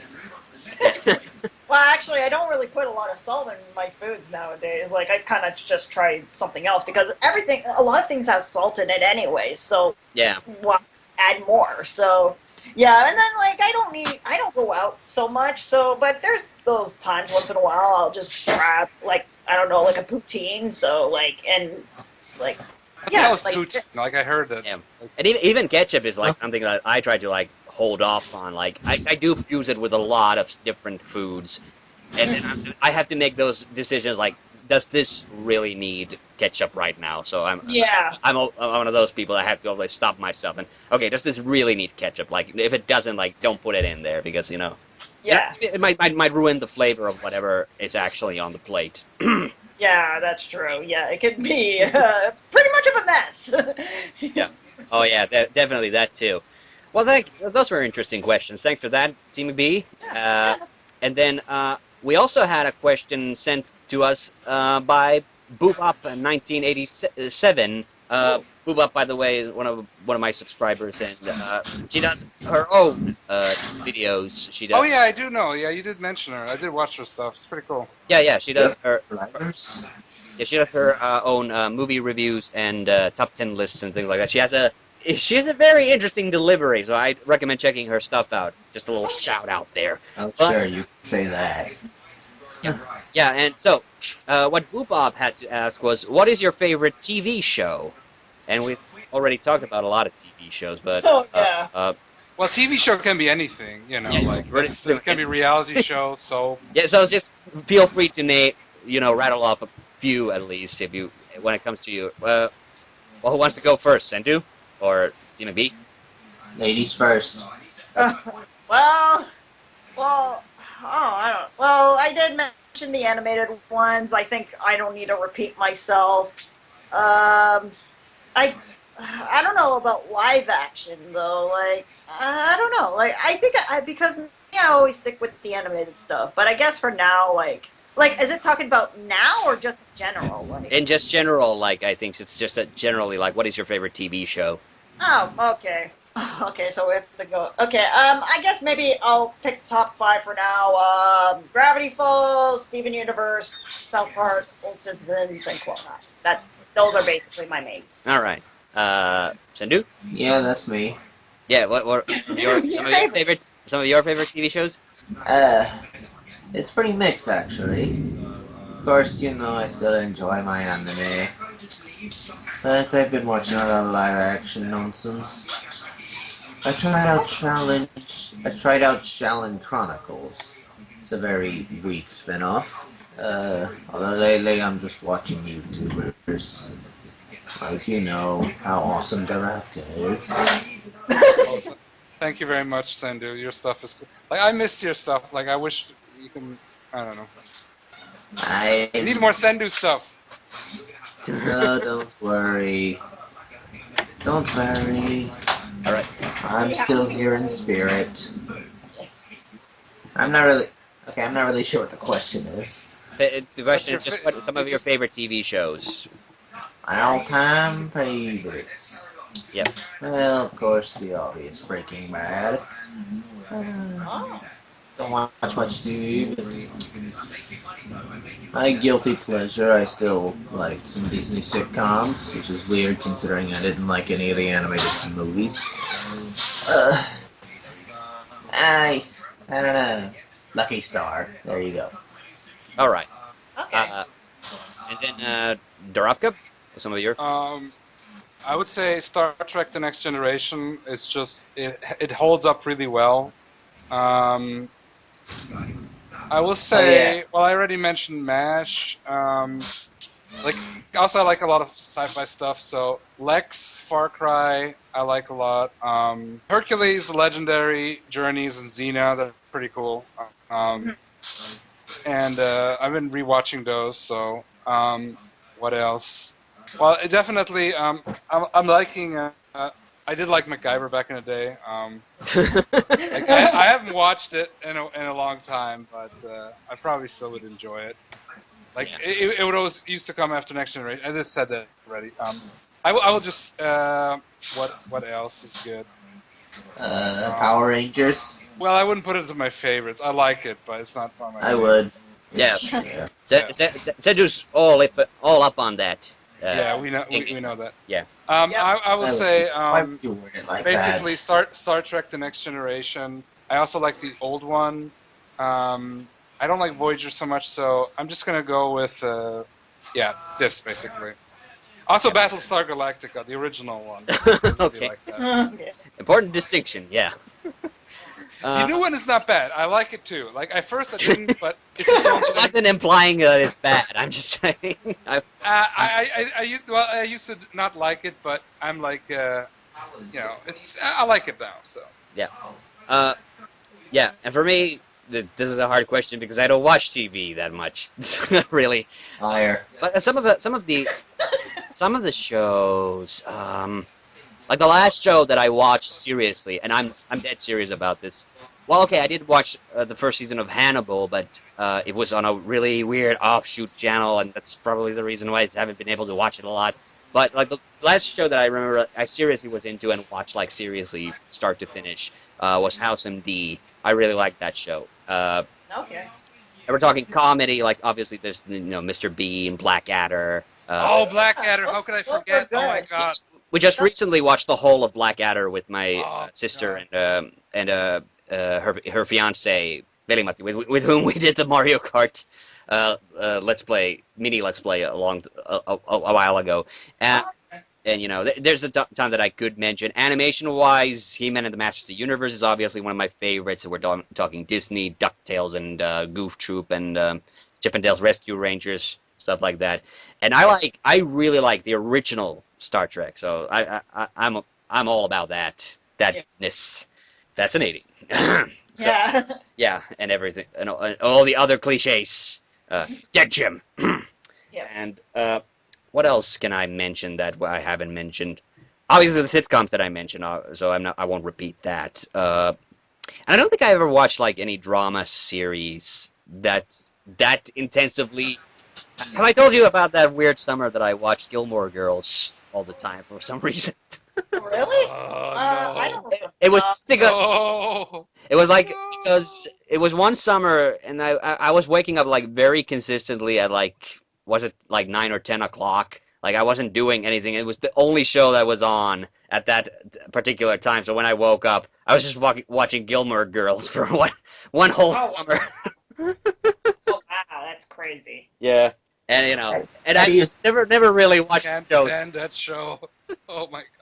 Well, actually, I don't really put a lot of salt in my foods nowadays. Like, I kind of just try something else because a lot of things have salt in it anyway. So Yeah. why add more? So yeah, and then like I don't go out so much. So, but there's those times once in a while I'll just grab like I don't know like a poutine. So like and like yeah, That was like, poutine. Like I heard that. Yeah. And even ketchup is like something that I try to like hold off on. Like I do use it with a lot of different foods, and then I have to make those decisions. Like, does this really need ketchup right now? So I'm one of those people that have to always stop myself and okay, does this really need ketchup? Like if it doesn't, like don't put it in there because yeah. it might ruin the flavor of whatever is actually on the plate. Yeah, that's true. Yeah, it could be pretty much of a mess. Yeah. Oh yeah, definitely that too. Well, those were interesting questions. Thanks for that, T-McBee. And then we also had a question sent to us by Boobop1987. Boobop, by the way, is one of my subscribers, and she does her own videos. She does. Oh yeah, I do know. Yeah, you did mention her. I did watch her stuff. It's pretty cool. Yeah, she does her. Drivers? Yeah, she does her own movie reviews and top 10 lists and things like that. She has a very interesting delivery, so I recommend checking her stuff out. Just a little shout out there. Oh, sure, you can say that. Yeah, and so what Boop had to ask was, what is your favorite TV show? And we've already talked about a lot of TV shows, but Oh, yeah. Well, TV show can be anything, Yeah, like it can be reality show, soap. yeah, so just feel free to rattle off a few at least when it comes to you. Well, who wants to go first, Cendoo or T-McBee? Ladies first. Well, I did mention the animated ones. I think I don't need to repeat myself. I don't know about live action though. Like I don't know. Like I think because I always stick with the animated stuff. But I guess for now, like is it talking about now or just general? Like In just general, like I think it's just generally like, what is your favorite TV show? oh, okay. Okay, so we have to go. Okay, I guess maybe I'll pick top 5 for now. Gravity Falls, Steven Universe, South Park, Old Citizens, and Clone High. Those are basically my main. All right, Cendoo? Yeah, that's me. Yeah, what some of your favorite TV shows? It's pretty mixed actually. Of course, I still enjoy my anime. But I've been watching a lot of live action nonsense. I tried out Shaolin Chronicles. It's a very weak spin-off. Although lately I'm just watching YouTubers. Like, how awesome Darabka is. Thank you very much, Cendoo. Your stuff is cool. Like I miss your stuff. Like I wish you can. I don't know. I need more Cendoo stuff. No, don't worry. Don't worry. All right. I'm still here in spirit. I'm not really sure what the question is. The question is just what some of your favorite TV shows. My all-time favorites. Yep. Well, of course, the obvious Breaking Bad. Don't watch much TV, but my guilty pleasure, I still like some Disney sitcoms, which is weird considering I didn't like any of the animated movies. I don't know. Lucky Star. There you go. All right. Okay. And then Darabka, some of your. I would say Star Trek: The Next Generation. It's just it holds up really well. I will say, well, I already mentioned MASH. Also I like a lot of sci-fi stuff. So Lex, Far Cry, I like a lot. Hercules, The Legendary, Journeys, and Xena, they're pretty cool. And I've been rewatching those. So what else? Well, definitely, I'm liking I did like MacGyver back in the day. Like, I haven't watched it in a long time, but I probably still would enjoy it. Like it would always used to come after Next Generation. I just said that already. I will just what else is good? Power Rangers. Well, I wouldn't put it to my favorites. I like it, but it's not one of my I favorites. would. Yeah. Yeah. Cendoo's all up on that. Yeah, we know that. Yeah. I will say Why would you word it like basically that? Star Trek: The Next Generation. I also like the old one. I don't like Voyager so much, so I'm just gonna go with this basically. Also, Battlestar Galactica, the original one. Okay. Like that. Okay. Important distinction. Yeah. The new one is not bad. I like it too. Like at first I didn't, but it's its own I thing. wasn't implying that it's bad. I'm just saying. I used to not like it, but I'm like, I like it now. So Yeah. Yeah. And for me, this is a hard question because I don't watch TV that much, really. Liar. But some of the shows, like the last show that I watched seriously, and I'm dead serious about this. Well, okay, I did watch the first season of Hannibal, but it was on a really weird offshoot channel, and that's probably the reason why I haven't been able to watch it a lot. But like the last show that I remember I seriously was into and watched like seriously start to finish was House MD. I really liked that show. Okay. And we're talking comedy, like obviously there's Mr. Bean, Blackadder. Blackadder, how could I forget? Oh my god. We just recently watched the whole of Blackadder with my sister God. and her fiance Veli-Matti, with whom we did the Mario Kart mini let's play a while ago. And there's a ton that I could mention. Animation-wise, He-Man and the Masters of the Universe is obviously one of my favorites. So we're talking Disney, DuckTales, and Goof Troop, and Chip and Dale's Rescue Rangers, stuff like that. And I really like the original Star Trek. So I'm all about that. Thatness. Fascinating. Yeah, and everything, and all the other cliches. Dead Jim. Yeah. And what else can I mention that I haven't mentioned? Obviously, the sitcoms that I mentioned, so I won't repeat that. And I don't think I ever watched like any drama series that intensively. Have I told you about that weird summer that I watched Gilmore Girls all the time for some reason? Really? Oh, I no. don't. It was because No. it was like because it was one summer and I was waking up like very consistently at like was it like 9 or 10 o'clock? Like I wasn't doing anything. It was the only show that was on at that particular time. So when I woke up, I was just watching Gilmore Girls for one whole summer. Oh wow, that's crazy. Yeah, and and How I do you- never really watched Can't shows. stand that show. Oh my god.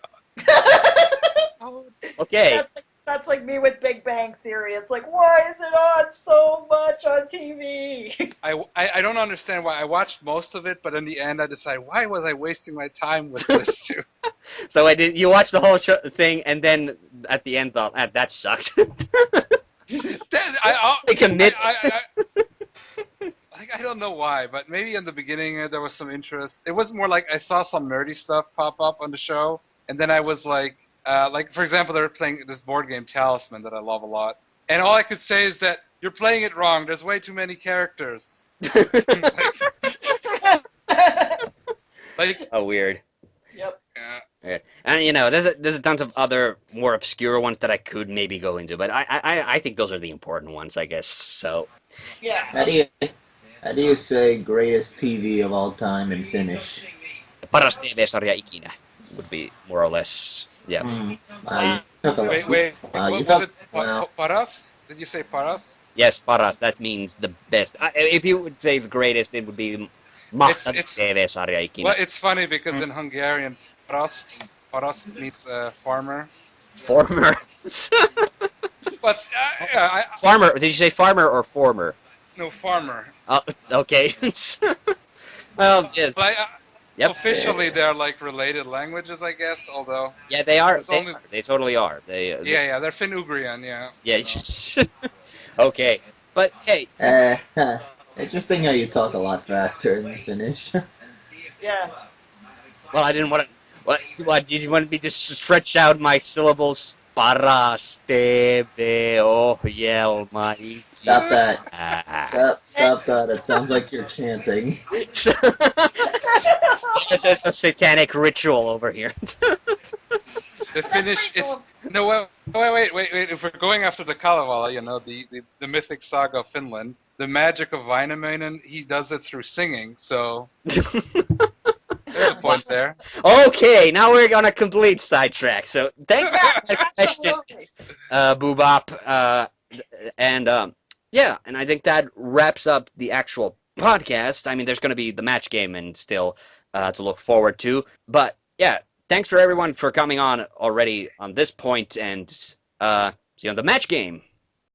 Okay. That's like me with Big Bang Theory. It's like, why is it on so much on TV? I don't understand why. I watched most of it, but in the end I decided, why was I wasting my time with this too? So you watched the whole thing, and then at the end thought, that sucked. Take a minute. I don't know why, but maybe in the beginning there was some interest. It was more like I saw some nerdy stuff pop up on the show, and then I was like for example, they were playing this board game Talisman that I love a lot, and all I could say is that you're playing it wrong. There's way too many characters. Like Oh, weird. Yep. Yeah. And there's a tons of other more obscure ones that I could maybe go into, but I think those are the important ones, I guess. So Yeah. How do you say greatest TV of all time in Finnish? paras TV-sarja ikinä would be more or less. Yeah. You took a lot. wait, you was took, it well, Paras? Did you say Paras? Yes, paras. That means the best. If you would say the greatest, it would be mahtavin It's- TV-sarja ikinä. Well, it's funny because in Hungarian, Paras means farmer. Former. But Farmer. Did you say farmer or former? no, farmer. Okay. Well, yes. But Yep. officially they're like related languages, I guess. Although, Yeah, they are. It's only- They totally are. they're Finno-Ugrian, yeah. Yeah. Okay. But hey, interesting how you talk a lot faster in Finnish. Yeah. well, I didn't want to. What? Did you want me to stretch out my syllables? Para ste veo el maíz. Stop that. Stop that. It sounds like you're chanting. It's a satanic ritual over here. The finish. It's no. Wait. If we're going after the Kalevala, the mythic saga of Finland, the magic of Väinämöinen, he does it through singing. So there's a point there. Okay, now we're on a complete sidetrack. So thank you for that question, Boobop. And I think that wraps up the actual podcast. I mean, there's going to be the match game and still to look forward to. But yeah, thanks for everyone for coming on already on this point, and see you on the match game.